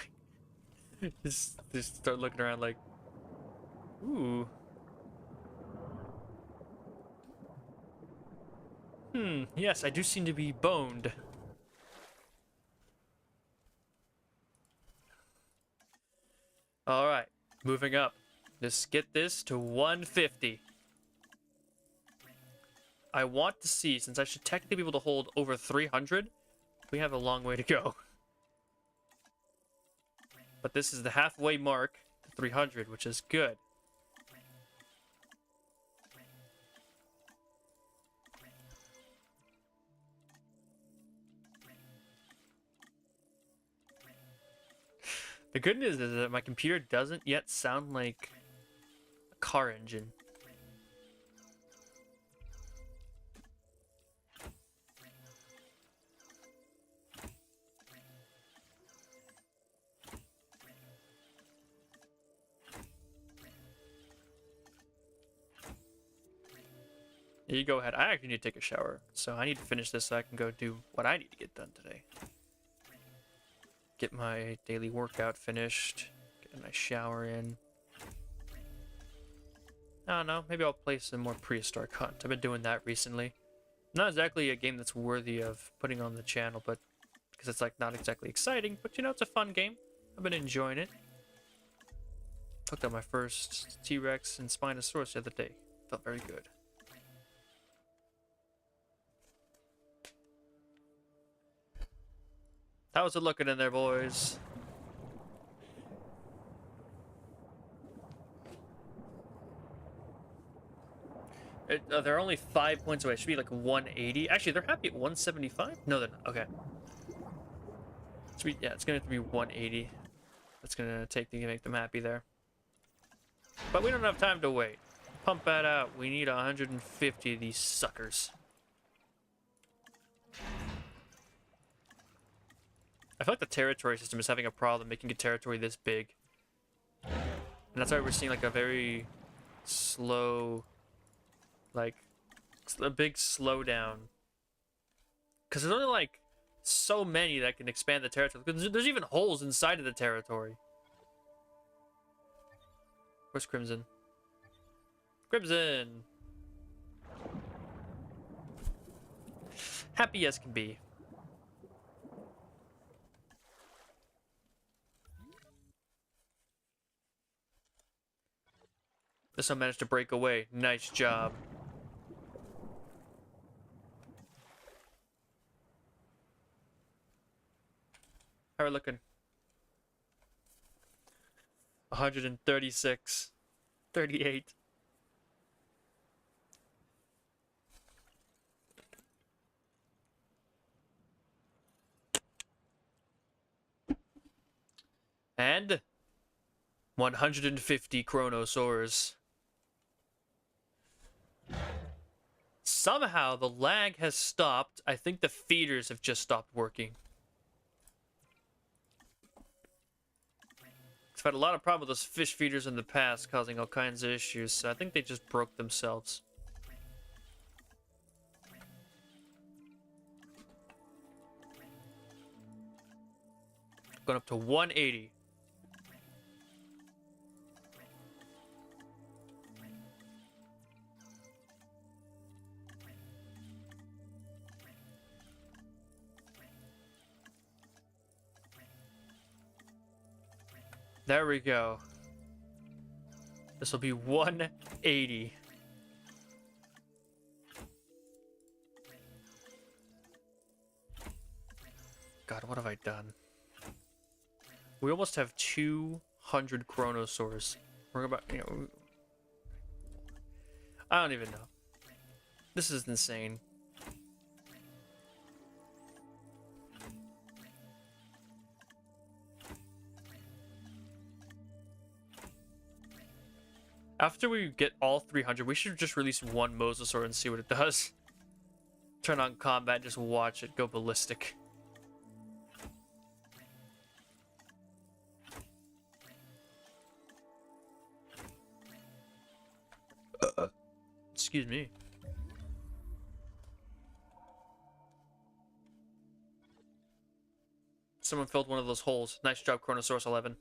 A: like... just start looking around like... Ooh. Yes, I do seem to be boned. Alright, moving up. Let's get this to 150. I want to see, since I should technically be able to hold over 300, we have a long way to go. But this is the halfway mark to 300, which is good. The good news is that my computer doesn't yet sound like a car engine. Yeah, you go ahead. I actually need to take a shower, so I need to finish this so I can go do what I need to get done today. Get my daily workout finished, get a nice shower in. I don't know, maybe I'll play some more Prehistoric Hunt. I've been doing that recently. Not exactly a game that's worthy of putting on the channel, but because it's like not exactly exciting, but you know, it's a fun game. I've been enjoying it. Hooked up my first T-Rex and Spinosaurus the other day. Felt very good. How's it looking in there, boys? They're only 5 points away. It should be like 180. Actually, they're happy at 175? No, they're not. Okay. Sweet. Yeah, it's going to have to be 180. That's going to take to make them happy there. But we don't have time to wait. Pump that out. We need 150 of these suckers. I feel like the territory system is having a problem making a territory this big. And that's why we're seeing like a very slow, like a big slowdown. Because there's only like so many that can expand the territory. Because there's even holes inside of the territory. Where's Crimson? Crimson! Happy as can be. This one managed to break away. Nice job. How are we looking? 136. 38. And 150 Chronosaurs. Somehow the lag has stopped. I think the feeders have just stopped working. I've had a lot of problems with those fish feeders in the past, causing all kinds of issues, so I think they just broke themselves. Going up to 180. There we go. This will be 180. God, what have I done? We almost have 200 Chronosaurs. We're about, you know, I don't even know. This is insane. After we get all 300, we should just release one Mosasaur and see what it does. Turn on combat, just watch it go ballistic. Excuse me. Someone filled one of those holes. Nice job, Chronosaurus 11.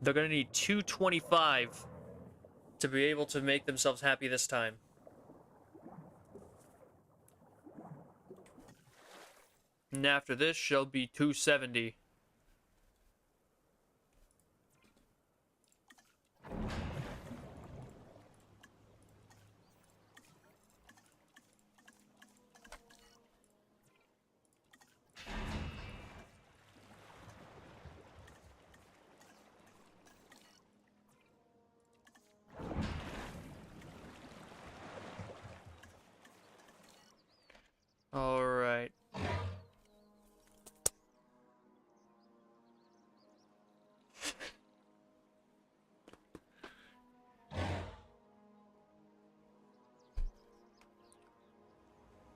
A: They're gonna need 225 to be able to make themselves happy this time. And after this shall be 270. All right.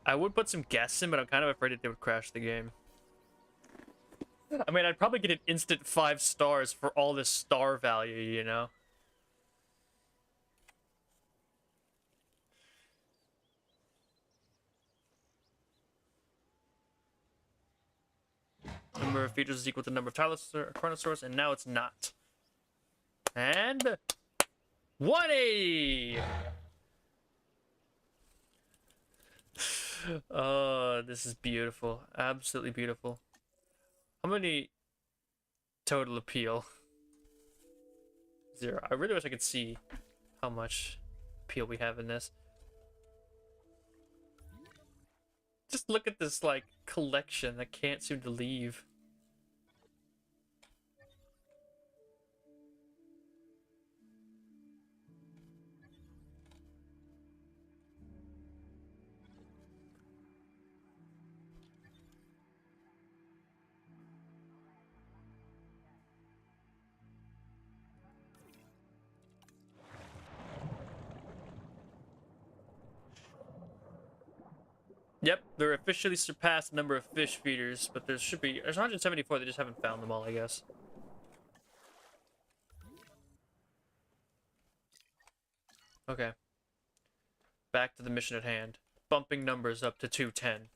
A: I would put some guests in, but I'm kind of afraid that they would crash the game. I mean, I'd probably get an instant 5 stars for all this star value, you know? Number of features is equal to the number of Chronosaurs, and now it's not. And 180! Oh, this is beautiful. Absolutely beautiful. How many total appeal? 0. I really wish I could see how much appeal we have in this. Just look at this, like, collection that can't seem to leave. Yep, they're officially surpassed the number of fish feeders, but there's 174. They just haven't found them all, I guess. Okay. Back to the mission at hand. Bumping numbers up to 210.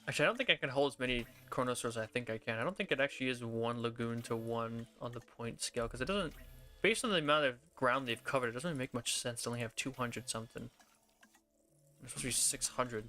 A: Actually, I don't think I can hold as many Chronosaurs as I think I can. I don't think it actually is 1 lagoon to 1 on the point scale, because it doesn't... Based on the amount of ground they've covered, it doesn't really make much sense to only have 200 something. It's supposed to be 600.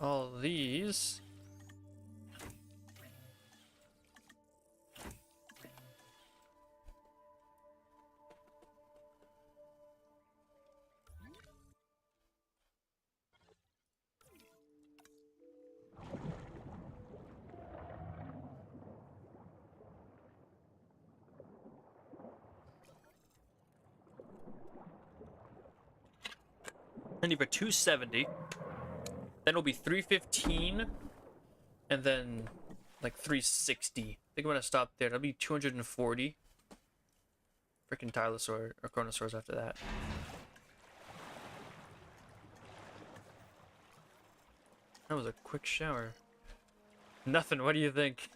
A: All these... I need for 270. Then it'll be 315. And then like 360. I think I'm gonna stop there. That'll be 240. Freaking Tylosaur or Chronosaurs after that. That was a quick shower. Nothing, what do you think?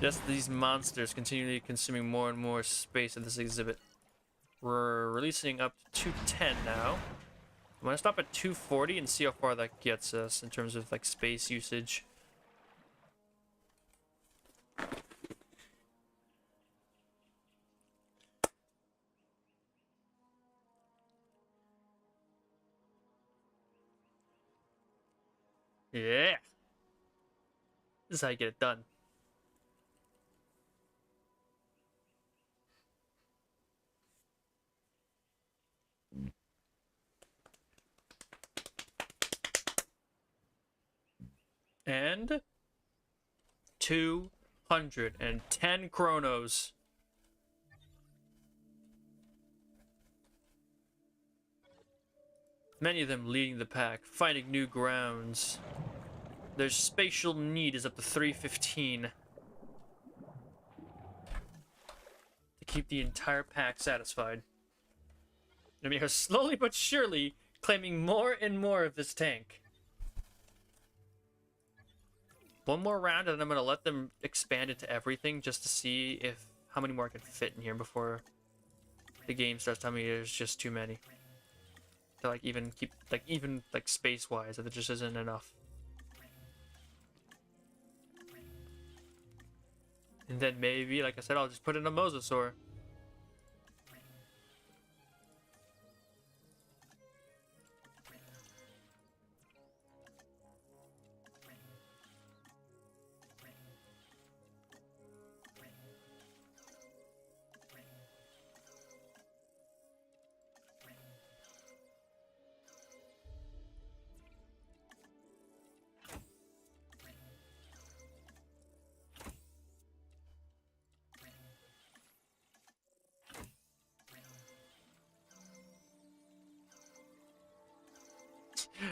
A: Just these monsters continually consuming more and more space in this exhibit. We're releasing up to 210 now. I'm gonna stop at 240 and see how far that gets us in terms of like space usage. Yeah! This is how you get it done. And 210 chronos. Many of them leading the pack, finding new grounds. Their spatial need is up to 315. To keep the entire pack satisfied. I mean, they're slowly but surely claiming more and more of this tank. One more round and I'm gonna let them expand into everything just to see if how many more I can fit in here before the game starts telling me there's just too many. To like even keep even space wise, that there just isn't enough. And then maybe, like I said, I'll just put in a Mosasaur.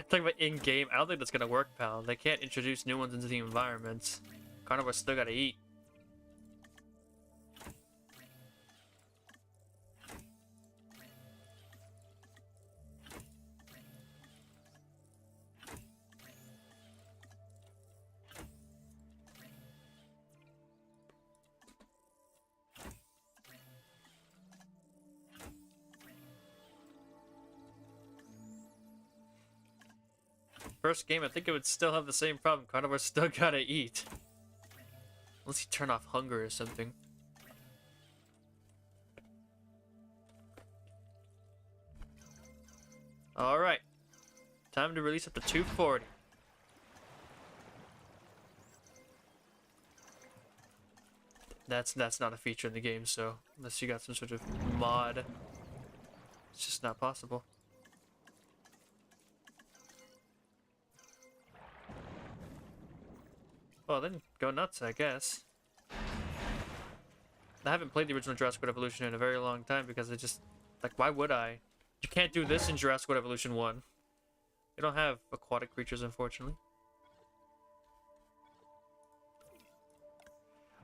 A: Talking about in-game, I don't think that's gonna work, pal. They can't introduce new ones into the environment. Carnivores still gotta eat. first game, I think it would still have the same problem. Carnivores still gotta eat. Unless you turn off hunger or something. Alright. Time to release up to 240. That's not a feature in the game, so unless you got some sort of mod, it's just not possible. Well, then go nuts, I guess. I haven't played the original Jurassic World Evolution in a very long time because it just, like, why would I? You can't do this in Jurassic World Evolution 1. You don't have aquatic creatures, unfortunately.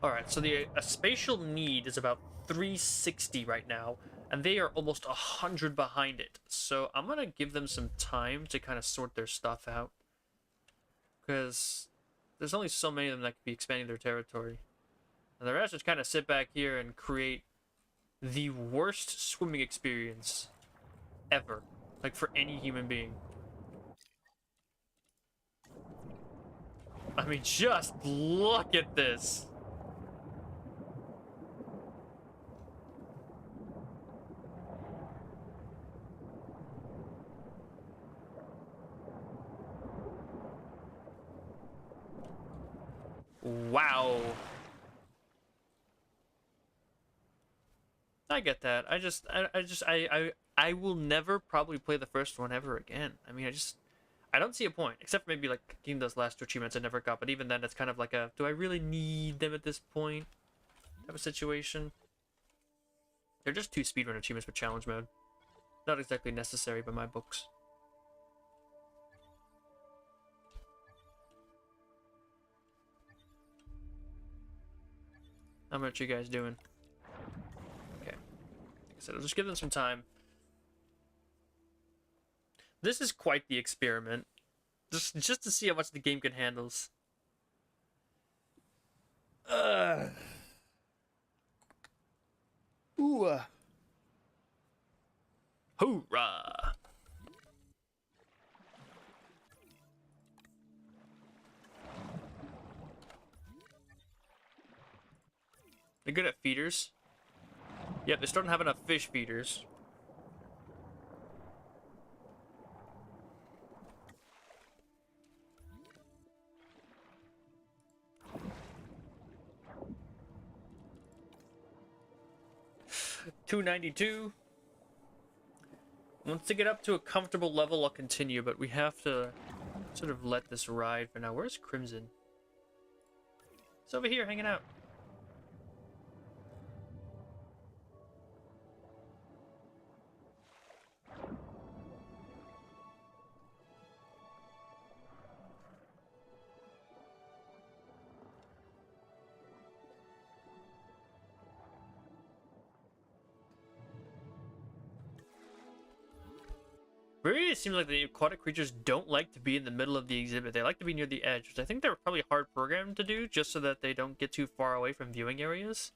A: Alright, so the spatial need is about 360 right now, and they are almost 100 behind it. So I'm gonna give them some time to kind of sort their stuff out. Because there's only so many of them that could be expanding their territory. And the rest just kind of sit back here and create the worst swimming experience ever. Like, for any human being. I mean, just look at this! Wow. I get that. I will never probably play the first one ever again. I mean, I don't see a point, except for maybe like getting those last two achievements I never got, but even then it's kind of like a, do I really need them at this point type of situation? They're just 2 speedrun achievements for challenge mode. Not exactly necessary by my books. How much you guys doing? Okay. Like I said, I'll just give them some time. This is quite the experiment. Just to see how much the game can handle. Ooh. Hoorah! They're good at feeders. Yep, they still don't have enough fish feeders. $292. Once they get up to a comfortable level, I'll continue, but we have to sort of let this ride for now. Where's Crimson? It's over here hanging out. Really, it seems like the aquatic creatures don't like to be in the middle of the exhibit. They like to be near the edge, which I think they're probably hard programmed to do, just so that they don't get too far away from viewing areas.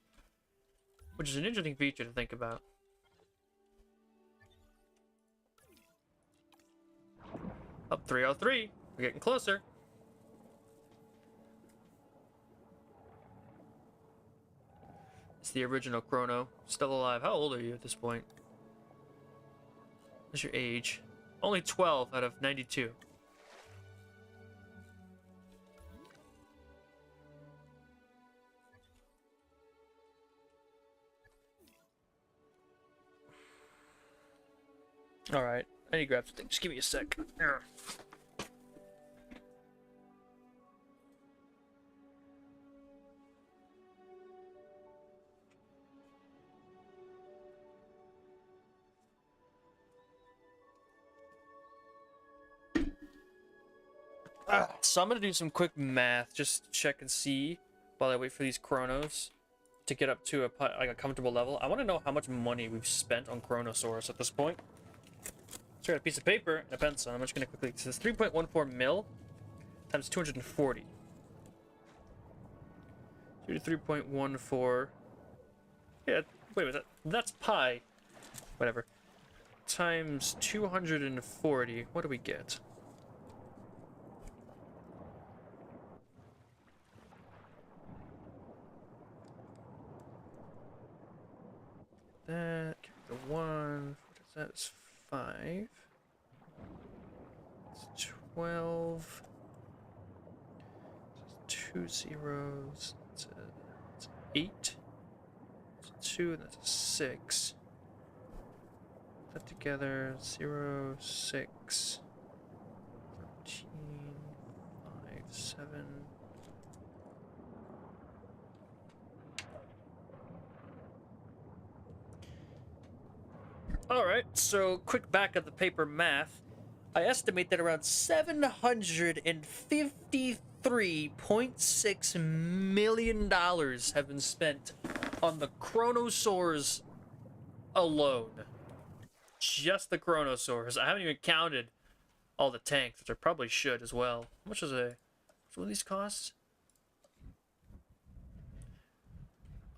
A: Which is an interesting feature to think about. Up 303. We're getting closer. It's the original Chrono. Still alive. How old are you at this point? What's your age? Only 12 out of 92. Alright, I need to grab something. Just give me a sec. So I'm gonna do some quick math, just check and see while I wait for these chronos to get up to a comfortable level. I want to know how much money we've spent on Chronosaurus at this point. So I got a piece of paper and a pencil. I'm just gonna quickly. It says 3.14 mil times 240. 3.14. Yeah. Wait, was that's pi? Whatever. Times 240. What do we get? 5. It's 12. It's 2 zeros. It's 8. It's 2, and that's a 6. Put that together. 0, 6. 13. 5, 7. Alright, so quick back of the paper math. I estimate that around $753.6 million have been spent on the Chronosaurs alone. Just the Chronosaurs. I haven't even counted all the tanks, which I probably should as well. How much what do these cost?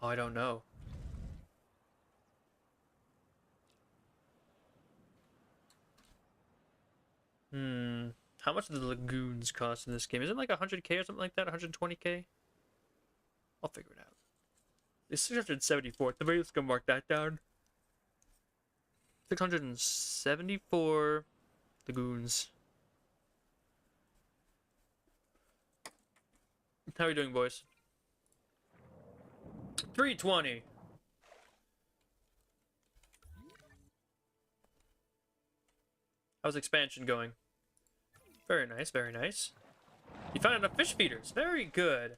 A: Oh, I don't know. How much do the lagoons cost in this game? Is it like 100k or something like that? 120k? I'll figure it out. It's 674. The very least gonna mark that down. 674 lagoons. How are you doing, boys? 320. How's expansion going? Very nice, very nice. You found enough fish feeders. Very good.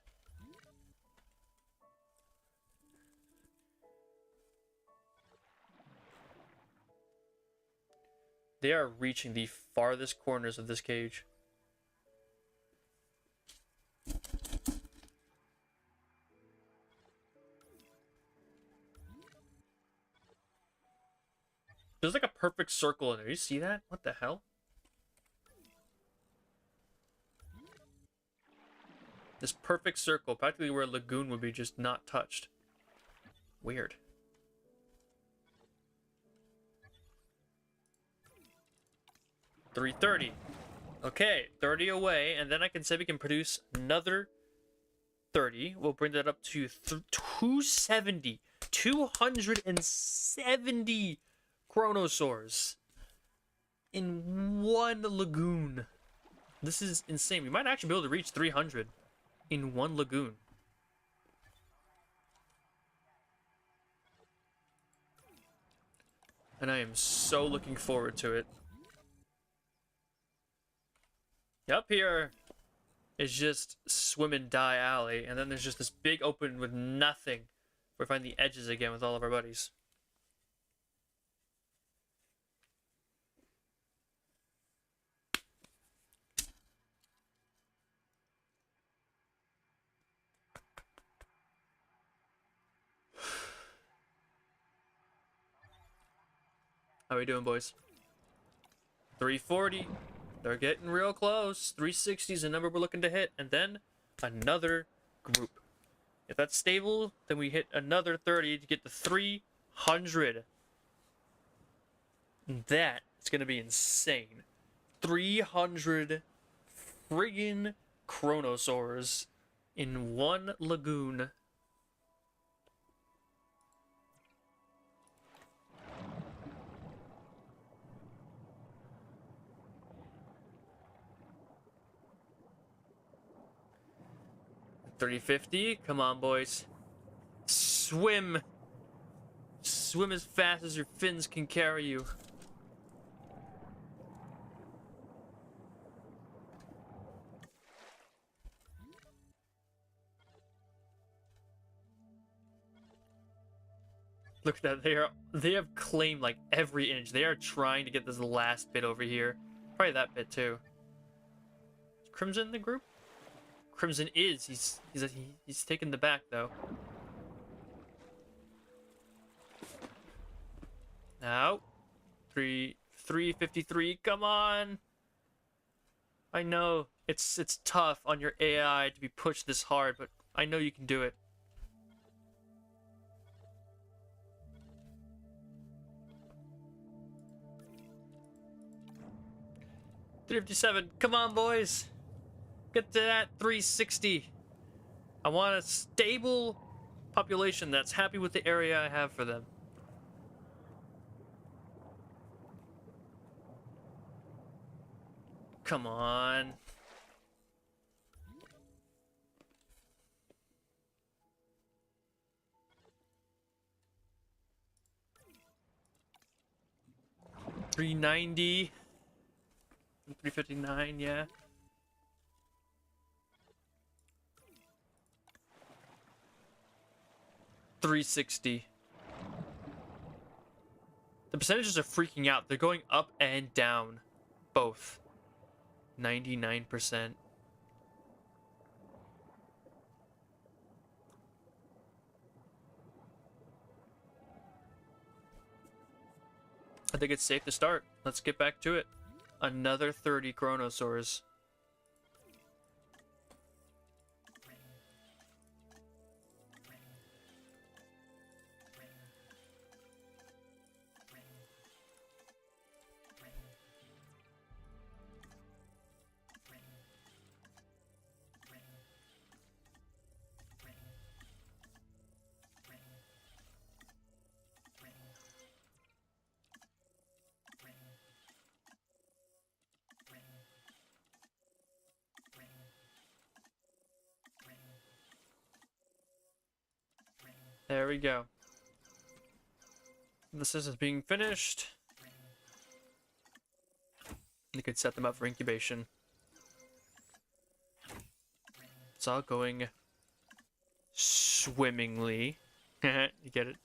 A: They are reaching the farthest corners of this cage. There's like a perfect circle in there. You see that? What the hell? This perfect circle, practically where a lagoon would be just not touched. Weird. $330. Okay, 30 away, and then I can say we can produce another 30. We'll bring that up to 270. 270 Chronosaurs in one lagoon. This is insane. We might actually be able to reach 300 in one lagoon. And I am so looking forward to it. Up here is just swim and die alley, and then there's just this big open with nothing where we find the edges again with all of our buddies. How we doing, boys? 340. They're getting real close. 360 is the number we're looking to hit. And then another group. If that's stable, then we hit another 30 to get to 300. That is going to be insane. 300 friggin' Chronosaurs in one lagoon. $350. Come on, boys. Swim. Swim as fast as your fins can carry you. Look at that. They have claimed like every inch. They are trying to get this last bit over here. Probably that bit too. Is Crimson in the group? Crimson is. He's taking the back though. Now, 353. Come on. I know it's tough on your AI to be pushed this hard, but I know you can do it. $357. Come on, boys. Get to that 360. I want a stable population that's happy with the area I have for them. Come on. $390. $359, yeah. $360. The percentages are freaking out. They're going up and down. Both. 99%. I think it's safe to start. Let's get back to it. Another 30 Chronosaurs. There we go. This is being finished. You could set them up for incubation. It's all going swimmingly. You get it?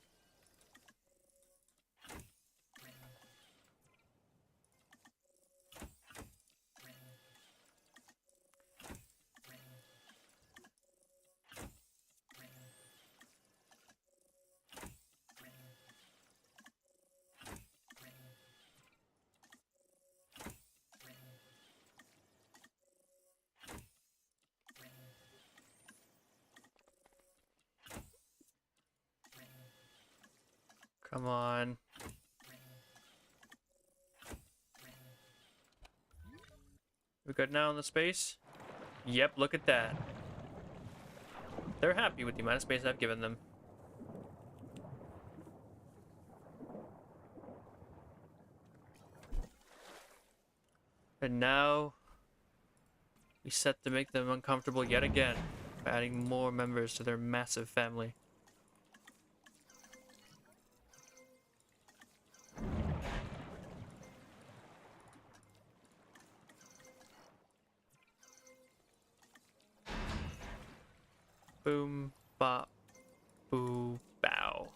A: Come on. We good now in the space? Yep, look at that. They're happy with the amount of space I've given them. And now we set to make them uncomfortable yet again by adding more members to their massive family. Boom, bop, boo, bow.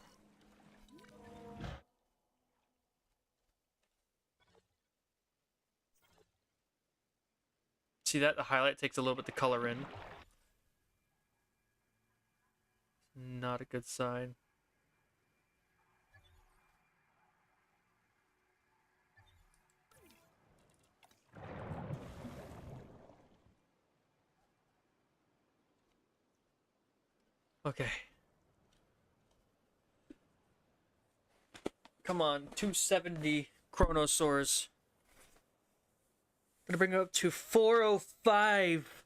A: See that? The highlight takes a little bit to color in. Not a good sign. Okay. Come on, 270 Chronosaurs. Gonna bring it up to 405.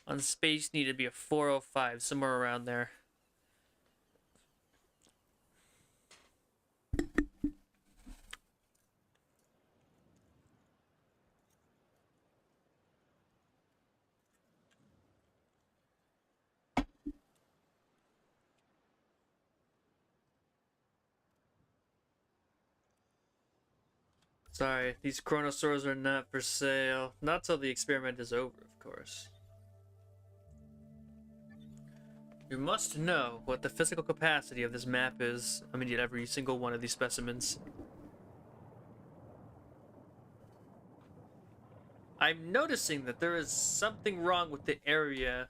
A: On space need to be a 405, somewhere around there. Sorry, these Chronosaurs are not for sale. Not till the experiment is over, of course. You must know what the physical capacity of this map is. I'm gonna need every single one of these specimens. I'm noticing that there is something wrong with the area.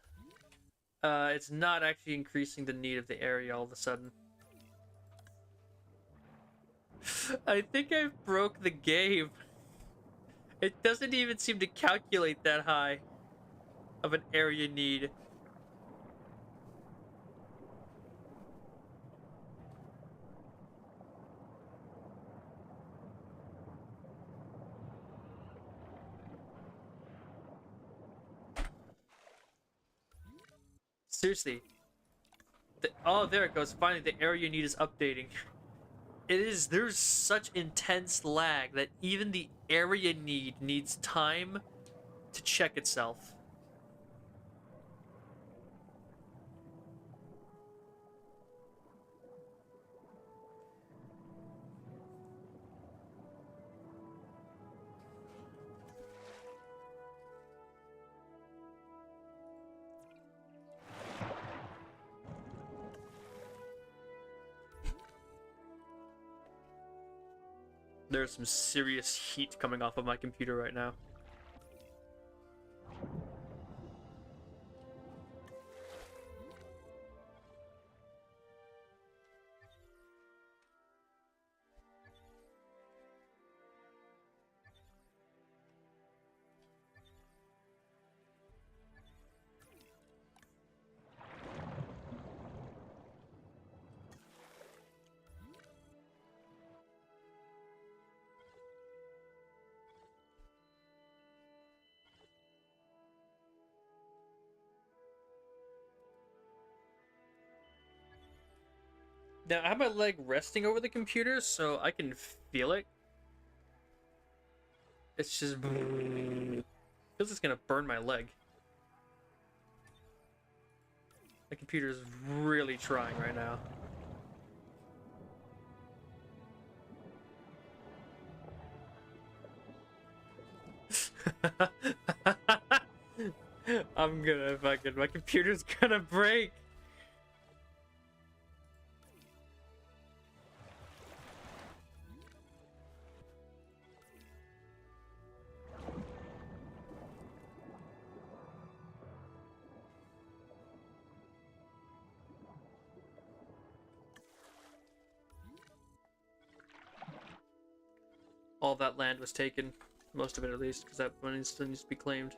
A: It's not actually increasing the need of the area all of a sudden. I think I broke the game. It doesn't even seem to calculate that high of an area need. Seriously, Oh, there it goes. Finally, the area you need is updating. There's such intense lag that even the area needs time to check itself. There's some serious heat coming off of my computer right now. Now, I have my leg resting over the computer so I can feel it. It's just... feels it's gonna burn my leg. The computer is really trying right now. I'm gonna fucking... my computer's gonna break! All that land was taken. Most of it, at least, because that money still needs to be claimed.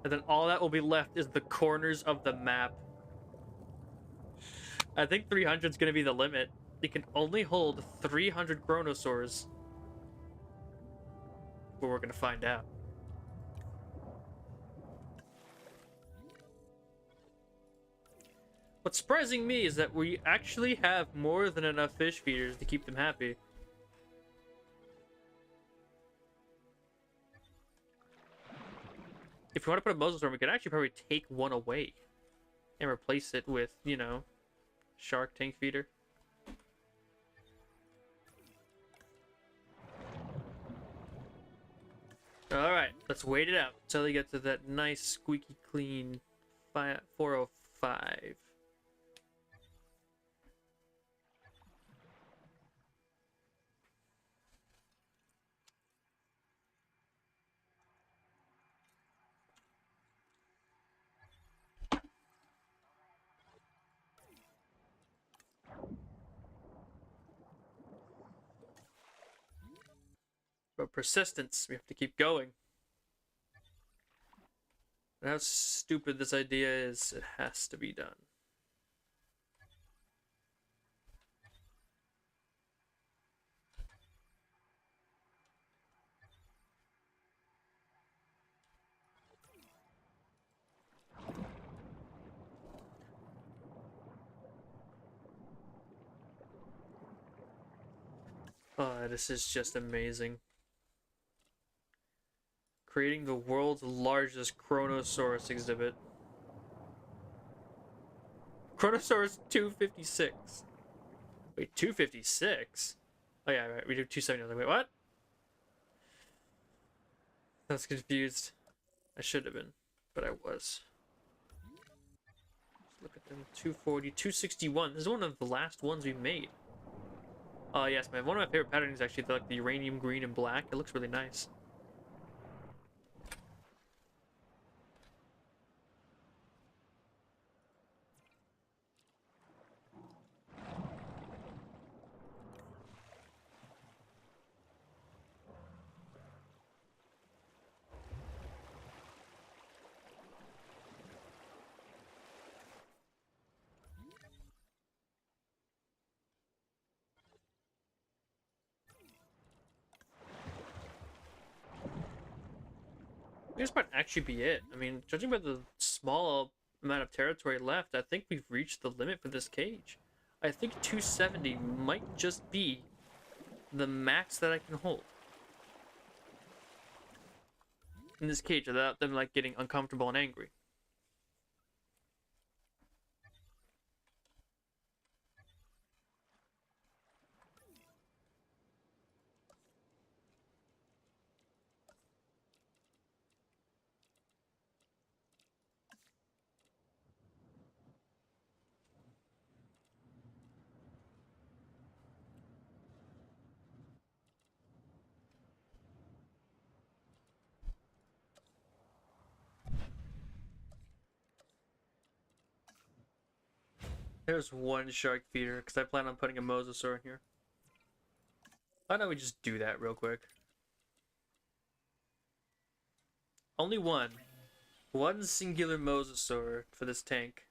A: And then all that will be left is the corners of the map. I think 300 is going to be the limit. You can only hold 300 Chronosaurs. But we're going to find out. What's surprising me is that we actually have more than enough fish feeders to keep them happy. If we want to put a muzzle storm, we could actually probably take one away and replace it with, you know, shark tank feeder. Alright, let's wait it out until we get to that nice squeaky clean 405. But persistence, we have to keep going. And how stupid this idea is, it has to be done. Oh, this is just amazing. Creating the world's largest Chronosaurus exhibit. Chronosaurus 256. Wait, 256? Oh yeah, right, we do 270. I was like, wait, what? I was confused. I should have been, but I was. Let's look at them. 240, 261. This is one of the last ones we made. Oh yes, man. One of my favorite patterns is actually like the uranium green and black. It looks really nice. This might actually be it. I mean, judging by the small amount of territory left, I think we've reached the limit for this cage. I think 270 might just be the max that I can hold in this cage without them like getting uncomfortable and angry. There's one shark feeder because I plan on putting a mosasaur in here. Why don't we just do that real quick? Only one. One singular mosasaur for this tank.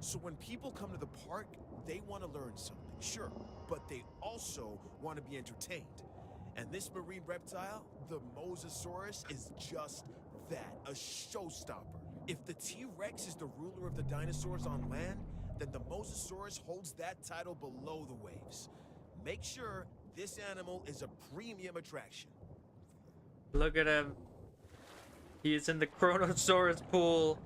H: So when people come to the park, they want to learn something, sure, but they also want to be entertained. And this marine reptile, the Mosasaurus, is just that, a showstopper. If the T-Rex is the ruler of the dinosaurs on land, then the Mosasaurus holds that title below the waves. Make sure this animal is a premium attraction.
A: Look at him. He is in the Chronosaurus pool.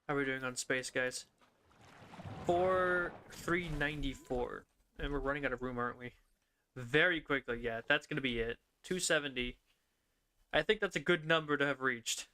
A: How are we doing on space, guys? 394. And we're running out of room, aren't we? Very quickly, yeah. That's gonna be it. 270. I think that's a good number to have reached.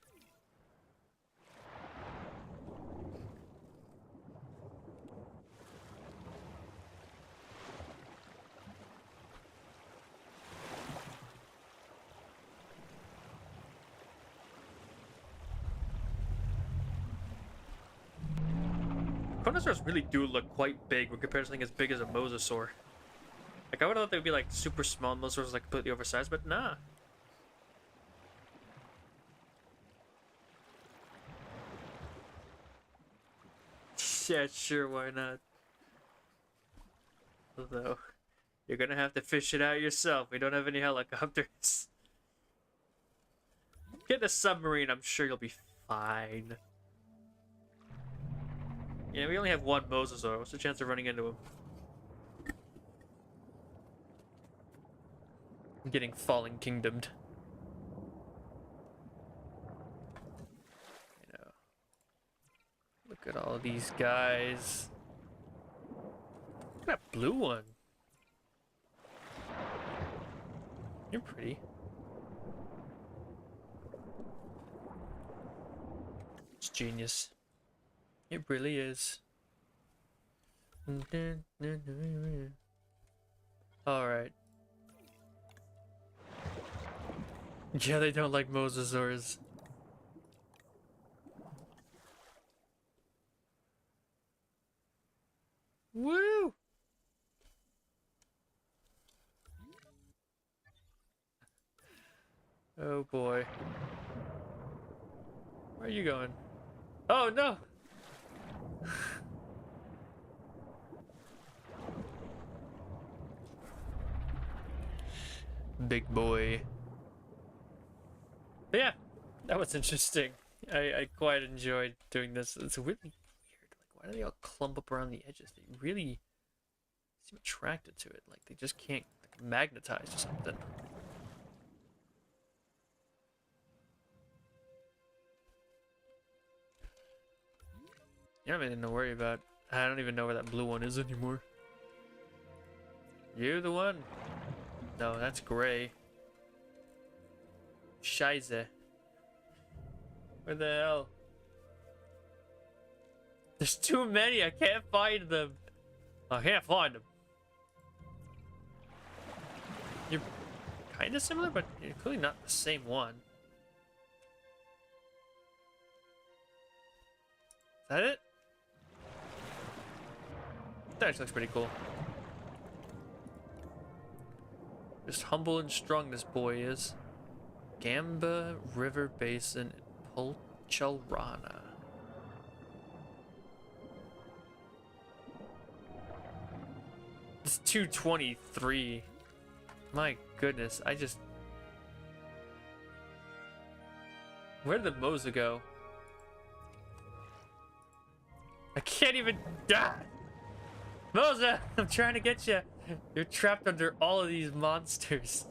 A: Chronosaurs really do look quite big when compared to something as big as a mosasaur. Like, I would have thought they would be like super small and mosasaurs like completely oversized, but nah. Yeah, sure, why not? Although, you're gonna have to fish it out yourself. We don't have any helicopters. Get a submarine, I'm sure you'll be fine. Yeah, we only have one mosasaur. What's the chance of running into him? I'm getting fallen kingdomed. You know. Look at all these guys. Look at that blue one. You're pretty. It's genius. It really is. Alright. Yeah, they don't like mosasaurs. Woo! Oh boy. Where are you going? Oh no! Big boy. But yeah, that was interesting. I quite enjoyed doing this. It's really weird. Like, why do they all clump up around the edges? They really seem attracted to it. Like, they just can't like, magnetize or something. You don't have anything to worry about. I don't even know where that blue one is anymore. You the one? No, that's gray. Scheiße. Where the hell? There's too many. I can't find them. I can't find them. You're kind of similar, but you're clearly not the same one. Is that it? That actually looks pretty cool. Just humble and strong this boy is. Gamba River Basin in Polchalrana. It's 223. My goodness, I just... Where did the Moza go? I can't even... Ah! Moza! I'm trying to get you. You're trapped under all of these monsters.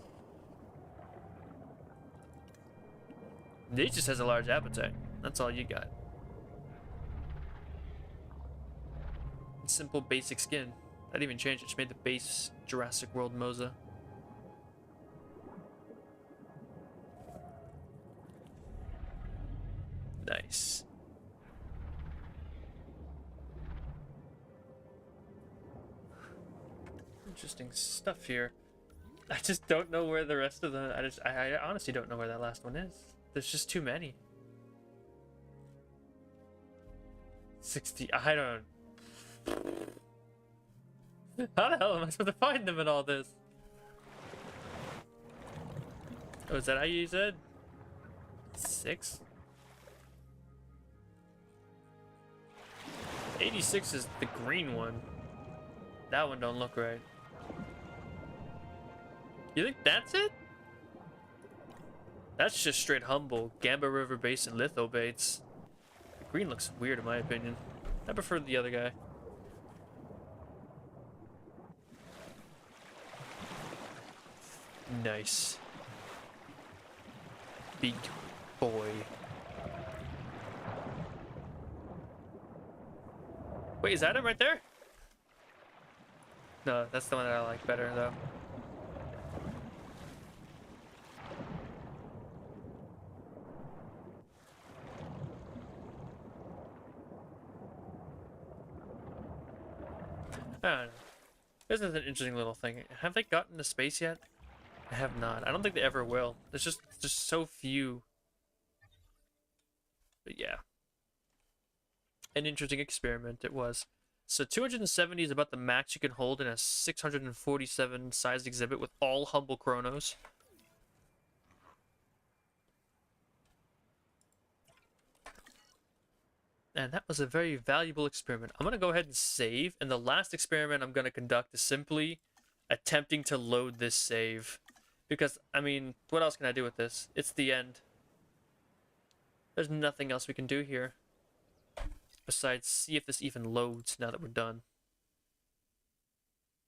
A: He just has a large appetite. That's all you got. Simple basic skin. I didn't even change it. Just made the base Jurassic World Moza. Nice. Interesting stuff here. I just don't know where the rest of the... I honestly don't know where that last one is. There's just too many. 60... I don't... How the hell am I supposed to find them in all this? Oh, is that how you said? 6? 86 is the green one. That one don't look right. You think that's it? That's just straight humble. Gamba River Basin lithobates. The green looks weird in my opinion. I prefer the other guy. Nice. Big boy. Wait, is that him right there? No, that's the one that I like better though. I don't know. This is an interesting little thing. Have they gotten to space yet? I have not. I don't think they ever will. There's just so few. But yeah. An interesting experiment it was. So 270 is about the max you can hold in a 647 size exhibit with all humble chronos. And that was a very valuable experiment. I'm going to go ahead and save. And the last experiment I'm going to conduct is simply attempting to load this save. Because, I mean, what else can I do with this? It's the end. There's nothing else we can do here. Besides, see if this even loads now that we're done.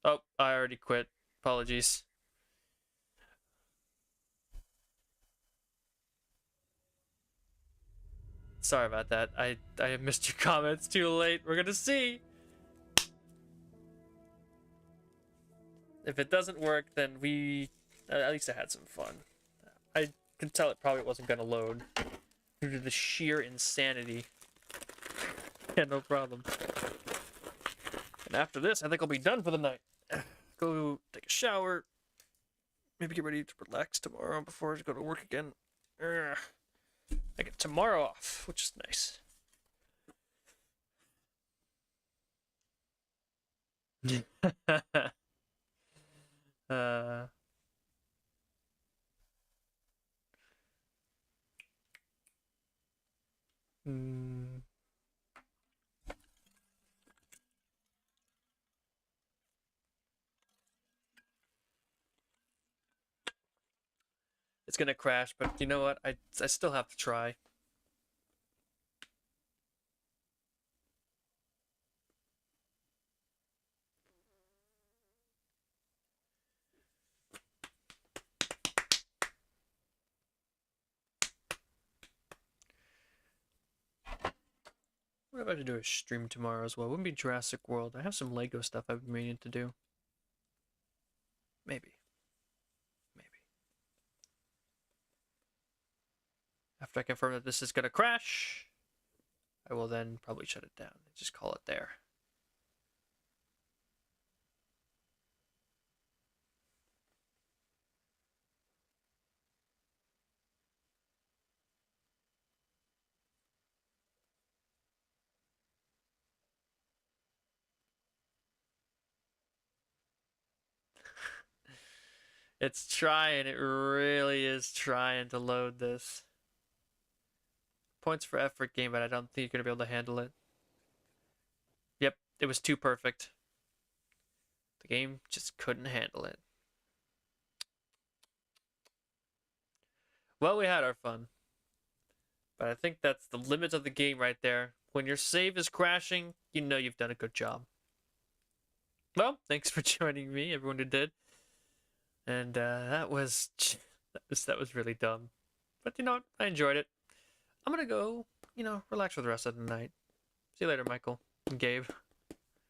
A: Oh, I already quit. Apologies. Sorry about that. I missed your comments too late. We're gonna see. If it doesn't work, then at least I had some fun. I can tell it probably wasn't gonna load due to the sheer insanity. Yeah, no problem. And after this, I think I'll be done for the night. Go take a shower. Maybe get ready to relax tomorrow before I go to work again. I get tomorrow off, which is nice. Hmm. It's gonna crash, but you know what? I still have to try. What about to do a stream tomorrow as well? Wouldn't be Jurassic World. I have some Lego stuff I've been meaning to do. Maybe. After I confirm that this is going to crash, I will then probably shut it down and just call it there. It's trying, it really is trying to load this. Points for effort game, but I don't think you're going to be able to handle it. Yep, it was too perfect. The game just couldn't handle it. Well, we had our fun. But I think that's the limit of the game right there. When your save is crashing, you know you've done a good job. Well, thanks for joining me, everyone who did. And that was really dumb. But you know what? I enjoyed it. I'm gonna go, relax for the rest of the night. See you later, Michael and Gabe.